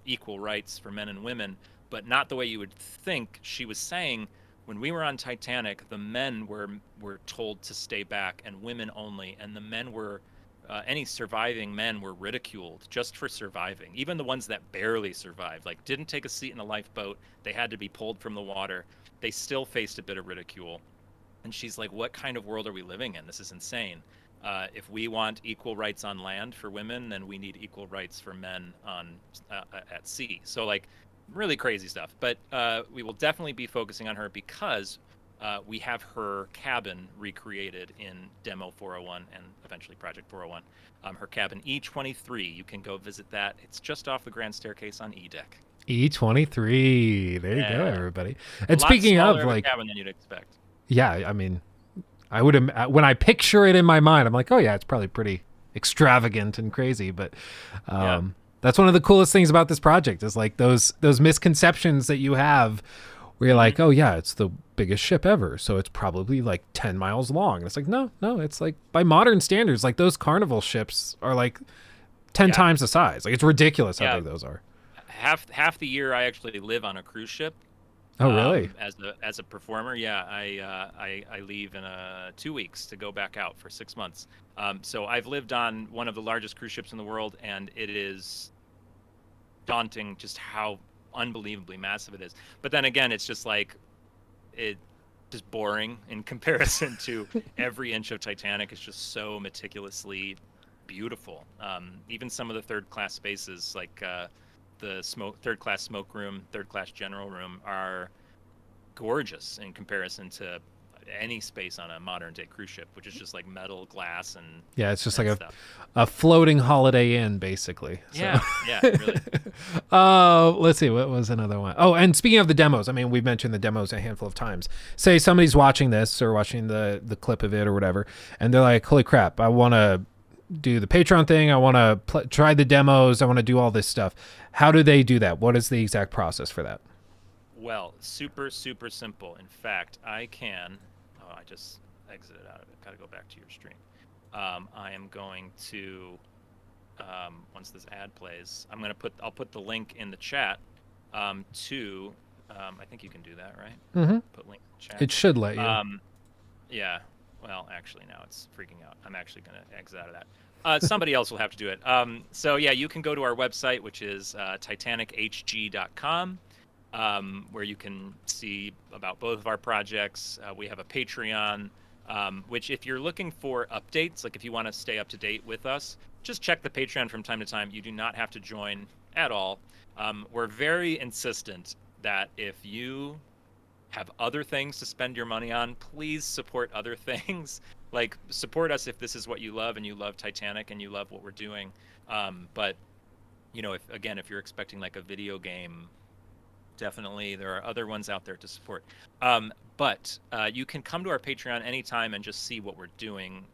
Speaker 8: equal rights for men and women, but not the way you would think. She was saying, when we were on Titanic, the men were told to stay back and women only, and the men were any surviving men were ridiculed just for surviving. Even the ones that barely survived, didn't take a seat in a lifeboat, they had to be pulled from the water, they still faced a bit of ridicule. And she's like, what kind of world are we living in? This is insane. if we want equal rights on land for women, then we need equal rights for men on at sea. So like really crazy stuff. But we will definitely be focusing on her because we have her cabin recreated in Demo 401 and eventually Project 401. Her cabin E23, you can go visit that. It's just off the grand staircase on E deck.
Speaker 2: E23. There you go,
Speaker 8: Yeah.
Speaker 2: everybody.
Speaker 8: A
Speaker 2: And
Speaker 8: lot
Speaker 2: speaking
Speaker 8: smaller
Speaker 2: of
Speaker 8: a
Speaker 2: like,
Speaker 8: cabin than you'd expect.
Speaker 2: yeah, I mean, I would when I picture it in my mind, I'm like, oh yeah, it's probably pretty extravagant and crazy. But that's one of the coolest things about this project is like those misconceptions that you have where you're like, oh yeah, it's the biggest ship ever, so it's probably like 10 miles long. And it's like, no, it's like by modern standards, like those Carnival ships are like 10 times the size. Like it's ridiculous how big those are.
Speaker 8: Half the year I actually live on a cruise ship.
Speaker 2: Oh really?
Speaker 8: As a performer, yeah, I leave in 2 weeks to go back out for 6 months. So I've lived on one of the largest cruise ships in the world, and it is daunting just how unbelievably massive it is. But then again, it's just like just boring in comparison to every inch of Titanic. Is just so meticulously beautiful. Even some of the third class spaces, like the third class smoke room, third class general room, are gorgeous in comparison to any space on a modern day cruise ship, which is just like metal, glass, and
Speaker 2: it's just like
Speaker 8: stuff.
Speaker 2: a floating Holiday Inn, basically. So.
Speaker 8: Yeah, really.
Speaker 2: Let's see, what was another one? Oh, and speaking of the demos, I mean, we've mentioned the demos a handful of times. Say somebody's watching this or watching the clip of it or whatever, and they're like, holy crap, I want to do the Patreon thing, I want to try the demos, I want to do all this stuff. How do they do that? What is the exact process for that?
Speaker 8: Well, super simple. In fact, I can I just exited out of it. Got to go back to your stream. I am going to once this ad plays, I'll put the link in the chat to I think you can do that, right?
Speaker 2: Mm-hmm.
Speaker 8: Put link in the chat.
Speaker 2: It should let you.
Speaker 8: Yeah. Well, actually, now it's freaking out. I'm actually going to exit out of that. Somebody else will have to do it. So yeah, you can go to our website, which is titanichg.com, where you can see about both of our projects. We have a Patreon, which if you're looking for updates, like if you want to stay up to date with us, just check the Patreon from time to time. You do not have to join at all. We're very insistent that if you have other things to spend your money on, please support other things. Like, support us if this is what you love and you love Titanic and you love what we're doing. But you know, if you're expecting like a video game, definitely there are other ones out there to support. But you can come to our Patreon anytime and just see what we're doing.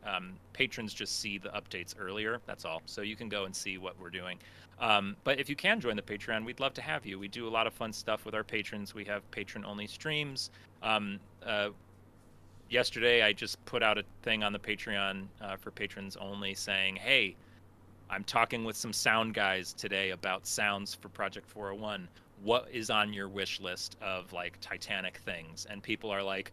Speaker 8: Patrons just see the updates earlier, that's all. So you can go and see what we're doing. But if you can join the Patreon, we'd love to have you. We do a lot of fun stuff with our patrons. We have patron-only streams. Yesterday, I just put out a thing on the Patreon for patrons only saying, hey, I'm talking with some sound guys today about sounds for Project 401. What is on your wish list of like Titanic things? And people are like,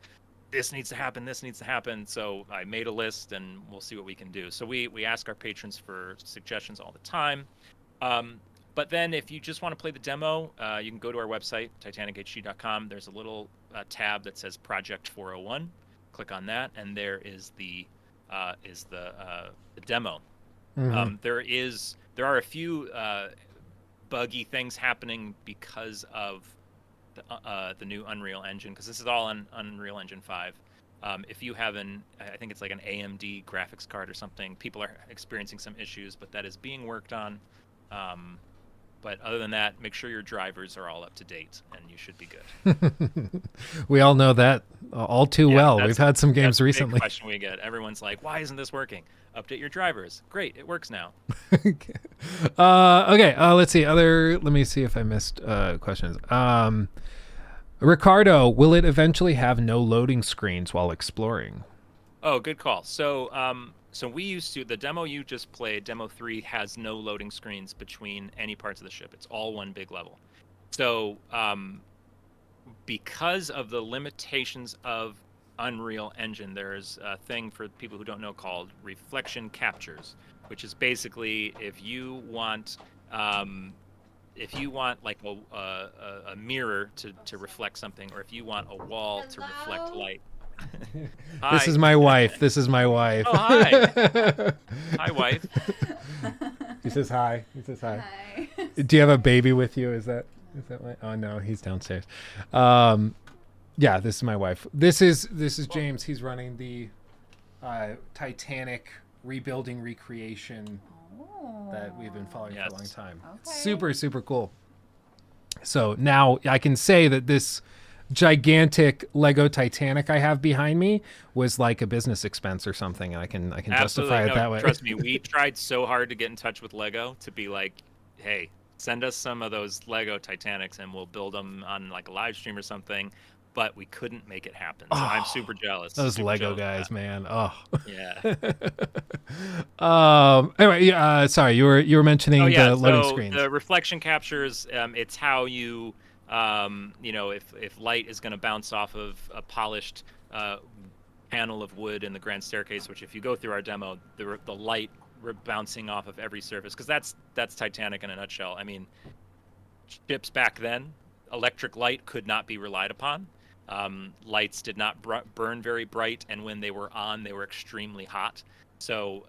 Speaker 8: this needs to happen, this needs to happen. So I made a list and we'll see what we can do. So we ask our patrons for suggestions all the time. But then if you just want to play the demo, you can go to our website, titanichg.com. There's a little tab that says Project 401. Click on that, and there is the demo.
Speaker 2: Mm-hmm.
Speaker 8: There are a few buggy things happening because of the new Unreal Engine, because this is all on Unreal Engine 5. If you have I think it's like an AMD graphics card or something, people are experiencing some issues, but that is being worked on. But other than that, make sure your drivers are all up to date, and you should be good.
Speaker 2: We all know that all too well. We've had some games
Speaker 8: that's a big
Speaker 2: recently.
Speaker 8: Question we get. Everyone's like, "Why isn't this working?" Update your drivers. Great, it works now.
Speaker 2: Okay. Let's see. Let me see if I missed questions. Ricardo, will it eventually have no loading screens while exploring?
Speaker 8: Oh, good call. So we used to, the demo you just played, demo 3, has no loading screens between any parts of the ship. It's all one big level. So because of the limitations of Unreal Engine, there's a thing for people who don't know called reflection captures, which is basically if you want like a mirror to reflect something, or if you want a wall to reflect light. Hi.
Speaker 2: This is my wife. This is my wife.
Speaker 8: Oh, hi. Hi, wife.
Speaker 2: He says hi. He says hi.
Speaker 9: Hi.
Speaker 2: Do you have a baby with you? Is that why? Oh no, he's downstairs. Yeah, this is my wife. This is James. He's running the Titanic rebuilding recreation that we've been following for a long time. It's super, super cool. So now I can say that this gigantic Lego Titanic I have behind me was like a business expense or something, and I can justify it that way.
Speaker 8: Trust me, we tried so hard to get in touch with Lego to be like, hey, send us some of those Lego Titanics and we'll build them on like a live stream or something. But we couldn't make it happen. So I'm super jealous.
Speaker 2: Those
Speaker 8: super
Speaker 2: Lego
Speaker 8: jealous
Speaker 2: guys, man. Oh.
Speaker 8: Yeah.
Speaker 2: Anyway, sorry, you were mentioning the loading screens.
Speaker 8: The reflection captures, it's how you, if light is going to bounce off of a polished panel of wood in the grand staircase, which if you go through our demo, the light bouncing off of every surface, because that's Titanic in a nutshell. I mean, ships back then, electric light could not be relied upon. Lights did not burn very bright, and when they were on, they were extremely hot. So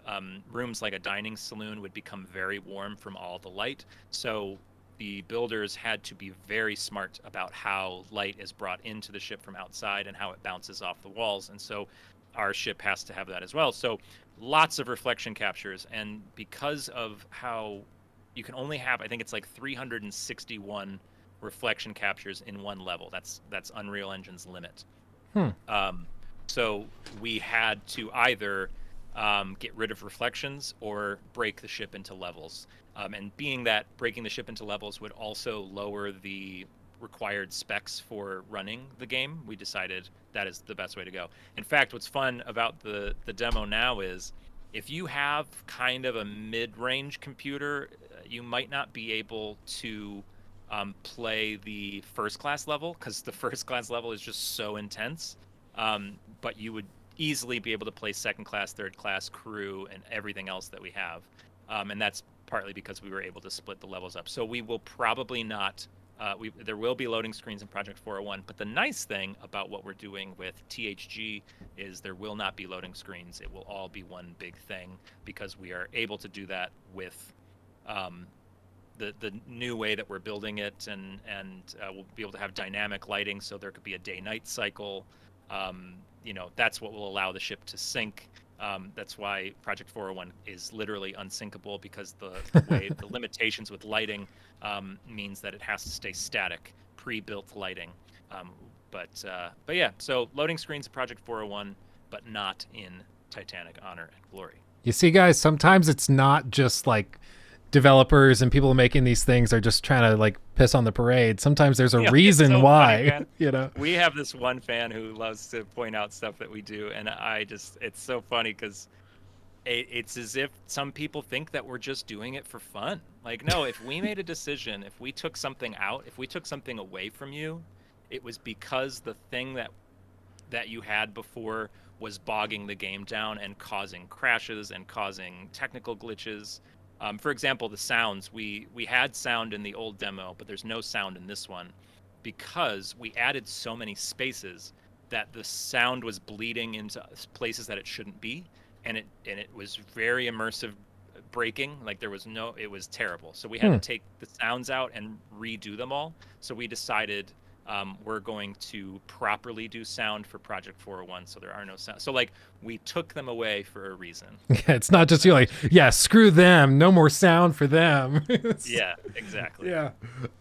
Speaker 8: rooms like a dining saloon would become very warm from all the light. So the builders had to be very smart about how light is brought into the ship from outside and how it bounces off the walls. And so our ship has to have that as well. So lots of reflection captures. And because of how you can only have, I think it's like 361 reflection captures in one level. That's Unreal Engine's limit. So we had to either get rid of reflections or break the ship into levels. And being that breaking the ship into levels would also lower the required specs for running the game, we decided that is the best way to go. In fact, what's fun about the demo now is if you have kind of a mid-range computer, you might not be able to play the first class level, because the first class level is just so intense, but you would easily be able to play second class, third class, crew, and everything else that we have, and that's partly because we were able to split the levels up. So we will probably not there will be loading screens in Project 401, but the nice thing about what we're doing with THG is there will not be loading screens. It will all be one big thing, because we are able to do that with the new way that we're building it, and we'll be able to have dynamic lighting, so there could be a day-night cycle. That's what will allow the ship to sync. That's why Project 401 is literally unsinkable, because the way the limitations with lighting means that it has to stay static, pre-built lighting. But yeah, so loading screens in Project 401, but not in Titanic Honor and Glory.
Speaker 2: You see, guys, sometimes it's not just like developers and people making these things are just trying to like piss on the parade. Sometimes there's a reason
Speaker 8: so
Speaker 2: why.
Speaker 8: Funny, we have this one fan who loves to point out stuff that we do, and it's so funny because it's as if some people think that we're just doing it for fun. Like, no, if we made a decision, if we took something out, if we took something away from you, it was because the thing that you had before was bogging the game down and causing crashes and causing technical glitches. For example, the sounds, we had sound in the old demo, but there's no sound in this one because we added so many spaces that the sound was bleeding into places that it shouldn't be, and it was very immersive breaking. Like it was terrible. So we had to take the sounds out and redo them all. So we decided we're going to properly do sound for Project 401, so there are no sound. So like we took them away for a reason.
Speaker 2: Yeah, it's not just you like, yeah, screw them, no more sound for them.
Speaker 8: Yeah, exactly.
Speaker 2: Yeah.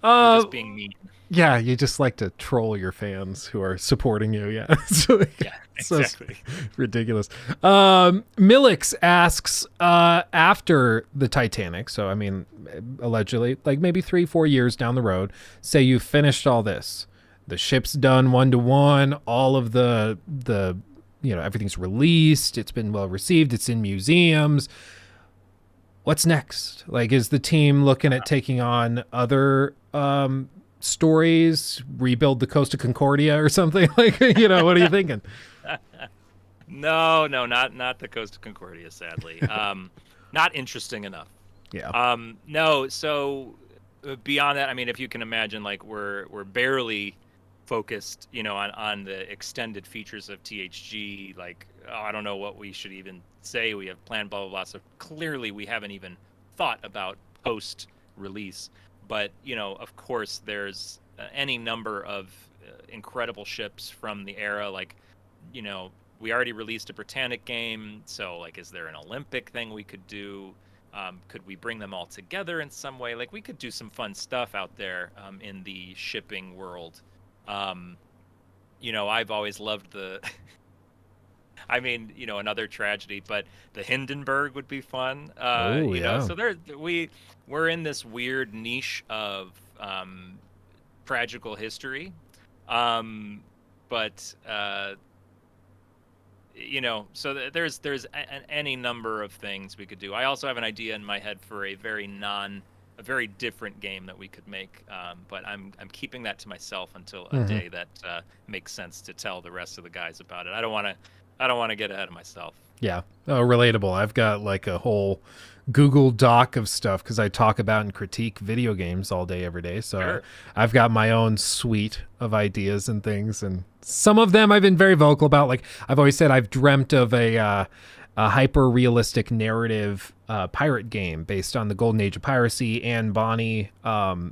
Speaker 8: We're just being mean.
Speaker 2: Yeah, you just like to troll your fans who are supporting you. Yeah.
Speaker 8: Yeah, exactly.
Speaker 2: So ridiculous. Millix asks, after the Titanic, so I mean, allegedly, like maybe 3-4 years down the road, say you finished all this. The ship's done 1-to-1, all of the everything's released, it's been well received, it's in museums. What's next? Like, is the team looking at taking on other stories, rebuild the Costa Concordia or something? Like, what are you thinking?
Speaker 8: No, not the Costa Concordia, sadly. Not interesting enough.
Speaker 2: Yeah.
Speaker 8: No, so beyond that, I mean, if you can imagine, like we're barely focused, on the extended features of THG. Like, I don't know what we should even say. We have planned blah blah blah. So clearly, we haven't even thought about post release. But of course, there's any number of incredible ships from the era. Like, we already released a Britannic game. So like, is there an Olympic thing we could do? Could we bring them all together in some way? Like, we could do some fun stuff out there in the shipping world. I've always loved the I mean, another tragedy, but the Hindenburg would be fun.
Speaker 2: Oh, yeah.
Speaker 8: So we're in this weird niche of tragical history. But so there's any number of things we could do. I also have an idea in my head for a very different game that we could make, but I'm keeping that to myself until a day that makes sense to tell the rest of the guys about it. I don't want to get ahead of myself.
Speaker 2: Yeah. Oh, relatable. I've got like a whole Google Doc of stuff because I talk about and critique video games all day, every day. So
Speaker 8: Sure.
Speaker 2: I've got my own suite of ideas and things. And some of them I've been very vocal about. Like I've always said, I've dreamt of a hyper-realistic narrative pirate game based on the golden age of piracy and Bonnie,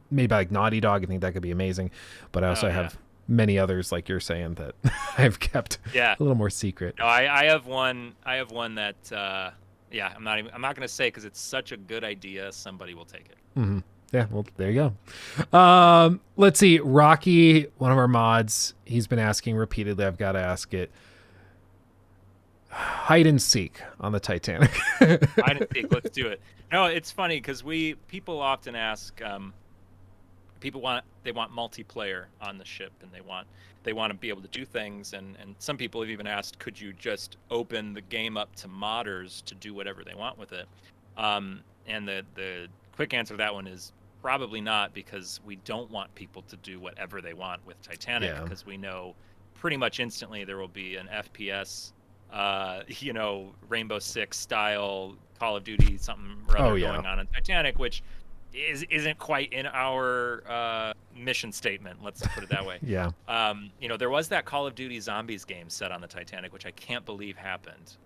Speaker 2: made by like Naughty Dog. I think that could be amazing. But I also have many others, like you're saying, that I've kept a little more secret.
Speaker 8: No, I have one that I'm not gonna say because it's such a good idea. Somebody will take it.
Speaker 2: Mm-hmm. Yeah, well, there you go. Let's see. Rocky, one of our mods, he's been asking repeatedly. I've got to ask it. Hide and seek on the Titanic.
Speaker 8: Hide and seek. Let's do it. No, it's funny because people often ask. People want multiplayer on the ship, and they want to be able to do things. And some people have even asked, could you just open the game up to modders to do whatever they want with it? And the quick answer to that one is probably not, because we don't want people to do whatever they want with Titanic, because we know pretty much instantly there will be an FPS, Rainbow Six style Call of Duty something or other going on in Titanic, which isn't quite in our mission statement. Let's put it that way. There was that Call of Duty Zombies game set on the Titanic, which I can't believe happened.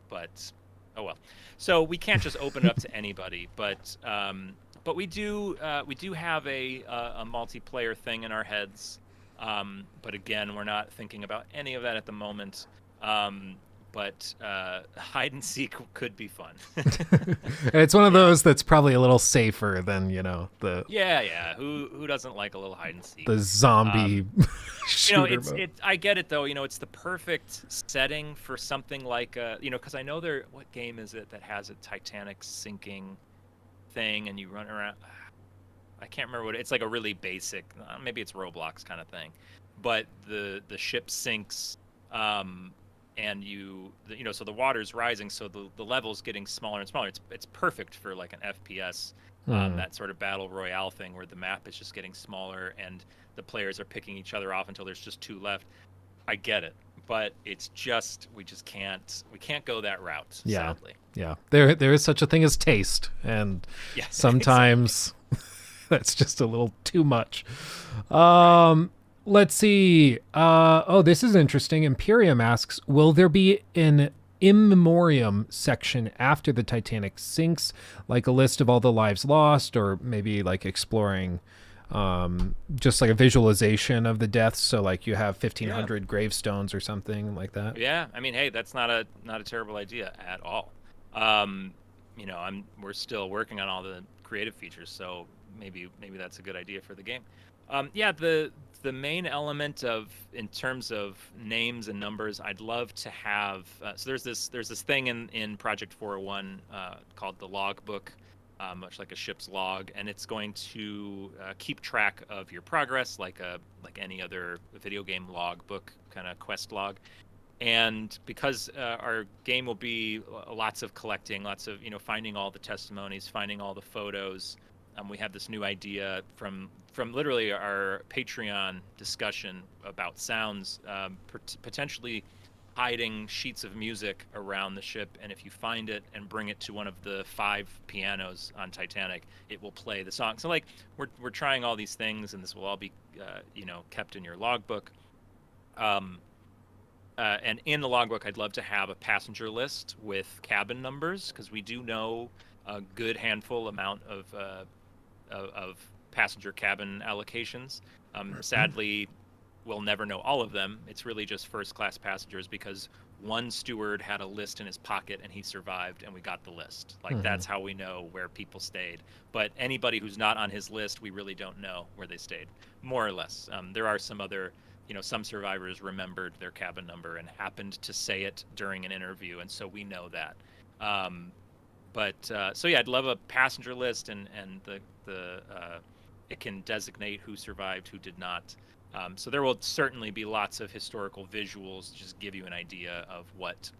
Speaker 8: But oh well. So we can't just open it up to anybody. But we do have a multiplayer thing in our heads. But again, we're not thinking about any of that at the moment. But hide and seek could be fun.
Speaker 2: It's one of those that's probably a little safer than the
Speaker 8: Who doesn't like a little hide and seek?
Speaker 2: The zombie shooter mode.
Speaker 8: I get it though. It's the perfect setting for something like because I know what game is it that has a Titanic sinking thing and you run around. I can't remember what it's like. A really basic, maybe it's Roblox kind of thing, but the ship sinks. And so the water's rising, so the level's getting smaller and smaller. It's perfect for like an FPS, that sort of battle royale thing where the map is just getting smaller and the players are picking each other off until there's just two left. I get it, but it's just we can't go that route. Sadly.
Speaker 2: Yeah. There is such a thing as taste, and sometimes that's just a little too much. Let's see. This is interesting. Imperium asks, will there be an in memoriam section after the Titanic sinks, like a list of all the lives lost, or maybe like exploring just like a visualization of the deaths, so like you have 1,500 gravestones or something like that?
Speaker 8: Yeah, I mean, hey, that's not a terrible idea at all. We're still working on all the creative features, so maybe that's a good idea for the game. The main element in terms of names and numbers, I'd love to have. So there's this thing in Project 401 called the logbook, much like a ship's log, and it's going to keep track of your progress, like any other video game logbook kind of quest log. And because our game will be lots of collecting, lots of finding all the testimonies, finding all the photos. We have this new idea from literally our Patreon discussion about sounds, potentially hiding sheets of music around the ship, and if you find it and bring it to one of the 5 pianos on Titanic, it will play the song. So like we're trying all these things, and this will all be kept in your logbook. And in the logbook, I'd love to have a passenger list with cabin numbers, because we do know a good handful amount of passenger cabin allocations. Sadly, we'll never know all of them. It's really just first class passengers, because one steward had a list in his pocket and he survived, and we got the list. Like that's how we know where people stayed. But anybody who's not on his list, we really don't know where they stayed, more or less. There are some other, some survivors remembered their cabin number and happened to say it during an interview, and so we know that. So yeah, I'd love a passenger list, and it can designate who survived, who did not. So there will certainly be lots of historical visuals to just give you an idea of what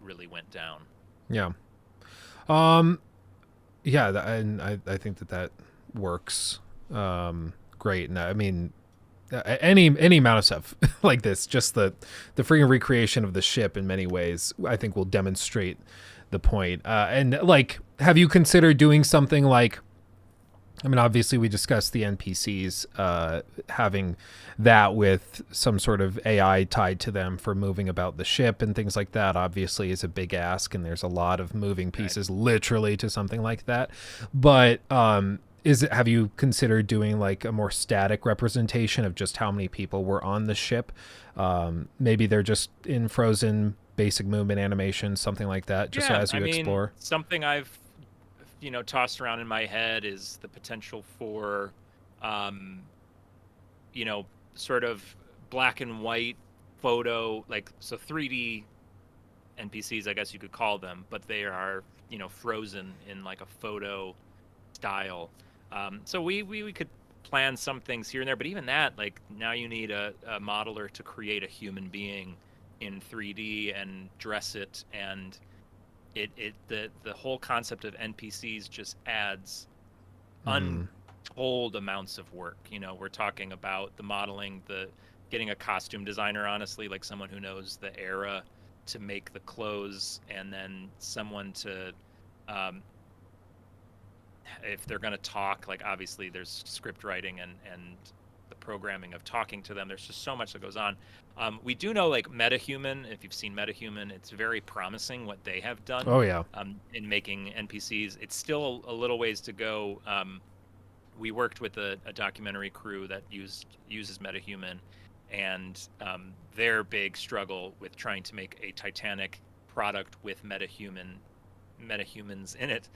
Speaker 8: really went down.
Speaker 2: Yeah. And I think that works great. And I mean, any amount of stuff like this, just the freaking recreation of the ship in many ways, I think will demonstrate the point. And like, have you considered doing something like, I mean, obviously we discussed the NPCs, having that with some sort of AI tied to them for moving about the ship and things like that, obviously is a big ask, and there's a lot of moving pieces literally to something like that. But have you considered doing like a more static representation of just how many people were on the ship? Maybe they're just in frozen basic movement animation, something like that, just as you explore.
Speaker 8: Something I've tossed around in my head is the potential for sort of black and white photo, like, so 3D NPCs, I guess you could call them, but they are frozen in like a photo style. So we could plan some things here and there, but even that, like, now you need a modeler to create a human being in 3D and dress it, and the whole concept of NPCs just adds untold amounts of work. We're talking about the modeling, getting a costume designer, honestly, like someone who knows the era to make the clothes, and then someone to if they're going to talk, like, obviously there's script writing and the programming of talking to them. There's just so much that goes on. We do know, like, MetaHuman, if you've seen MetaHuman, it's very promising what they have done.
Speaker 2: Oh, yeah.
Speaker 8: In making NPCs. It's still a little ways to go. We worked with a documentary crew that uses MetaHuman, and their big struggle with trying to make a Titanic product with MetaHumans in it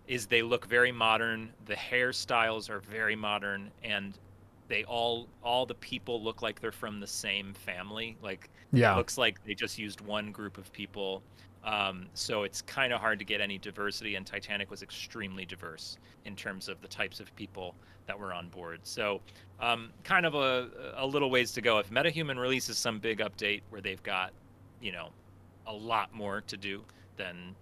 Speaker 8: is they look very modern. The hairstyles are very modern, and they all the people look like they're from the same family. Like,
Speaker 2: yeah,
Speaker 8: it looks like they just used one group of people. So it's kind of hard to get any diversity, and Titanic was extremely diverse in terms of the types of people that were on board. So kind of a little ways to go. If MetaHuman releases some big update where they've got, a lot more to do, then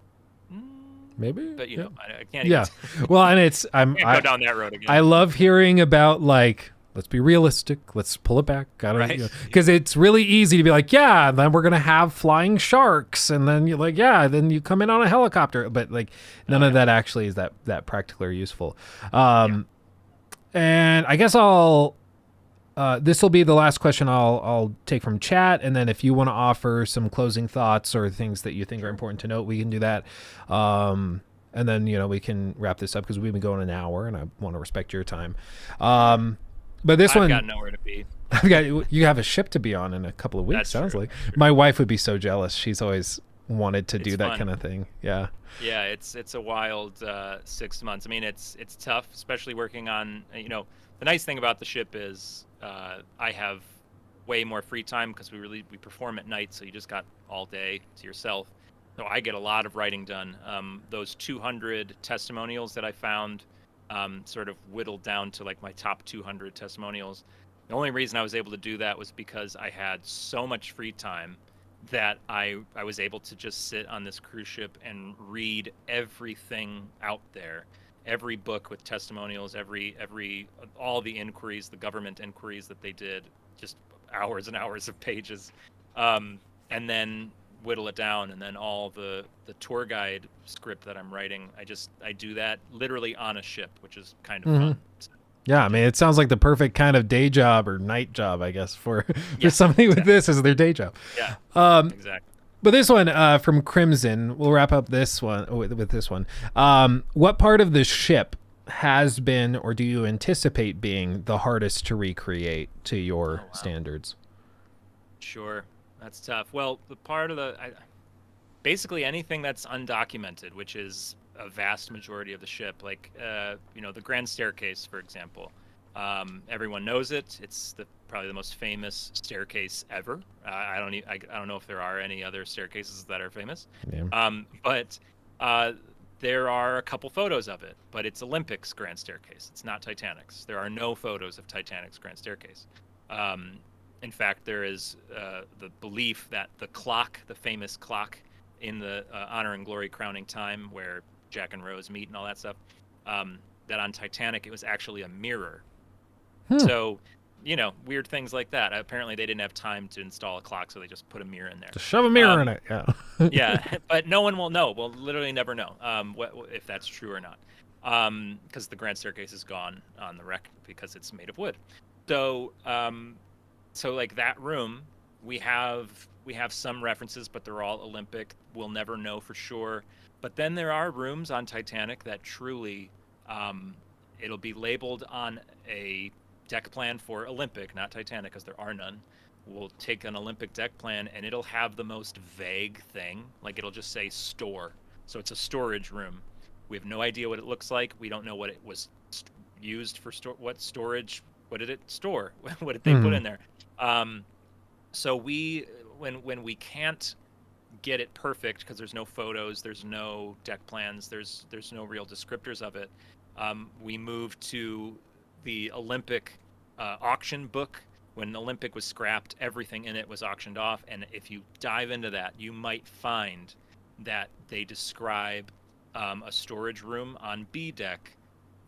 Speaker 2: maybe.
Speaker 8: But I can't.
Speaker 2: Yeah.
Speaker 8: Even
Speaker 2: Well, and I
Speaker 8: go down that road again.
Speaker 2: I love hearing about, like, let's be realistic. Let's pull it back. Because it's really easy to be like, yeah, then we're gonna have flying sharks, and then you're like, yeah, then you come in on a helicopter. But like, none of that actually is that practical or useful. And I guess this will be the last question I'll take from chat, and then if you want to offer some closing thoughts or things that you think are important to note, we can do that. And then we can wrap this up because we've been going an hour, and I want to respect your time. But this one,
Speaker 8: I've got nowhere to be.
Speaker 2: You have a ship to be on in a couple of weeks.
Speaker 8: That's
Speaker 2: sounds
Speaker 8: true.
Speaker 2: like my wife would be so jealous. She's always wanted to do that
Speaker 8: fun.
Speaker 2: kind of thing. Yeah.
Speaker 8: Yeah, it's a wild 6 months. I mean, it's tough, especially working on. The nice thing about the ship is I have way more free time because we perform at night, so you just got all day to yourself. So I get a lot of writing done. Those 200 testimonials that I found sort of whittled down to like my top 200 testimonials. The only reason I was able to do that was because I had so much free time that I was able to just sit on this cruise ship and read everything out there, every book with testimonials, all the inquiries, the government inquiries that they did, just hours and hours of pages. and then whittle it down, and then all the tour guide script that I'm writing, I do that literally on a ship, which is kind of fun.
Speaker 2: Yeah, I mean, it sounds like the perfect kind of day job or night job, I guess, for
Speaker 8: Yeah,
Speaker 2: somebody with this as their day job.
Speaker 8: Yeah, exactly.
Speaker 2: But this one from Crimson, we'll wrap up this one with this one. What part of the ship has been, or do you anticipate being, the hardest to recreate to your standards?
Speaker 8: Sure, that's tough. Well, the part of basically anything that's undocumented, which is a vast majority of the ship, like the Grand Staircase, for example. Everyone knows it. It's probably the most famous staircase ever. I don't know if there are any other staircases that are famous.
Speaker 2: Yeah.
Speaker 8: But there are a couple photos of it. But it's Olympic's Grand Staircase. It's not Titanic's. There are no photos of Titanic's Grand Staircase. In fact, there is the belief that the famous clock in the Honor and Glory Crowning Time, where Jack and Rose meet and all that stuff, that on Titanic it was actually a mirror. So, weird things like that. Apparently they didn't have time to install a clock, so they just put a mirror in there.
Speaker 2: Just shove a mirror in it. Yeah.
Speaker 8: Yeah, but no one will know. We'll literally never know if that's true or not, because the Grand Staircase is gone on the wreck because it's made of wood. So, like that room, we have some references, but they're all Olympic. We'll never know for sure. But then there are rooms on Titanic that truly, it'll be labeled on a deck plan for Olympic, not Titanic, because there are none. We'll take an Olympic deck plan, and it'll have the most vague thing. Like, it'll just say store. So it's a storage room. We have no idea what it looks like. We don't know what it was used for. What storage? What did it store? What did they put in there? So when we can't get it perfect because there's no photos, there's no deck plans, there's no real descriptors of it, we moved to the Olympic auction book. When Olympic was scrapped, everything in it was auctioned off, and if you dive into that, you might find that they describe a storage room on B deck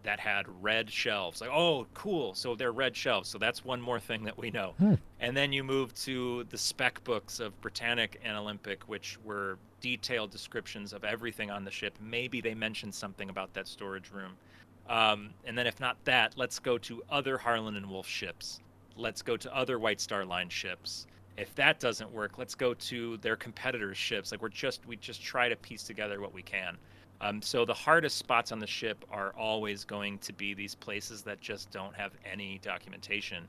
Speaker 8: that had red shelves. Like, oh, cool, so they're red shelves, so that's one more thing that we know. And then you move to the spec books of Britannic and Olympic, which were detailed descriptions of everything on the ship. Maybe they mentioned something about that storage room. And then if not that, let's go to other Harlan and Wolff ships. Let's go to other White Star Line ships. If that doesn't work, let's go to their competitors' ships. Like we just try to piece together what we can. So the hardest spots on the ship are always going to be these places that just don't have any documentation.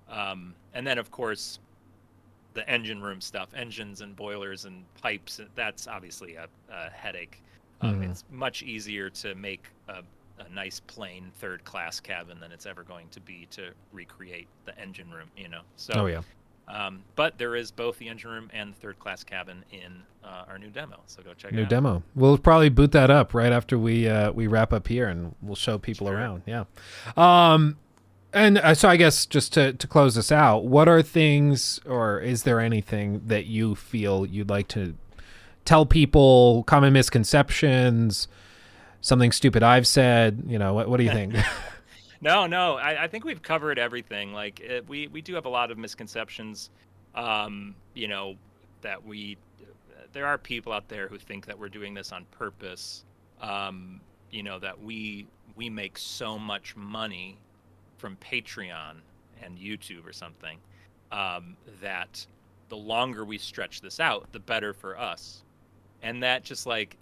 Speaker 8: And then, of course, the engine room stuff, engines and boilers and pipes, that's obviously a headache. It's much easier to make a nice plain third-class cabin than it's ever going to be to recreate the engine room, So,
Speaker 2: Oh, yeah.
Speaker 8: But there is both the engine room and the third-class cabin in our new demo, so go check it out.
Speaker 2: New demo. We'll probably boot that up right after we wrap up here, and we'll show people around. Yeah. And so I guess just to close this out, what are things, or is there anything that you feel you'd like to tell people, common misconceptions, something stupid I've said? What do you think?
Speaker 8: No. I think we've covered everything. Like we do have a lot of misconceptions. That there are people out there who think that we're doing this on purpose. That we make so much money from Patreon and YouTube or something, that the longer we stretch this out, the better for us. And that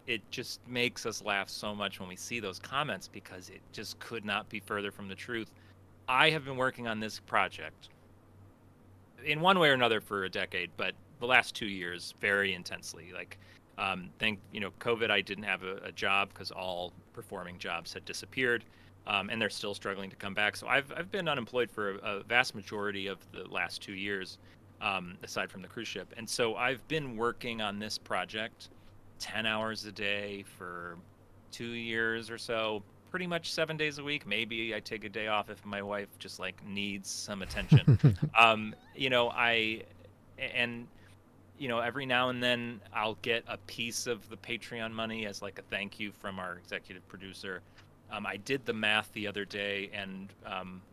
Speaker 8: it just makes us laugh so much when we see those comments, because it just could not be further from the truth. I have been working on this project in one way or another for a decade, but the last 2 years very intensely. COVID, I didn't have a job because all performing jobs had disappeared, and they're still struggling to come back. So I've been unemployed for a vast majority of the last 2 years, aside from the cruise ship. And so I've been working on this project 10 hours a day for 2 years or so, pretty much 7 days a week. Maybe I take a day off if my wife just needs some attention. Every now and then I'll get a piece of the Patreon money as a thank you from our executive producer. I did the math the other day, and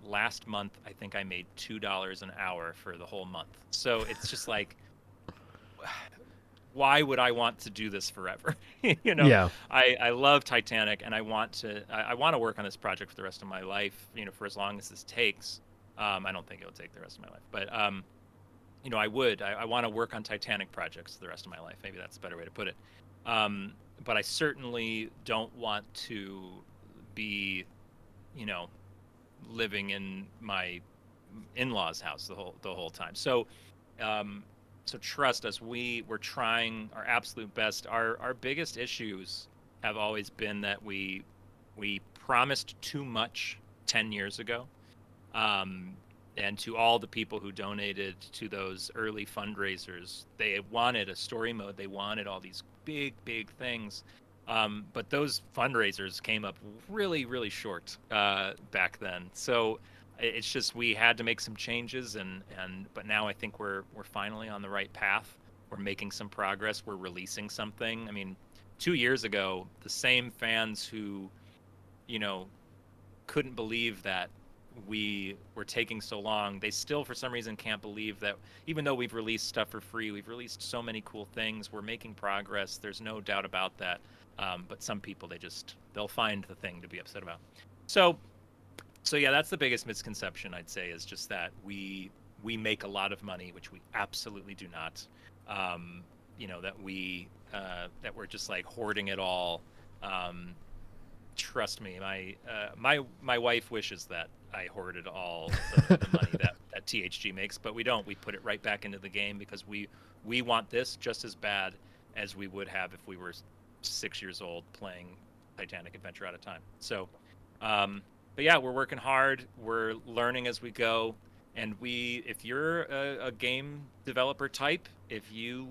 Speaker 8: last month I think I made $2 an hour for the whole month. So it's just why would I want to do this forever? You know,
Speaker 2: Yeah.
Speaker 8: I love Titanic, and I want to work on this project for the rest of my life, you know, for as long as this takes. I don't think it'll take the rest of my life, but you know, I want to work on Titanic projects for the rest of my life. Maybe that's a better way to put it. But I certainly don't want to be, you know, living in my in-laws' house the whole time. So trust us, we're trying our absolute best. Our biggest issues have always been that we promised too much 10 years ago. And to all the people who donated to those early fundraisers, they wanted a story mode. They wanted all these big things. But those fundraisers came up really, really short back then. So it's just we had to make some changes, but now I think we're finally on the right path. We're making some progress. We're releasing something. I mean, 2 years ago, the same fans who, you know, couldn't believe that we were taking so long, they still for some reason can't believe that even though we've released stuff for free, we've released so many cool things, we're making progress, there's no doubt about that. But some people, they'll find the thing to be upset about. So yeah, that's the biggest misconception, I'd say, is just that we make a lot of money, which we absolutely do not. You know, that we're just like hoarding it all. Trust me, my wife wishes that I hoarded all the money that THG makes, but we don't. We put it right back into the game because we want this just as bad as we would have if we were 6 years old playing Titanic Adventure Out of Time. So, but yeah, we're working hard. We're learning as we go. And if you're a game developer type, if you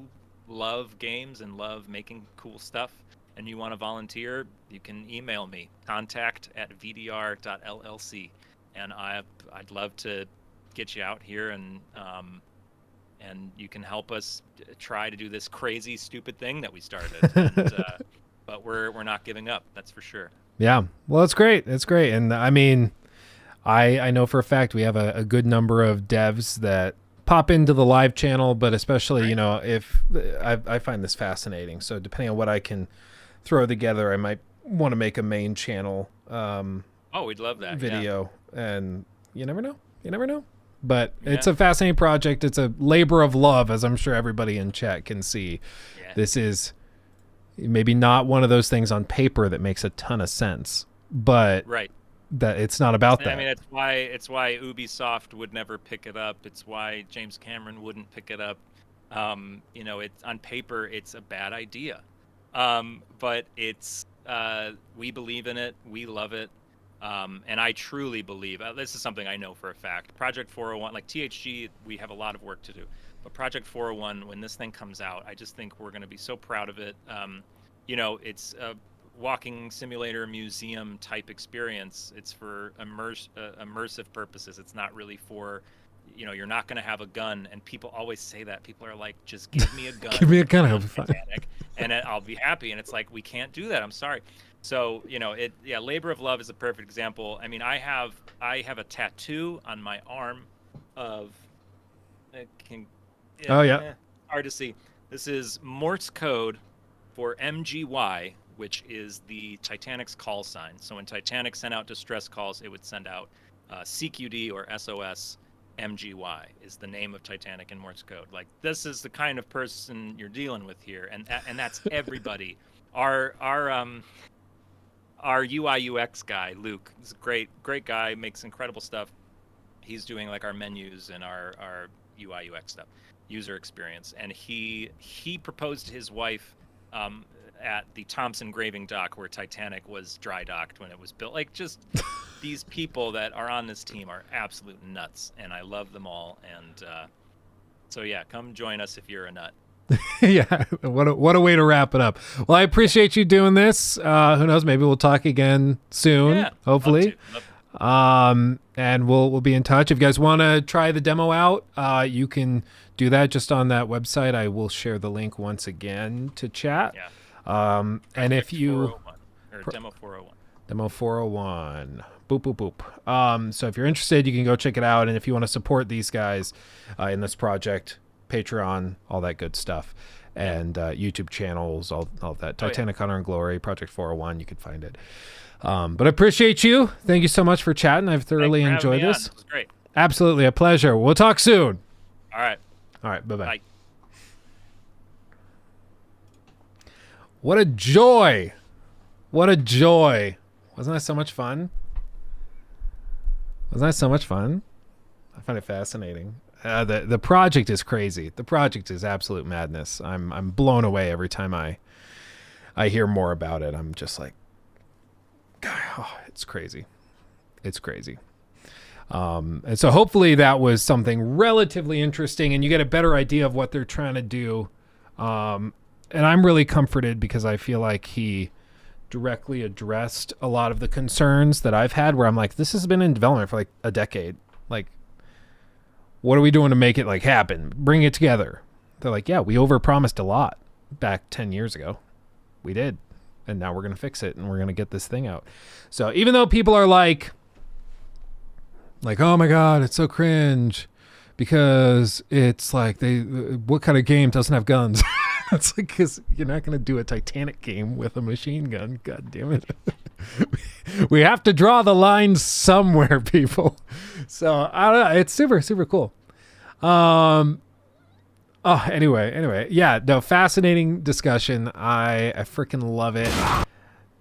Speaker 8: love games and love making cool stuff, and you want to volunteer, you can email me, contact@vdr.llc, and I'd love to get you out here, and you can help us try to do this crazy, stupid thing that we started. And, but we're not giving up, that's for sure.
Speaker 2: Yeah, well, it's great. It's great, and I mean, I know for a fact we have a good number of devs that pop into the live channel, but especially, you know, if I find this fascinating. So depending on what I can throw together, I might want to make a main channel
Speaker 8: we'd love that
Speaker 2: video. Yeah. And you never know, but it's a fascinating project. It's a labor of love, as I'm sure everybody in chat can see. This is maybe not one of those things on paper that makes a ton of sense, but that it's not about that.
Speaker 8: I mean, it's why Ubisoft would never pick it up. It's why James Cameron wouldn't pick it up. You know, it's on paper, it's a bad idea. But it's we believe in it, we love it, and I truly believe this is something I know for a fact. Project 401, like THG, we have a lot of work to do, but Project 401, when this thing comes out, I just think we're going to be so proud of it. You know, it's a walking simulator museum type experience. It's for immersive purposes. It's not really for, you know, you're not going to have a gun, and people always say that. People are like, just give me a gun.
Speaker 2: Give me a gun, I'll be fine.
Speaker 8: And I'll be happy. And it's like, we can't do that. I'm sorry. So, you know, labor of love is a perfect example. I mean, I have a tattoo on my arm of, hard to see. This is Morse code for MGY, which is the Titanic's call sign. So when Titanic sent out distress calls, it would send out CQD or SOS. MGY is the name of Titanic in Morse code. Like, this is the kind of person you're dealing with here, and that's everybody. Our UI UX guy, Luke, is a great guy, makes incredible stuff. He's doing like our menus and our UI UX stuff, user experience, and he proposed to his wife at the Thompson Graving Dock where Titanic was dry docked when it was built. Like, just these people that are on this team are absolute nuts, and I love them all. And so yeah, come join us if you're a nut.
Speaker 2: Yeah, what a way to wrap it up. Well, I appreciate you doing this. Who knows, maybe we'll talk again soon, hopefully. And we'll be in touch. If you guys want to try the demo out, you can do that just on that website. I will share the link once again to chat.
Speaker 8: Yeah.
Speaker 2: And if you
Speaker 8: Demo 401.
Speaker 2: Demo 401. Boop, boop, boop. So if you're interested, you can go check it out. And if you want to support these guys in this project, Patreon, all that good stuff, and YouTube channels, all of that. Titanic Honor and Glory, Project 401, you could find it. But I appreciate you. Thank you so much for chatting. I've thoroughly enjoyed this.
Speaker 8: It was great.
Speaker 2: Absolutely a pleasure. We'll talk soon.
Speaker 8: All right.
Speaker 2: All right. Bye-bye.
Speaker 8: Bye.
Speaker 2: What a joy. What a joy. Wasn't that so much fun? Wasn't that so much fun? I find it fascinating. The project is crazy. The project is absolute madness. I'm blown away every time I hear more about it. I'm just like, God, oh, it's crazy. It's crazy. And so hopefully that was something relatively interesting and you get a better idea of what they're trying to do. And I'm really comforted because I feel like he directly addressed a lot of the concerns that I've had where I'm like, this has been in development for like a decade. Like, what are we doing to make it like happen? Bring it together. They're like, yeah, we overpromised a lot back 10 years ago. We did. And now we're going to fix it and we're going to get this thing out. So even though people are like, oh my God, it's so cringe because it's like what kind of game doesn't have guns? It's like, because you're not going to do a Titanic game with a machine gun. God damn it. We have to draw the line somewhere, people. So I don't know. It's super, super cool. Anyway. Yeah, no, fascinating discussion. I freaking love it.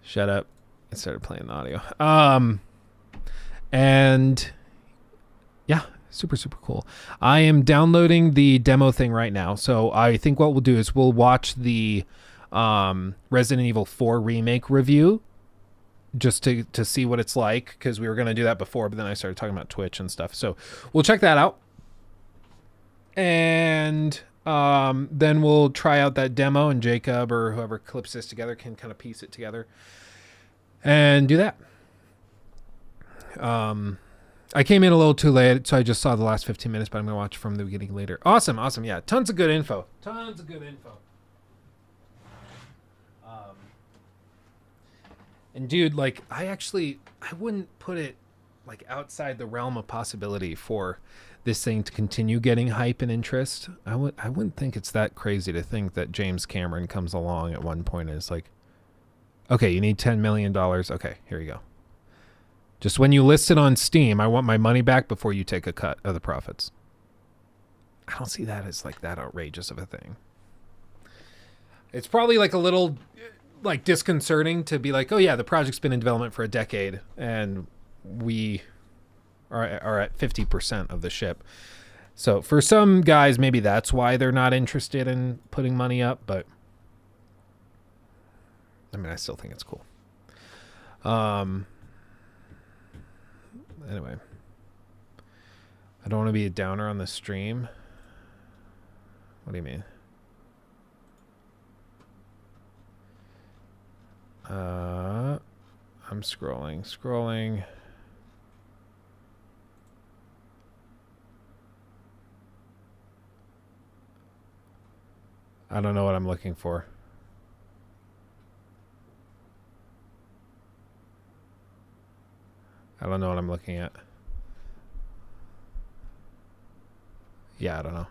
Speaker 2: Shut up. I started playing the audio. And yeah, super, super cool. I am downloading the demo thing right now. So I think what we'll do is we'll watch the Resident Evil 4 remake review just to see what it's like, because we were going to do that before, but then I started talking about Twitch and stuff. So we'll check that out. And then we'll try out that demo, and Jacob or whoever clips this together can kind of piece it together and do that. I came in a little too late, so I just saw the last 15 minutes, but I'm going to watch from the beginning later. Awesome. Yeah, tons of good info. And dude, like, I wouldn't put it like outside the realm of possibility for this thing to continue getting hype and interest. I wouldn't think it's that crazy to think that James Cameron comes along at one point and is like, okay, you need $10 million. Okay, here you go. Just when you list it on Steam, I want my money back before you take a cut of the profits. I don't see that as like that outrageous of a thing. It's probably like a little like disconcerting to be like, oh yeah, the project's been in development for a decade and we are at 50% of the ship. So for some guys, maybe that's why they're not interested in putting money up, but I mean, I still think it's cool. Anyway, I don't want to be a downer on the stream. What do you mean? I'm scrolling. I don't know what I'm looking for. I don't know what I'm looking at. Yeah, I don't know.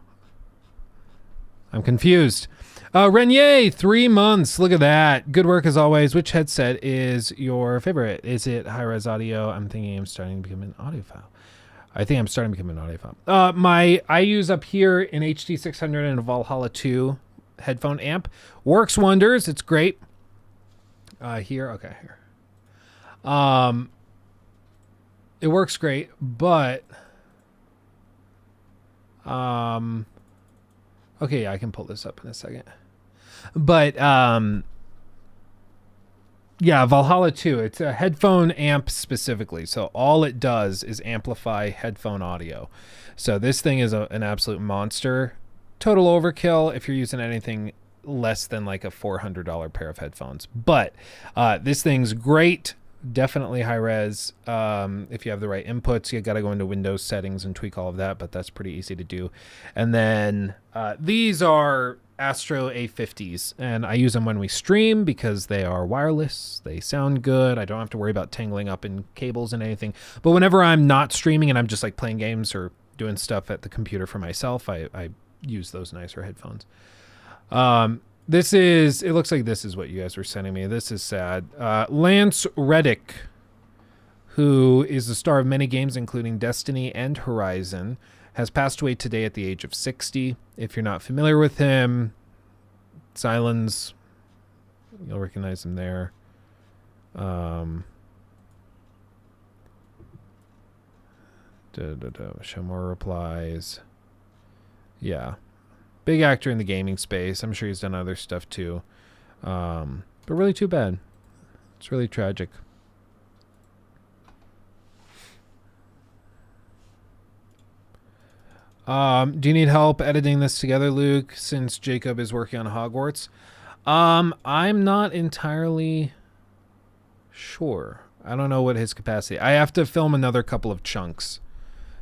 Speaker 2: I'm confused. Renier, 3 months. Look at that. Good work as always. Which headset is your favorite? Is it high-res audio? I'm thinking I'm starting to become an audiophile. I think I'm starting to become an audiophile. I use up here an HD 600 and a Valhalla 2 headphone amp. Works wonders. It's great. Here. It works great, but okay, yeah, I can pull this up in a second. But yeah, Valhalla 2, it's a headphone amp specifically. So all it does is amplify headphone audio. So this thing is an absolute monster. Total overkill if you're using anything less than like a $400 pair of headphones. But this thing's great. Definitely high res. If you have the right inputs, you got to go into Windows settings and tweak all of that, but that's pretty easy to do. And then these are Astro A50s, and I use them when we stream because they are wireless. They sound good. I don't have to worry about tangling up in cables and anything. But whenever I'm not streaming and I'm just like playing games or doing stuff at the computer for myself, I use those nicer headphones. It looks like this is what you guys were sending me. This is sad. Lance Reddick, who is the star of many games, including Destiny and Horizon, has passed away today at the age of 60. If you're not familiar with him, Silence, you'll recognize him there. Show more replies. Yeah. Big actor in the gaming space. I'm sure he's done other stuff too. But really too bad. It's really tragic. Do you need help editing this together, Luke, since Jacob is working on Hogwarts? I'm not entirely sure. I don't know what his capacity. I have to film another couple of chunks,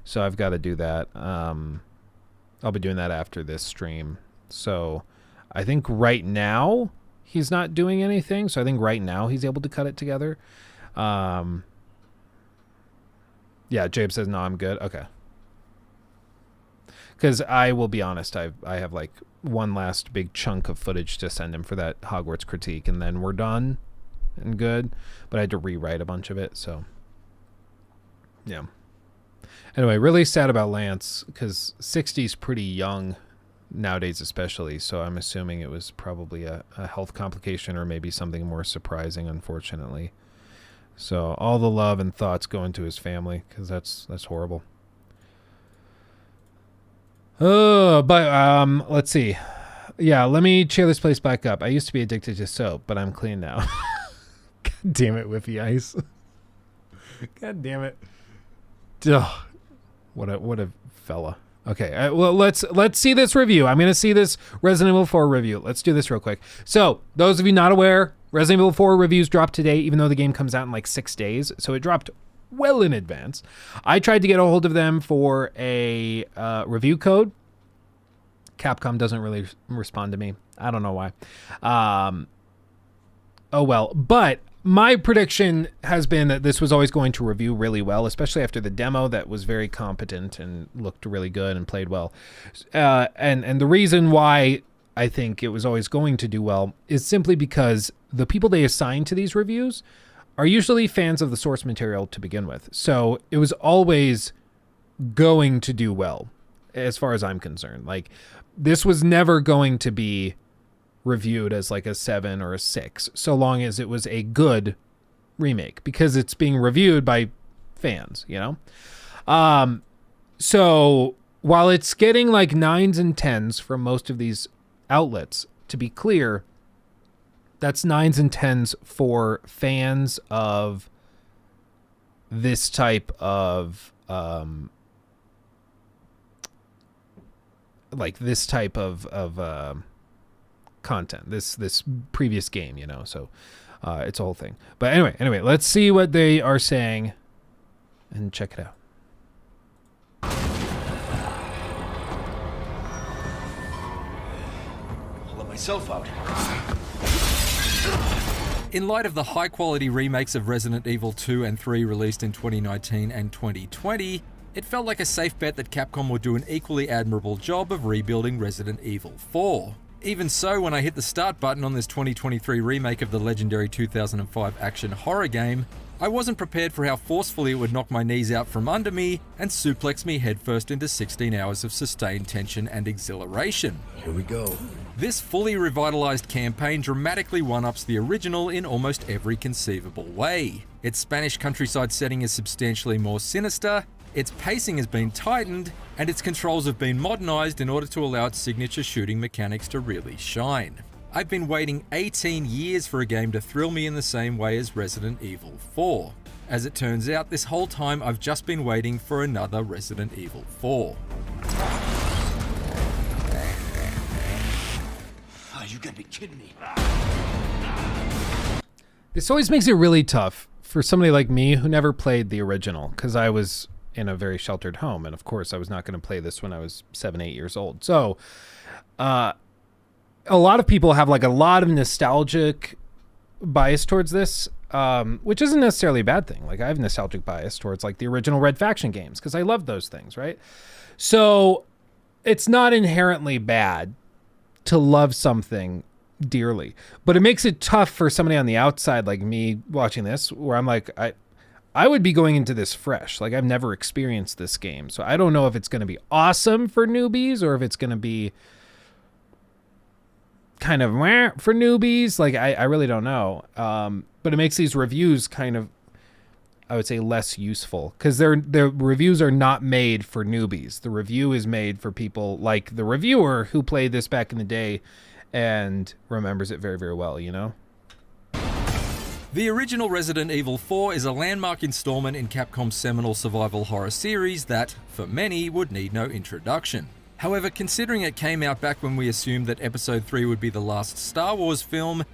Speaker 2: so I've got to do that. I'll be doing that after this stream. So I think right now he's not doing anything. So I think right now he's able to cut it together. Yeah, Jabe says, no, I'm good. Okay. Because I will be honest, I have like one last big chunk of footage to send him for that Hogwarts critique, and then we're done and good. But I had to rewrite a bunch of it, so yeah. Anyway, really sad about Lance, because 60 is pretty young nowadays especially, so I'm assuming it was probably a health complication or maybe something more surprising, unfortunately. So all the love and thoughts go into his family, because that's horrible. But let's see. Yeah, let me cheer this place back up. I used to be addicted to soap, but I'm clean now. God damn it, Whiffy Ice. God damn it. Ugh. What a fella. Okay, well, let's see this review. I'm going to see this Resident Evil 4 review. Let's do this real quick. So, those of you not aware, Resident Evil 4 reviews dropped today, even though the game comes out in like 6 days. So it dropped well in advance. I tried to get a hold of them for a review code. Capcom doesn't really respond to me. I don't know why. Oh well. But my prediction has been that this was always going to review really well, especially after the demo that was very competent and looked really good and played well. And the reason why I think it was always going to do well is simply because the people they assign to these reviews are usually fans of the source material to begin with. So it was always going to do well, as far as I'm concerned. Like, this was never going to be reviewed as like a 7 or a 6, so long as it was a good remake, because it's being reviewed by fans, you know? So while it's getting like 9s and 10s from most of these outlets, to be clear, that's 9s and 10s for fans of this type of content, this previous game, you know, so it's a whole thing. But anyway, let's see what they are saying and check it out.
Speaker 9: I'll let myself out.
Speaker 10: In light of the high-quality remakes of Resident Evil 2 and 3 released in 2019 and 2020, it felt like a safe bet that Capcom would do an equally admirable job of rebuilding Resident Evil 4. Even so, when I hit the start button on this 2023 remake of the legendary 2005 action horror game, I wasn't prepared for how forcefully it would knock my knees out from under me and suplex me headfirst into 16 hours of sustained tension and exhilaration.
Speaker 9: Here we go.
Speaker 10: This fully revitalized campaign dramatically one-ups the original in almost every conceivable way. Its Spanish countryside setting is substantially more sinister, its pacing has been tightened, and its controls have been modernized in order to allow its signature shooting mechanics to really shine. I've been waiting 18 years for a game to thrill me in the same way as Resident Evil 4. As it turns out, this whole time I've just been waiting for another Resident Evil 4.
Speaker 9: Oh, you gotta be kidding me.
Speaker 2: This always makes it really tough for somebody like me who never played the original, because I was in a very sheltered home, and of course I was not going to play this when I was 7-8 years old. So a lot of people have like a lot of nostalgic bias towards this, which isn't necessarily a bad thing. Like, I have nostalgic bias towards like the original Red Faction games, because I love those things, right? So it's not inherently bad to love something dearly, but it makes it tough for somebody on the outside like me watching this, where I'm like, I would be going into this fresh. Like, I've never experienced this game, so I don't know if it's going to be awesome for newbies or if it's going to be kind of for newbies. Like, I really don't know. But it makes these reviews kind of, I would say, less useful, because the reviews are not made for newbies. The review is made for people like the reviewer who played this back in the day and remembers it very, very well, you know?
Speaker 10: The original Resident Evil 4 is a landmark installment in Capcom's seminal survival horror series that, for many, would need no introduction. However, considering it came out back when we assumed that Episode 3 would be the last Star Wars film...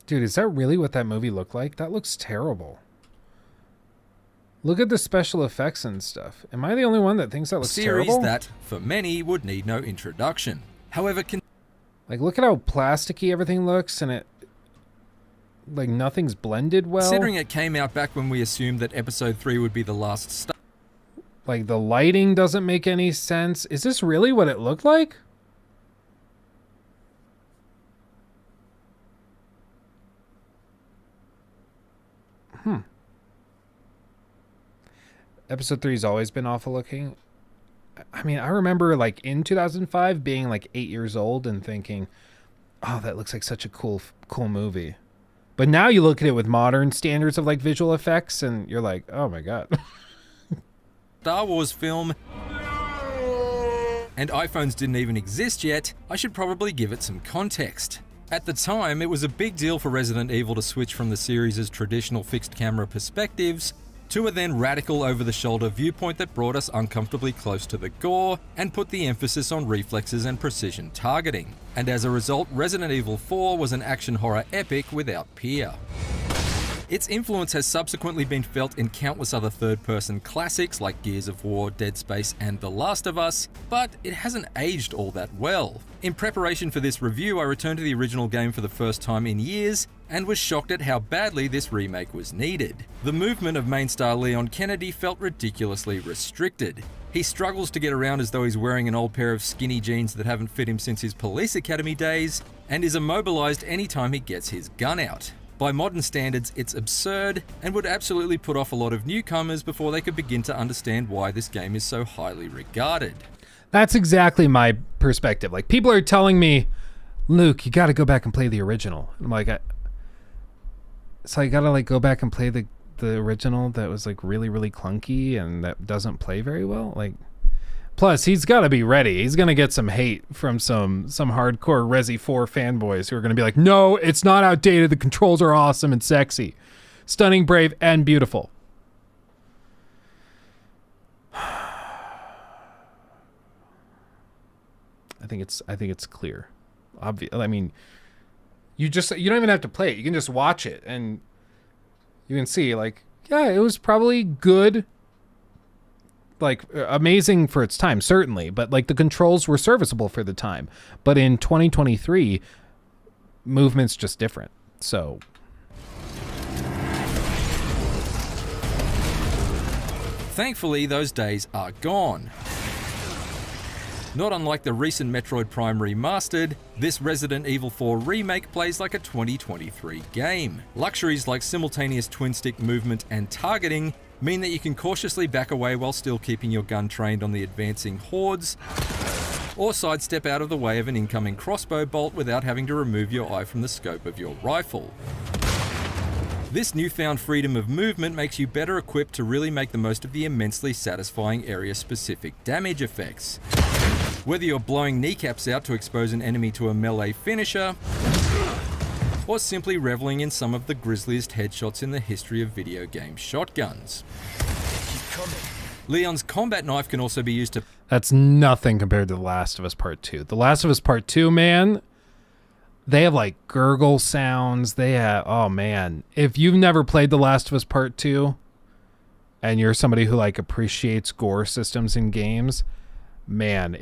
Speaker 2: Dude, is that really what that movie looked like? That looks terrible. Look at the special effects and stuff. Am I the only one that thinks that looks terrible?
Speaker 10: Series that, for many, would need no introduction. However,
Speaker 2: like, look at how plasticky everything looks, and it... like, nothing's blended well.
Speaker 10: Considering it came out back when we assumed that Episode 3 would be the last Star...
Speaker 2: Like, the lighting doesn't make any sense. Is this really what it looked like? Episode 3's always been awful looking. I mean, I remember, like, in 2005 being, like, 8 years old and thinking, oh, that looks like such a cool movie. But now you look at it with modern standards of, like, visual effects, and you're like, oh, my God.
Speaker 10: Star Wars film, and iPhones didn't even exist yet, I should probably give it some context. At the time, it was a big deal for Resident Evil to switch from the series' traditional fixed camera perspectives to a then radical over-the-shoulder viewpoint that brought us uncomfortably close to the gore and put the emphasis on reflexes and precision targeting. And as a result, Resident Evil 4 was an action horror epic without peer. Its influence has subsequently been felt in countless other third-person classics like Gears of War, Dead Space, and The Last of Us, but it hasn't aged all that well. In preparation for this review, I returned to the original game for the first time in years, and was shocked at how badly this remake was needed. The movement of main star Leon Kennedy felt ridiculously restricted. He struggles to get around as though he's wearing an old pair of skinny jeans that haven't fit him since his police academy days, and is immobilized anytime he gets his gun out. By modern standards, it's absurd, and would absolutely put off a lot of newcomers before they could begin to understand why this game is so highly regarded.
Speaker 2: That's exactly my perspective. Like, people are telling me, Luke, you gotta go back and play the original. I'm like, so I gotta, like, go back and play the original that was, like, really, really clunky and that doesn't play very well? Like, plus, he's gotta be ready. He's gonna get some hate from some hardcore Resi 4 fanboys who are gonna be like, no, it's not outdated. The controls are awesome and sexy. Stunning, brave, and beautiful. I think it's clear. Obvious. I mean, you don't even have to play it. You can just watch it and you can see, like, yeah, it was probably good, like, amazing for its time, certainly, but, like, the controls were serviceable for the time. But in 2023, movement's just different. So
Speaker 10: thankfully, those days are gone. Not unlike the recent Metroid Prime Remastered, this Resident Evil 4 remake plays like a 2023 game. Luxuries like simultaneous twin-stick movement and targeting mean that you can cautiously back away while still keeping your gun trained on the advancing hordes, or sidestep out of the way of an incoming crossbow bolt without having to remove your eye from the scope of your rifle. This newfound freedom of movement makes you better equipped to really make the most of the immensely satisfying area-specific damage effects. Whether you're blowing kneecaps out to expose an enemy to a melee finisher, or simply reveling in some of the grisliest headshots in the history of video game shotguns. Leon's combat knife can also be used to...
Speaker 2: That's nothing compared to The Last of Us Part 2. The Last of Us Part 2, man, they have, like, gurgle sounds. They have... Oh, man. If you've never played The Last of Us Part 2, and you're somebody who, like, appreciates gore systems in games, man,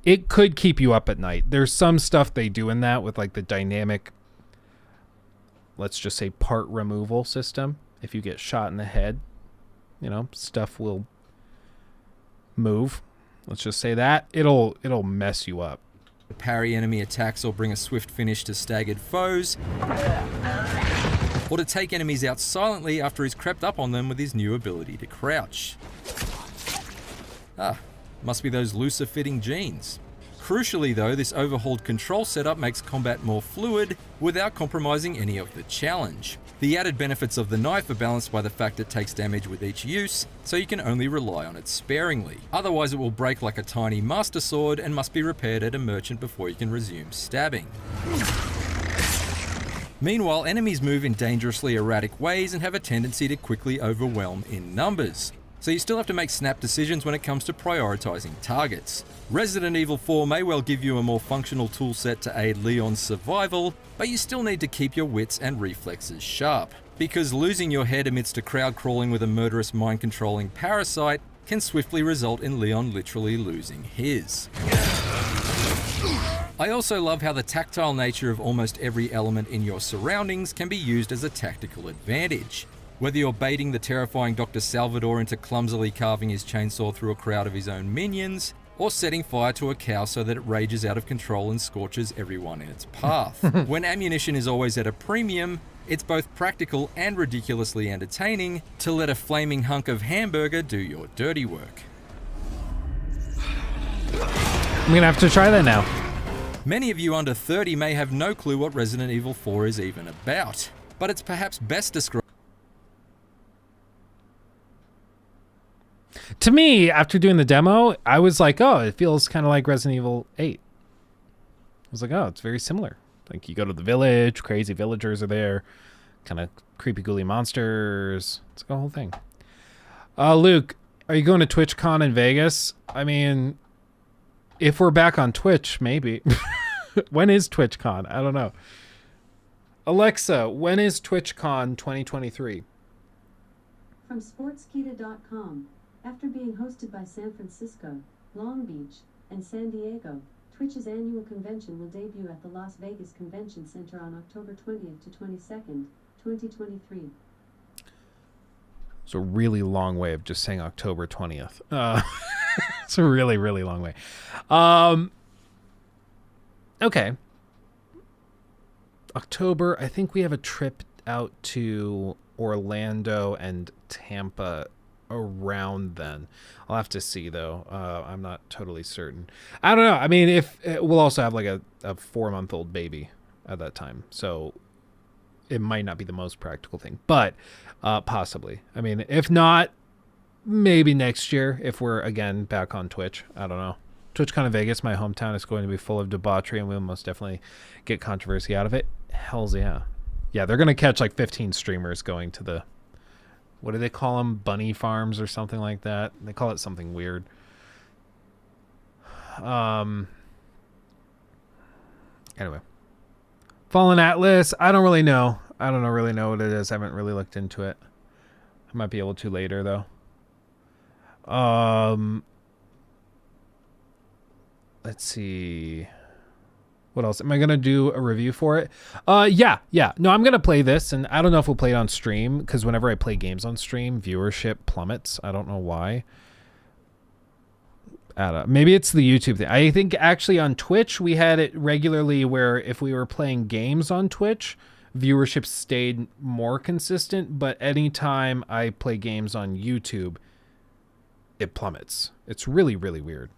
Speaker 2: it could keep you up at night. There's some stuff they do in that with, like, the dynamic, let's just say, part removal system. If you get shot in the head, you know, stuff will move. Let's just say that. It'll mess you up.
Speaker 10: To parry enemy attacks or bring a swift finish to staggered foes, or to take enemies out silently after he's crept up on them with his new ability to crouch. Must be those looser fitting jeans. Crucially though, this overhauled control setup makes combat more fluid without compromising any of the challenge. The added benefits of the knife are balanced by the fact it takes damage with each use, so you can only rely on it sparingly. Otherwise it will break like a tiny master sword and must be repaired at a merchant before you can resume stabbing. Meanwhile, enemies move in dangerously erratic ways and have a tendency to quickly overwhelm in numbers. So you still have to make snap decisions when it comes to prioritizing targets. Resident Evil 4 may well give you a more functional toolset to aid Leon's survival, but you still need to keep your wits and reflexes sharp, because losing your head amidst a crowd crawling with a murderous mind-controlling parasite can swiftly result in Leon literally losing his. I also love how the tactile nature of almost every element in your surroundings can be used as a tactical advantage. Whether you're baiting the terrifying Dr. Salvador into clumsily carving his chainsaw through a crowd of his own minions, or setting fire to a cow so that it rages out of control and scorches everyone in its path. When ammunition is always at a premium, it's both practical and ridiculously entertaining to let a flaming hunk of hamburger do your dirty work.
Speaker 2: I'm gonna have to try that now.
Speaker 10: Many of you under 30 may have no clue what Resident Evil 4 is even about, but it's perhaps best described.
Speaker 2: To me, after doing the demo, I was like, oh, it feels kind of like Resident Evil 8. I was like, oh, it's very similar. Like, you go to the village, crazy villagers are there, kind of creepy ghouly monsters. It's like a whole thing. Luke, are you going to TwitchCon in Vegas? I mean, if we're back on Twitch, maybe. When is TwitchCon? I don't know. Alexa, when is TwitchCon 2023?
Speaker 11: From sportskeeda.com. After being hosted by San Francisco, Long Beach, and San Diego, Twitch's annual convention will debut at the Las Vegas Convention Center on October 20th to 22nd, 2023.
Speaker 2: It's a really long way of just saying October 20th. It's a really, really long way. Okay. October, I think we have a trip out to Orlando and Tampa around then. I'll have to see though. I'm not totally certain. I don't know. I mean, if we'll also have like a 4-month-old baby at that time, so it might not be the most practical thing, but possibly. I mean, if not, maybe next year if we're again back on Twitch. I don't know. TwitchCon in Vegas, my hometown, is going to be full of debauchery, and we'll most definitely get controversy out of it. Hells yeah. Yeah, they're going to catch like 15 streamers going to the, what do they call them? Bunny farms or something like that. They call it something weird. Anyway. Fallen Atlas, I don't really know. I don't really know what it is. I haven't really looked into it. I might be able to later though. Let's see. What else? Am I going to do a review for it? Yeah. No, I'm going to play this, and I don't know if we'll play it on stream, because whenever I play games on stream, viewership plummets. I don't know why. Maybe it's the YouTube thing. I think actually on Twitch, we had it regularly where if we were playing games on Twitch, viewership stayed more consistent, but anytime I play games on YouTube, it plummets. It's really, really weird.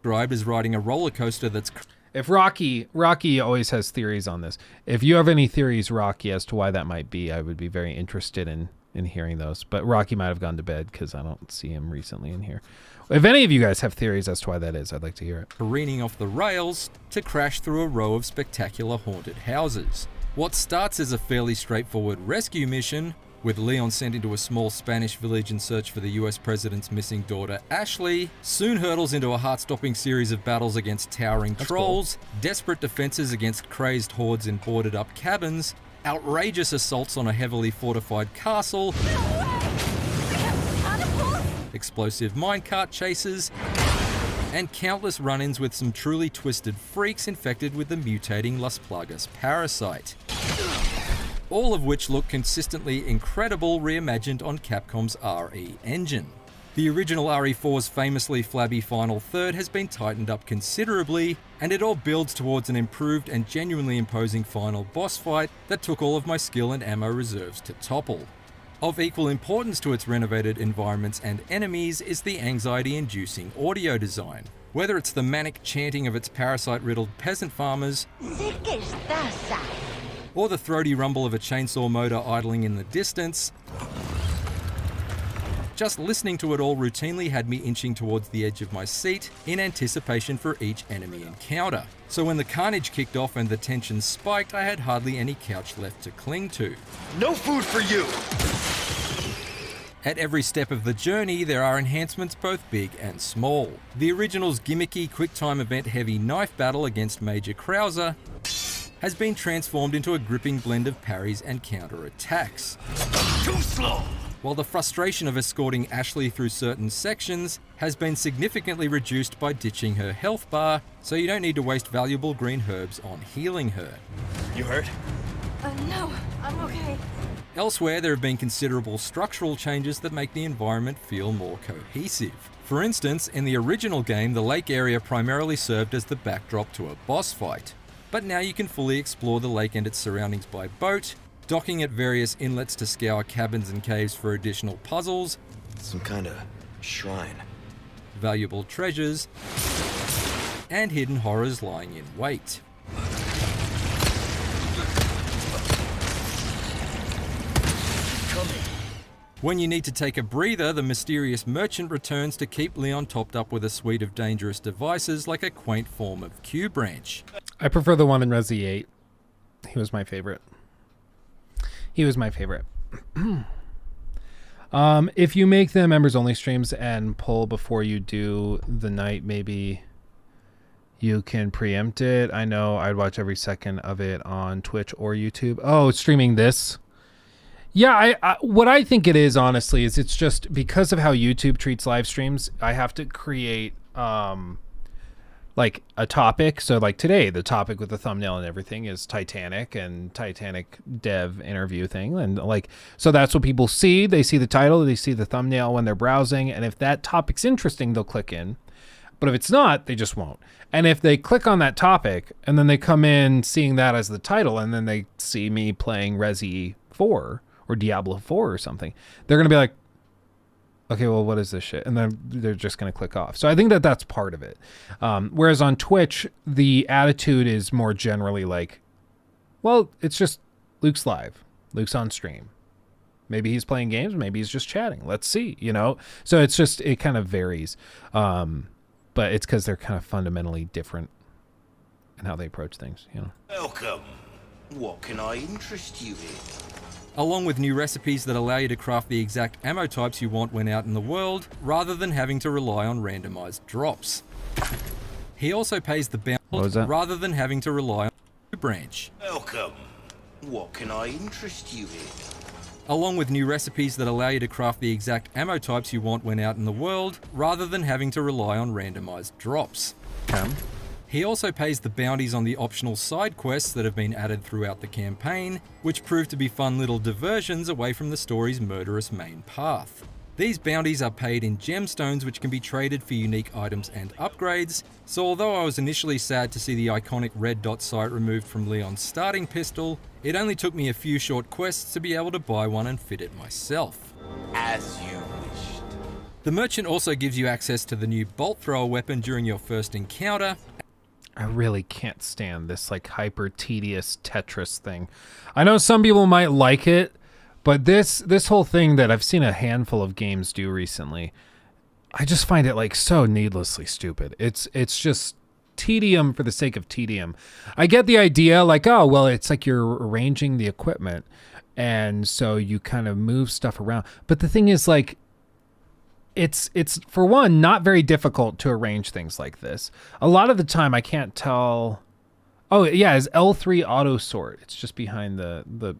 Speaker 10: Described as riding a roller coaster that's...
Speaker 2: If Rocky always has theories on this. If you have any theories, Rocky, as to why that might be, I would be very interested in hearing those. But Rocky might have gone to bed because I don't see him recently in here. If any of you guys have theories as to why that is, I'd like to hear it.
Speaker 10: Careening off the rails to crash through a row of spectacular haunted houses. What starts as a fairly straightforward rescue mission, with Leon sent into a small Spanish village in search for the US president's missing daughter, Ashley, soon hurtles into a heart-stopping series of battles against towering trolls, desperate defenses against crazed hordes in boarded-up cabins, outrageous assaults on a heavily fortified castle, explosive minecart chases, and countless run-ins with some truly twisted freaks infected with the mutating Las Plagas parasite. All of which look consistently incredible reimagined on Capcom's RE engine. The original RE4's famously flabby final third has been tightened up considerably, and it all builds towards an improved and genuinely imposing final boss fight that took all of my skill and ammo reserves to topple. Of equal importance to its renovated environments and enemies is the anxiety-inducing audio design. Whether it's the manic chanting of its parasite-riddled peasant farmers, or the throaty rumble of a chainsaw motor idling in the distance, just listening to it all routinely had me inching towards the edge of my seat in anticipation for each enemy encounter. So when the carnage kicked off and the tension spiked, I had hardly any couch left to cling to.
Speaker 9: No food for you!
Speaker 10: At every step of the journey, there are enhancements both big and small. The original's gimmicky, quick-time event-heavy knife battle against Major Krauser has been transformed into a gripping blend of parries and counter-attacks.
Speaker 9: Too slow!
Speaker 10: While the frustration of escorting Ashley through certain sections has been significantly reduced by ditching her health bar, so you don't need to waste valuable green herbs on healing her.
Speaker 9: You hurt?
Speaker 12: No, I'm okay.
Speaker 10: Elsewhere, there have been considerable structural changes that make the environment feel more cohesive. For instance, in the original game, the lake area primarily served as the backdrop to a boss fight. But now you can fully explore the lake and its surroundings by boat, docking at various inlets to scour cabins and caves for additional puzzles,
Speaker 9: Some kind of shrine.
Speaker 10: valuable treasures, and hidden horrors lying in wait. When you need to take a breather, the mysterious merchant returns to keep Leon topped up with a suite of dangerous devices like a quaint form of Q-branch.
Speaker 2: I prefer the one in Resi 8. He was my favorite. If you make the members only streams and pull before you do the night, maybe you can preempt it. I know I'd watch every second of it on Twitch or YouTube. Oh, streaming this. Yeah, what I think it is, honestly, is it's just because of how YouTube treats live streams, I have to create like a topic. So like today, the topic with the thumbnail and everything is Titanic and Titanic dev interview thing. And like, so that's what people see. They see the title, they see the thumbnail when they're browsing. And if that topic's interesting, they'll click in. But if it's not, they just won't. And if they click on that topic and then they come in seeing that as the title and then they see me playing Resi 4 or Diablo 4 or something, they're going to be like, okay, well, what is this shit? And then they're just going to click off. So I think that that's part of it. Whereas on Twitch, the attitude is more generally like, well, it's just Luke's live. Luke's on stream. Maybe he's playing games. Maybe he's just chatting. Let's see, you know? So it's just, it kind of varies. But it's because they're kind of fundamentally different in how they approach things, you know?
Speaker 9: Welcome. What can I interest you in?
Speaker 10: Along with new recipes that allow you to craft the exact ammo types you want when out in the world, rather than having to rely on randomized drops. He also pays the bounty rather than having to rely on the branch.
Speaker 9: Welcome. What can I interest you in?
Speaker 10: Along with new recipes that allow you to craft the exact ammo types you want when out in the world, rather than having to rely on randomized drops. He also pays the bounties on the optional side quests that have been added throughout the campaign, which prove to be fun little diversions away from the story's murderous main path. These bounties are paid in gemstones which can be traded for unique items and upgrades, so although I was initially sad to see the iconic red dot sight removed from Leon's starting pistol, it only took me a few short quests to be able to buy one and fit it myself.
Speaker 9: As you wished.
Speaker 10: The merchant also gives you access to the new bolt thrower weapon during your first encounter.
Speaker 2: I really can't stand this like hyper tedious Tetris thing. I know some people might like it, but this whole thing that I've seen a handful of games do recently, I just find it like so needlessly stupid. It's just tedium for the sake of tedium. I get the idea, like, oh, well, it's like you're arranging the equipment, and so you kind of move stuff around. But the thing is, like, it's for one, not very difficult to arrange things like this. A lot of the time I can't tell. Oh yeah, it's L3 auto sort. It's just behind the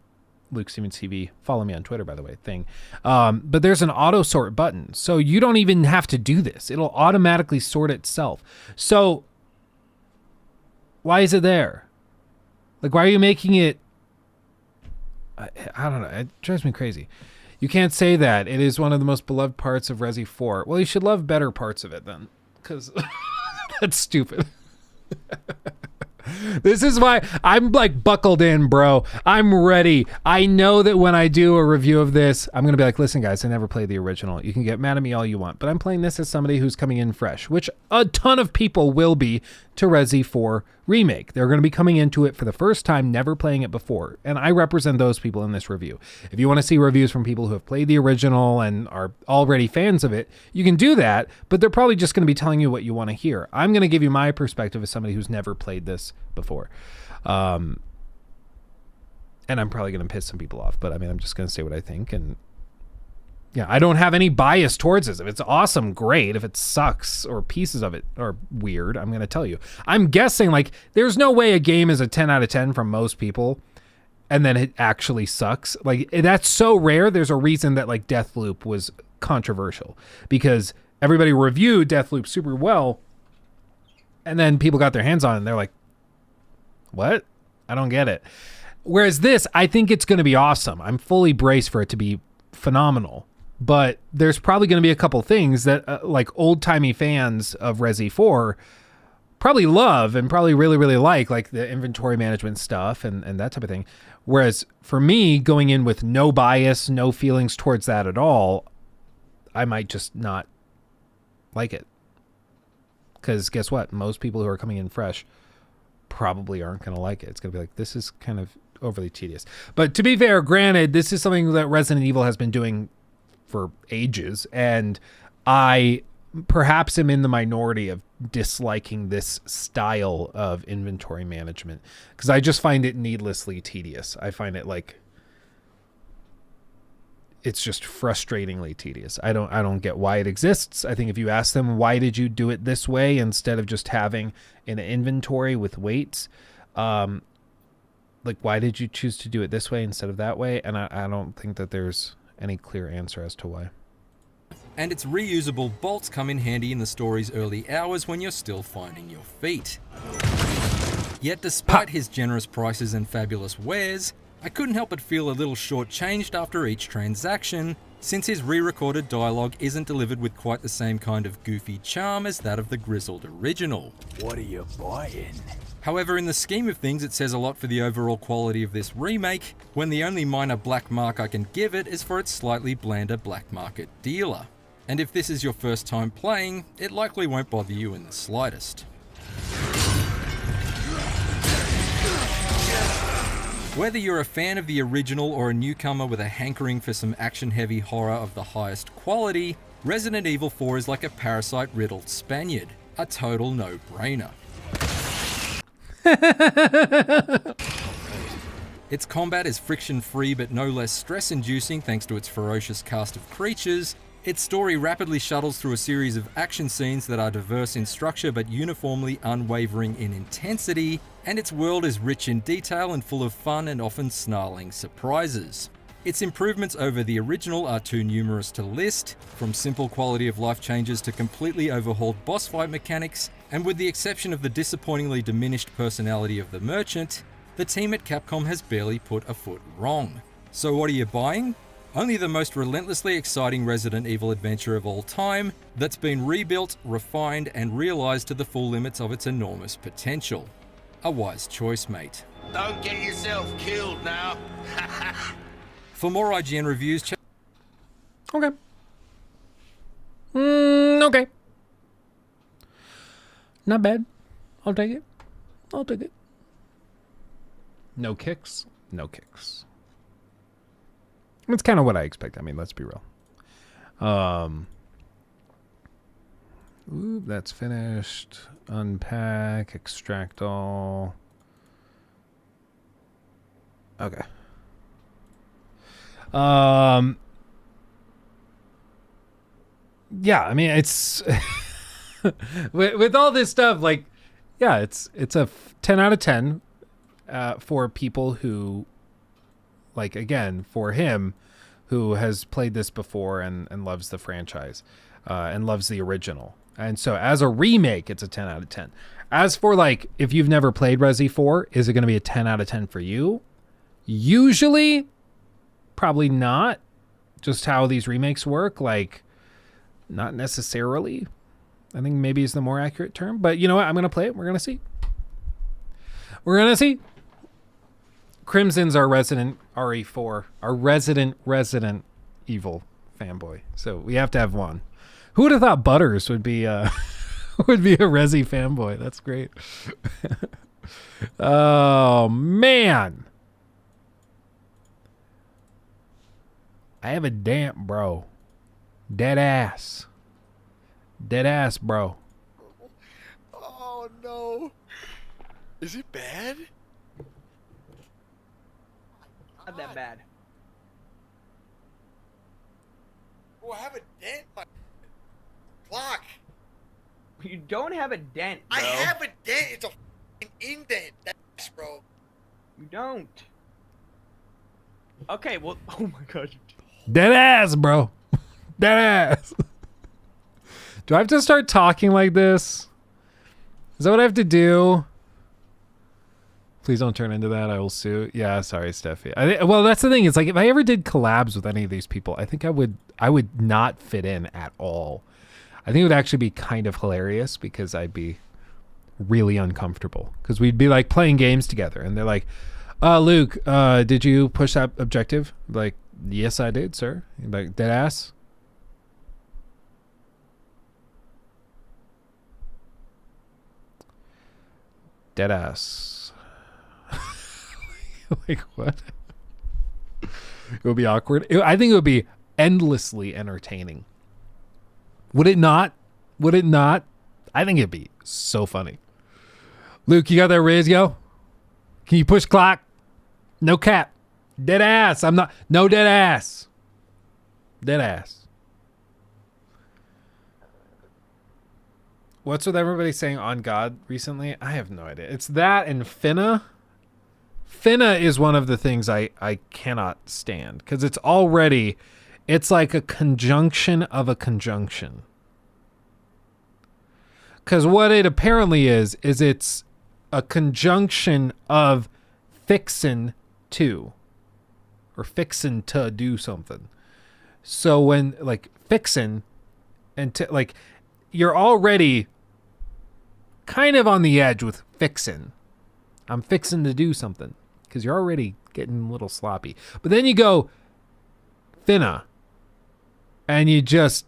Speaker 2: Luke Siemens TV, follow me on Twitter, by the way, thing. But there's an auto sort button. So you don't even have to do this. It'll automatically sort itself. So why is it there? Like, why are you making it? I don't know. It drives me crazy. You can't say that. It is one of the most beloved parts of Resi 4. Well, you should love better parts of it then, because that's stupid. This is why I'm like buckled in, bro. I'm ready. I know that when I do a review of this, I'm going to be like, listen, guys, I never played the original. You can get mad at me all you want, but I'm playing this as somebody who's coming in fresh, which a ton of people will be to Resi 4 Remake. They're going to be coming into it for the first time, never playing it before. And I represent those people in this review. If you want to see reviews from people who have played the original and are already fans of it, you can do that, but they're probably just going to be telling you what you want to hear. I'm going to give you my perspective as somebody who's never played this before. And I'm probably going to piss some people off, but I mean, I'm just going to say what I think. And yeah, I don't have any bias towards this. If it's awesome, great. If it sucks or pieces of it are weird, I'm going to tell you. I'm guessing like there's no way a game is a 10 out of 10 from most people and then it actually sucks. Like that's so rare. There's a reason that like Deathloop was controversial because everybody reviewed Deathloop super well and then people got their hands on it and they're like, what? I don't get it. Whereas this, I think it's going to be awesome. I'm fully braced for it to be phenomenal. But there's probably going to be a couple things that like old-timey fans of Resi 4 probably love and probably really, really like the inventory management stuff and that type of thing. Whereas for me, going in with no bias, no feelings towards that at all, I might just not like it. Because guess what? Most people who are coming in fresh probably aren't going to like it. It's going to be like, this is kind of overly tedious. But to be fair, granted, this is something that Resident Evil has been doing for ages, and I perhaps am in the minority of disliking this style of inventory management because I just find it needlessly tedious. I find it like it's just frustratingly tedious. I don't get why it exists. I think if you ask them why did you do it this way instead of just having an inventory with weights, like why did you choose to do it this way instead of that way? And I don't think that there's any clear answer as to why.
Speaker 10: And its reusable bolts come in handy in the story's early hours when you're still finding your feet. Yet despite his generous prices and fabulous wares, I couldn't help but feel a little shortchanged after each transaction, since his re-recorded dialogue isn't delivered with quite the same kind of goofy charm as that of the grizzled original.
Speaker 13: What are you buying?
Speaker 10: However, in the scheme of things, it says a lot for the overall quality of this remake, when the only minor black mark I can give it is for its slightly blander black market dealer. And if this is your first time playing, it likely won't bother you in the slightest. Whether you're a fan of the original or a newcomer with a hankering for some action-heavy horror of the highest quality, Resident Evil 4 is like a parasite-riddled Spaniard, a total no-brainer. Its combat is friction-free but no less stress-inducing thanks to its ferocious cast of creatures. Its story rapidly shuttles through a series of action scenes that are diverse in structure but uniformly unwavering in intensity, and its world is rich in detail and full of fun and often snarling surprises. Its improvements over the original are too numerous to list, from simple quality of life changes to completely overhauled boss fight mechanics, and with the exception of the disappointingly diminished personality of the merchant, the team at Capcom has barely put a foot wrong. So what are you buying? Only the most relentlessly exciting Resident Evil adventure of all time that's been rebuilt, refined, and realized to the full limits of its enormous potential. A wise choice, mate.
Speaker 9: Don't get yourself killed now.
Speaker 10: For more IGN reviews, check.
Speaker 2: Okay. Okay. Not bad. I'll take it. I'll take it. No kicks. No kicks. That's kind of what I expect. I mean, let's be real. Ooh, that's finished. Unpack. Extract all. Okay. Yeah, I mean, it's with all this stuff, like, yeah, it's a 10 out of 10 for people who, like, again, for him who has played this before and loves the franchise and loves the original. And so as a remake, it's a 10 out of 10. As for, like, if you've never played Resi 4, is it going to be a 10 out of 10 for you? Usually, probably not. just how these remakes work, like, not necessarily. I think maybe is the more accurate term. But you know what? I'm going to play it. We're going to see. We're going to see. Crimson's our resident RE4, our resident evil fanboy. So we have to have one. Who would have thought Butters would be would be a Resi fanboy? That's great. Oh man. I have a damp, bro. Dead ass, bro.
Speaker 6: Oh no. Is it bad?
Speaker 7: Not that bad.
Speaker 6: Oh, I have a dent in my clock.
Speaker 7: You don't have a dent, bro.
Speaker 6: I have a dent. It's a f***ing indent. That's bro.
Speaker 7: You don't. Okay, well, oh my god.
Speaker 2: Dead ass, bro. Dead ass. Do I have to start talking like this? Is that what I have to do? Please don't turn into that. I will sue. Yeah, sorry, Steffi. Well, that's the thing. It's like if I ever did collabs with any of these people, I think I would not fit in at all. I think it would actually be kind of hilarious because I'd be really uncomfortable because we'd be like playing games together and they're like, Luke, did you push that objective? Like, yes, I did, sir. Like, dead ass. Dead ass. Like, what? It would be awkward. I think it would be endlessly entertaining. Would it not? Would it not? I think it'd be so funny. Luke, you got that raise, yo? Can you push clock? No cap. Dead ass. I'm not. No dead ass. Dead ass. What's with everybody saying on God recently? I have no idea. It's that and finna. Finna is one of the things I cannot stand because it's like a conjunction of a conjunction. Because what it apparently is it's a conjunction of fixin' to or fixin' to do something. So when like fixin' and to like you're already kind of on the edge with fixin'. I'm fixing to do something because you're already getting a little sloppy. But then you go finna and you just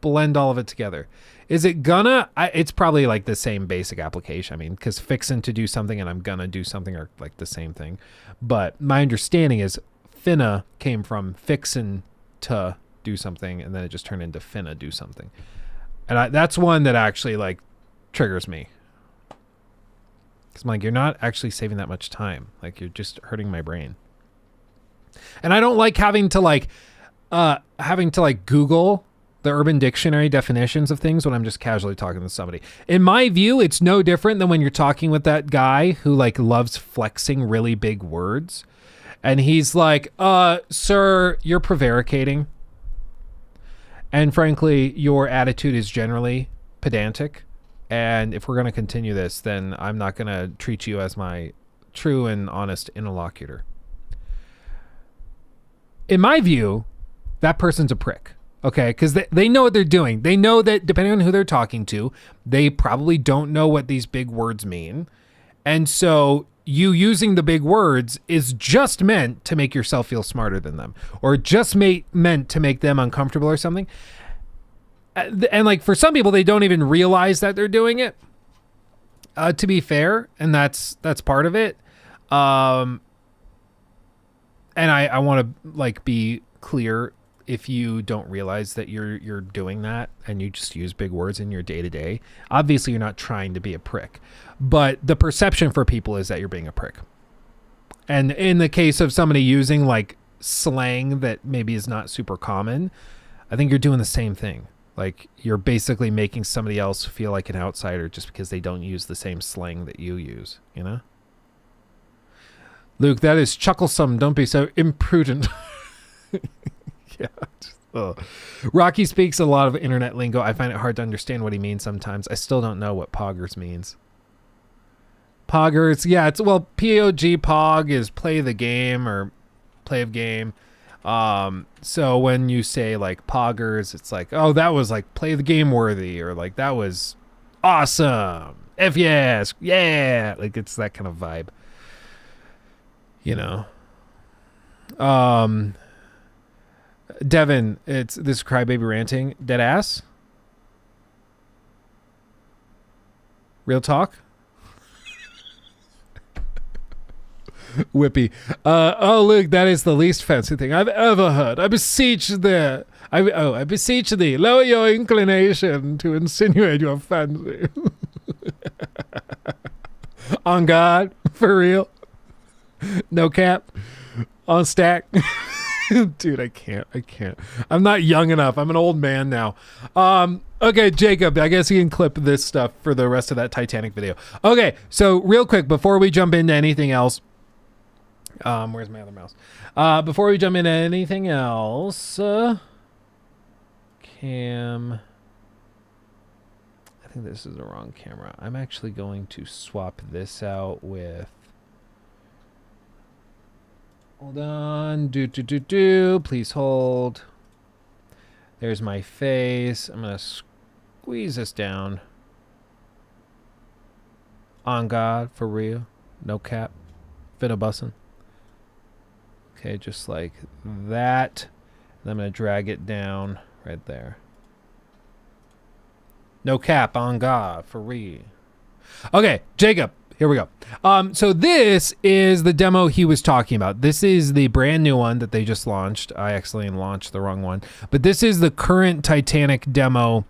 Speaker 2: blend all of it together. Is it gonna? It's probably like the same basic application. I mean, because fixing to do something and I'm gonna do something are like the same thing. But my understanding is finna came from fixing to do something and then it just turned into finna do something. And that's one that actually like triggers me. Because I'm like, you're not actually saving that much time. Like, you're just hurting my brain. And I don't like having to Google the Urban Dictionary definitions of things when I'm just casually talking to somebody. In my view, it's no different than when you're talking with that guy who like loves flexing really big words. And he's like, sir, you're prevaricating. And frankly, your attitude is generally pedantic. And if we're going to continue this, then I'm not going to treat you as my true and honest interlocutor. In my view, that person's a prick. Okay, because they know what they're doing. They know that depending on who they're talking to, they probably don't know what these big words mean. And so you using the big words is just meant to make yourself feel smarter than them. Or just meant to make them uncomfortable or something. And like for some people, they don't even realize that they're doing it. To be fair, and that's part of it. And I want to like be clear. If you don't realize that you're doing that and you just use big words in your day to day, obviously you're not trying to be a prick. But the perception for people is that you're being a prick. And in the case of somebody using like slang that maybe is not super common, I think you're doing the same thing. Like you're basically making somebody else feel like an outsider just because they don't use the same slang that you use, you know? Luke, that is chucklesome. Don't be so imprudent. Yeah. Rocky speaks a lot of internet lingo. I find it hard to understand what he means sometimes. I still don't know what poggers means. Poggers, yeah, it's well, POG, pog is play the game or play of game. So when you say like poggers, it's like, oh, that was like play the game worthy, or like that was awesome. F yes, yeah. Like it's that kind of vibe. You know. Devin, it's this crybaby ranting. Dead ass? Real talk? Whippy. Oh, look, that is the least fancy thing I've ever heard. I beseech thee. I beseech thee, lower your inclination to insinuate your fancy. On God, for real. No cap. On stack. Dude, I can't. I'm not young enough. I'm an old man now. Okay, Jacob, I guess you can clip this stuff for the rest of that Titanic video. Okay, so real quick, before we jump into anything else, where's my other mouse? Before we jump into anything else, cam. I think this is the wrong camera. I'm actually going to swap this out with. Hold on. Please hold. There's my face. I'm gonna squeeze this down. On God, for real. No cap. Finna bussin'. Okay, just like that. And I'm gonna drag it down right there. No cap, on God, for real. Okay, Jacob, here we go. So this is the demo he was talking about. This is the brand new one that they just launched. I accidentally launched the wrong one. But this is the current Titanic demo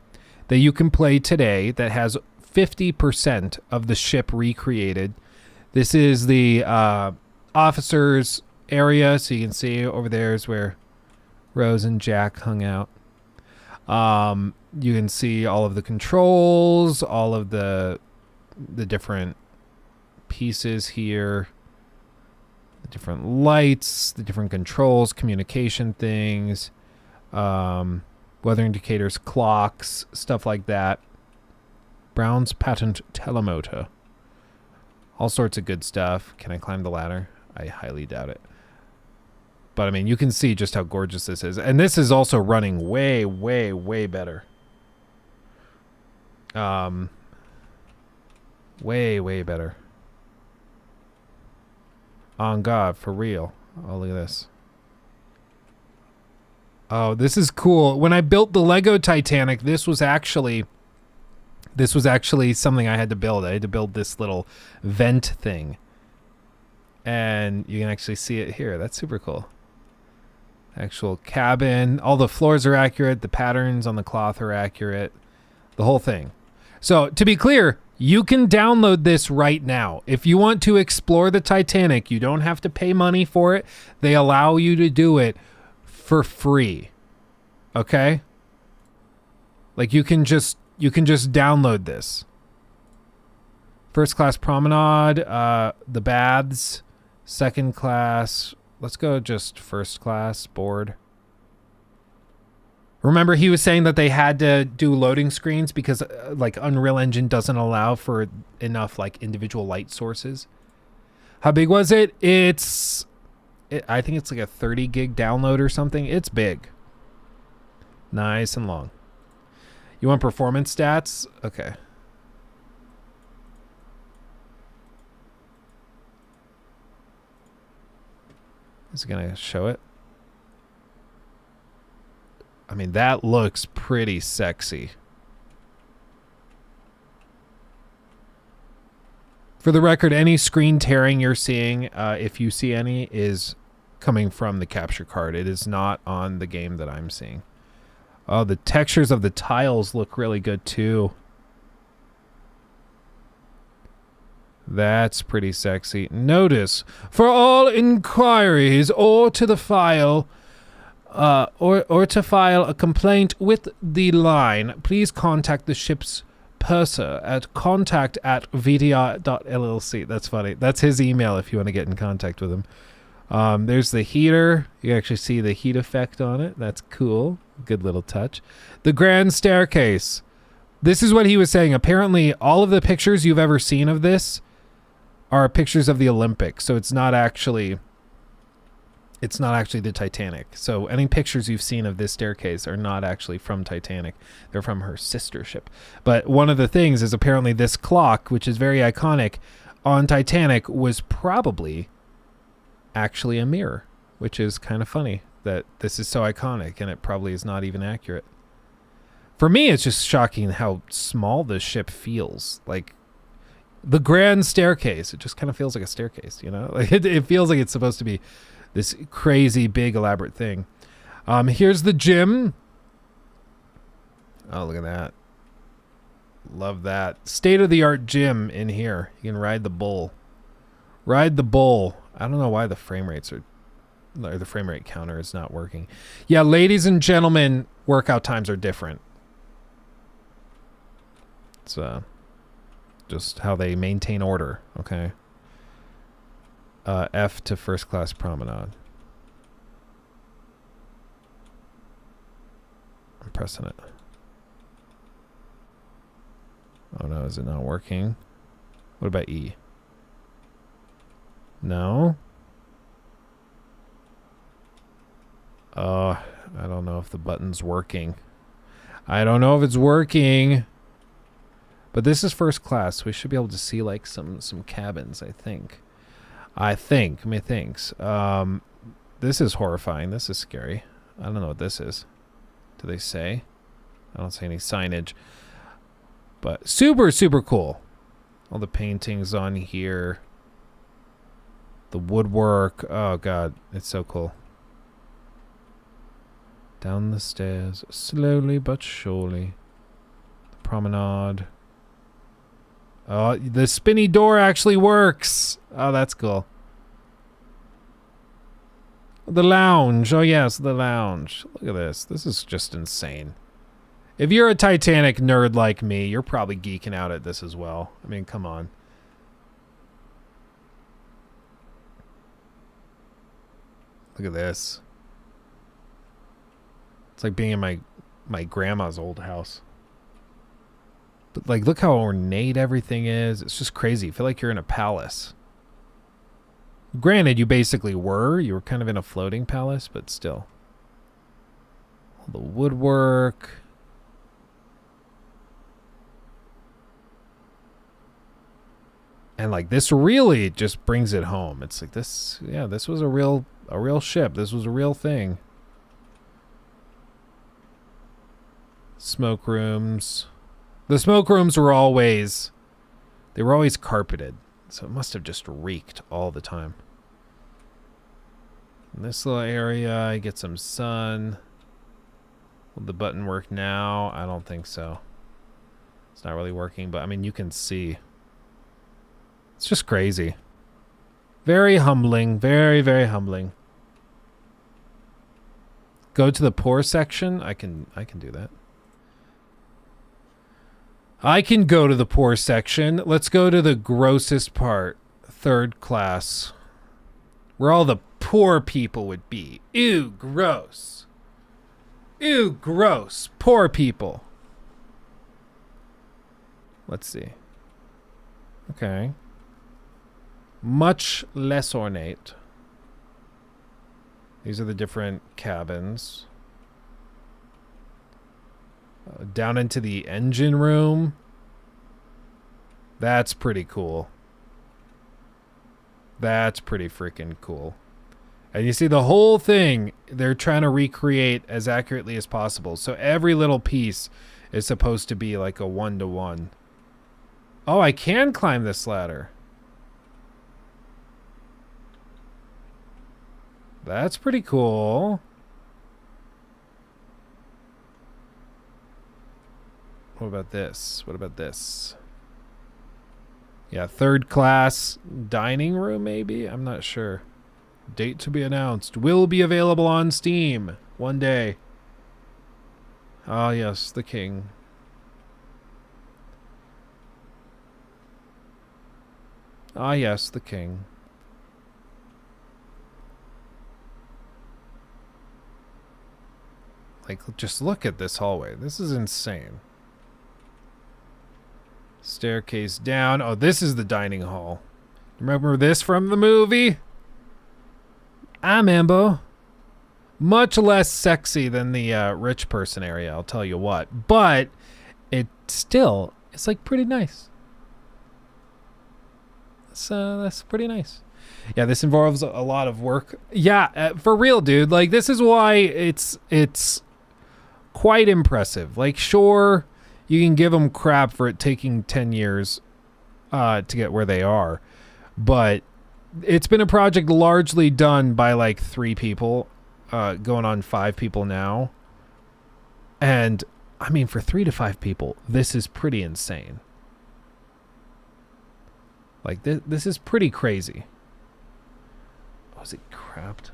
Speaker 2: that you can play today that has 50% of the ship recreated. This is the officers area, so you can see over there is where Rose and Jack hung out. You can see all of the controls, all of the different pieces here, the different lights, the different controls, communication things, weather indicators, clocks, stuff like that. Brown's patent telemotor. All sorts of good stuff. Can I climb the ladder? I highly doubt it. But I mean, you can see just how gorgeous this is. And this is also running way, way, way better. Way, way better. On God, for real. Oh, look at this. Oh, this is cool. When I built the Lego Titanic, this was actually something I had to build. I had to build this little vent thing. And you can actually see it here. That's super cool. Actual cabin. All the floors are accurate. The patterns on the cloth are accurate. The whole thing. So, to be clear, you can download this right now. If you want to explore the Titanic, you don't have to pay money for it. They allow you to do it for free. Okay? Like you can just download this. First class promenade, the baths, second class. Let's go just first class board. Remember, he was saying that they had to do loading screens because like Unreal Engine doesn't allow for enough like individual light sources. How big was it? I think it's like a 30 gig download or something. It's big. Nice and long. You want performance stats? Okay. Is it gonna show it? I mean, that looks pretty sexy. For the record, any screen tearing you're seeing, if you see any, is coming from the capture card. It is not on the game that I'm seeing. Oh, the textures of the tiles look really good too. That's pretty sexy. Notice, for all inquiries or to the file, or to file a complaint with the line, please contact the ship's purser at contact@vdr.llc. That's funny. That's his email if you want to get in contact with him. There's the heater. You actually see the heat effect on it. That's cool. Good little touch. The grand staircase. This is what he was saying. Apparently, all of the pictures you've ever seen of this are pictures of the Olympics. So it's not actually It's not actually the Titanic. So any pictures you've seen of this staircase are not actually from Titanic. They're from her sister ship. But one of the things is apparently this clock, which is very iconic, on Titanic was probably actually a mirror, which is kind of funny that this is so iconic and it probably is not even accurate. For me, it's just shocking how small this ship feels. Like the grand staircase, it just kind of feels like a staircase, you know? Like it feels like it's supposed to be this crazy, big, elaborate thing. Here's the gym. Oh, look at that. Love that. State-of-the-art gym in here. You can ride the bull. Ride the bull. I don't know why the frame rates are... or the frame rate counter is not working. Yeah, ladies and gentlemen, workout times are different. It's just how they maintain order, okay? F to first class promenade. I'm pressing it. Oh no, is it not working? What about E? No? I don't know if the button's working. I don't know if it's working. But this is first class. We should be able to see like some cabins, I think. Methinks. This is horrifying. This is scary. I don't know what this is. Do they say? I don't see any signage. But super, super cool. All the paintings on here. The woodwork. Oh, God. It's so cool. Down the stairs. Slowly but surely. The promenade. Oh, the spinny door actually works. Oh, that's cool. The lounge. Oh, yes, the lounge. Look at this. This is just insane. If you're a Titanic nerd like me, you're probably geeking out at this as well. I mean, come on. Look at this. It's like being in my grandma's old house. But like, look how ornate everything is. It's just crazy. You feel like you're in a palace. Granted, you basically were. You were kind of in a floating palace, but still. All the woodwork. And like this really just brings it home. It's like this, yeah, this was a real ship. This was a real thing. Smoke rooms. The smoke rooms were always carpeted. So it must have just reeked all the time. In this little area, I get some sun. Will the button work now? I don't think so. It's not really working, but I mean, you can see. It's just crazy. Very humbling. Very, very humbling. Go to the poor section. I can do that. I can go to the poor section. Let's go to the grossest part. Third class. Where all the poor people would be. Ew, gross. Ew, gross. Poor people. Let's see. Okay. Much less ornate. These are the different cabins. Down into the engine room. That's pretty cool. That's pretty freaking cool. And you see the whole thing, they're trying to recreate as accurately as possible. So every little piece is supposed to be like a 1-to-1. Oh, I can climb this ladder. That's pretty cool. What about this? What about this? Yeah, third class dining room, maybe? I'm not sure. Date to be announced. Will be available on Steam one day. Ah, yes, the king. Ah, yes, the king. Like, just look at this hallway. This is insane. Staircase down. Oh, this is the dining hall. Remember this from the movie? I'm Ambo. Much less sexy than the rich person area, I'll tell you what. But it's like pretty nice. That's pretty nice. Yeah, this involves a lot of work. Yeah, for real, dude. Like, this is why it's quite impressive. Like, sure, you can give them crap for it taking 10 years to get where they are. But it's been a project largely done by, like, 3 people, going on 5 people now. And, I mean, for 3 to 5 people, this is pretty insane. Like, this is pretty crazy. Was it cropped?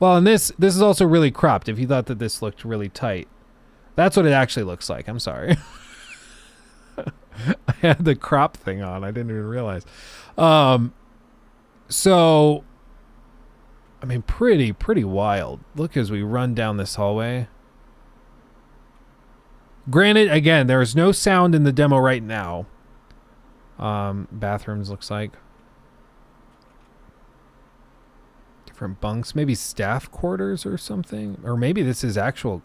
Speaker 2: Well, and this is also really cropped if you thought that this looked really tight. That's what it actually looks like. I'm sorry. I had the crop thing on. I didn't even realize. So, I mean, pretty wild. Look as we run down this hallway. Granted, again, there is no sound in the demo right now. Bathrooms looks like. Different bunks, maybe staff quarters or something, or maybe this is actual.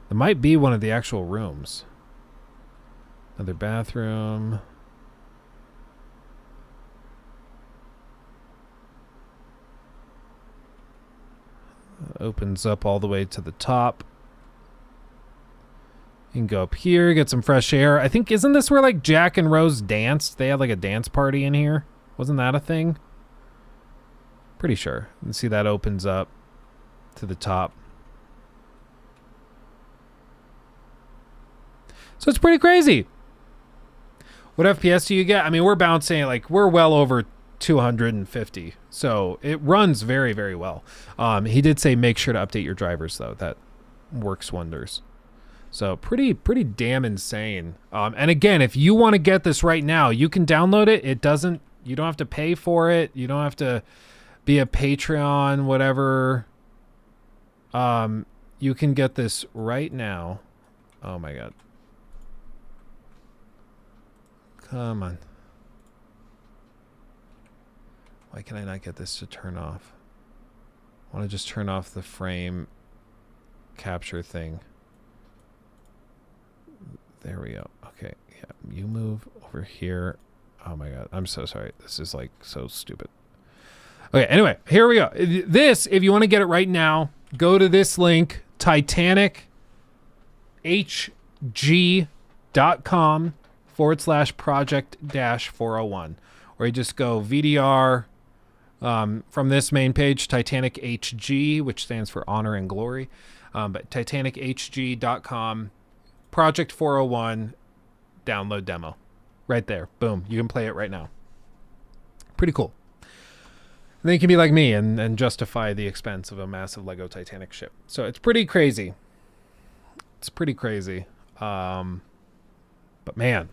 Speaker 2: It might be one of the actual rooms. Another bathroom. Opens up all the way to the top. You can go up here, get some fresh air. I think, isn't this where like Jack and Rose danced? They had like a dance party in here. Wasn't that a thing? Pretty sure. You can see that opens up to the top. So it's pretty crazy. What FPS do you get? I mean, we're bouncing, like, we're well over 250. So it runs very, very well. He did say make sure to update your drivers, though. That works wonders. So pretty damn insane. And again, if you want to get this right now, you can download it. You don't have to pay for it. You don't have to be a Patreon, whatever. You can get this right now. Oh my God. Come on. Why can I not get this to turn off? I want to just turn off the frame capture thing. There we go. Okay. Yeah. You move over here. Oh my God. I'm so sorry. This is like so stupid. Okay. Anyway, here we go. This, if you want to get it right now, go to this link, titanichg.com/project-401, or you just go VDR from this main page, Titanic HG, which stands for honor and glory. But titanichg.com, Project 401, download demo. Right there. Boom. You can play it right now. Pretty cool. And then you can be like me and justify the expense of a massive Lego Titanic ship. So it's pretty crazy. It's pretty crazy. But man,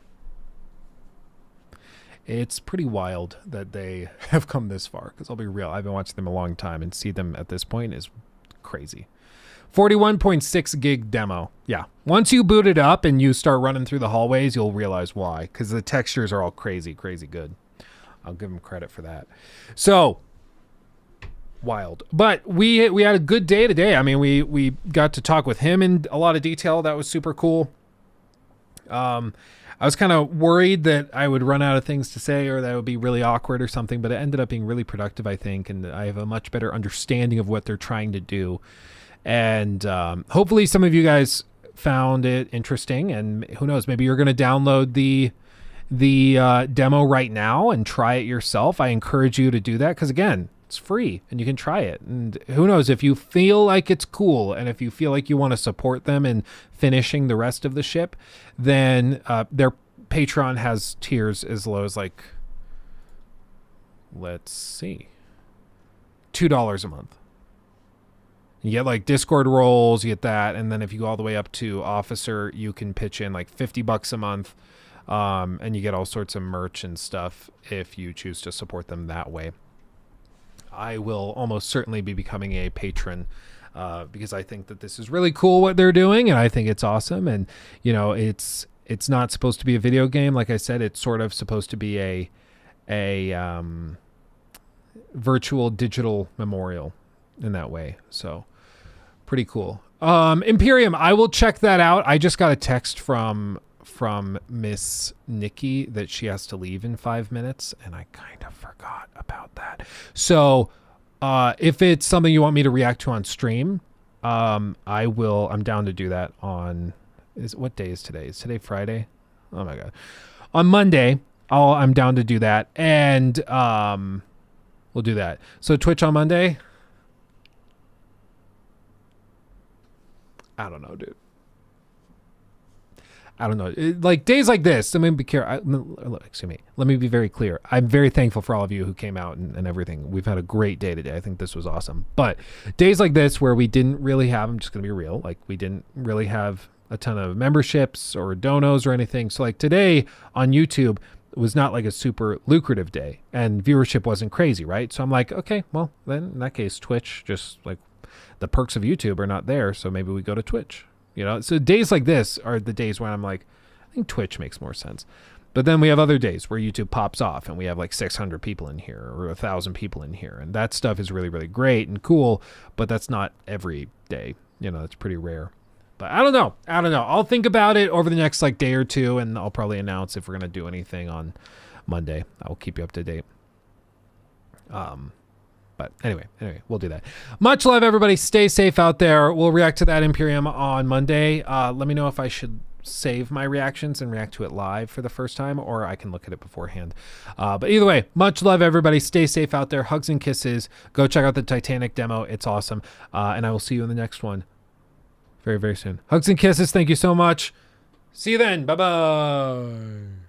Speaker 2: it's pretty wild that they have come this far. Because I'll be real, I've been watching them a long time, and see them at this point is crazy. 41.6 gig demo. Yeah. Once you boot it up and you start running through the hallways, you'll realize why. Because the textures are all crazy good. I'll give them credit for that. So, wild. But we had a good day today. I mean, we got to talk with him in a lot of detail. That was super cool. I was kind of worried that I would run out of things to say, or that it would be really awkward or something, but it ended up being really productive, I think, and I have a much better understanding of what they're trying to do. And hopefully some of you guys found it interesting, and who knows, maybe you're going to download the demo right now and try it yourself. I encourage you to do that, because again, it's free and you can try it. And who knows, if you feel like it's cool and if you feel like you want to support them in finishing the rest of the ship, then their Patreon has tiers as low as, like, let's see, $2 a month. You get like Discord roles, you get that, and then if you go all the way up to officer, you can pitch in like $50 a month, and you get all sorts of merch and stuff if you choose to support them that way. I will almost certainly be becoming a patron, because I think that this is really cool what they're doing, and I think it's awesome. And you know, it's not supposed to be a video game, like I said. It's sort of supposed to be a virtual digital memorial in that way. So pretty cool. Imperium, I will check that out. I just got a text from Miss Nikki that she has to leave in 5 minutes, and I kind of forgot about that. So if it's something you want me to react to on stream, I will. I'm down to do that on. What day is today? Is today Friday? Oh my god! On Monday, I'm down to do that, and we'll do that. So Twitch on Monday. I don't know, dude. I don't know. Like days like this, I mean, be careful. Excuse me. Let me be very clear. I'm very thankful for all of you who came out and everything. We've had a great day today. I think this was awesome. But days like this where we didn't really have, I'm just going to be real, like we didn't really have a ton of memberships or donos or anything. So like today on YouTube was not like a super lucrative day and viewership wasn't crazy, right? So I'm like, okay, well then in that case, Twitch, just like the perks of YouTube are not there. So maybe we go to Twitch. You know, so days like this are the days when I'm like, I think Twitch makes more sense. But then we have other days where YouTube pops off and we have like 600 people in here or 1,000 people in here. And that stuff is really, really great and cool. But that's not every day. You know, it's pretty rare. But I don't know. I'll think about it over the next like day or two. And I'll probably announce if we're going to do anything on Monday. I'll keep you up to date. But anyway, we'll do that. Much love, everybody. Stay safe out there. We'll react to that Imperium on Monday. Let me know if I should save my reactions and react to it live for the first time, or I can look at it beforehand. But either way, much love, everybody. Stay safe out there. Hugs and kisses. Go check out the Titanic demo. It's awesome. And I will see you in the next one very, very soon. Hugs and kisses. Thank you so much. See you then. Bye-bye.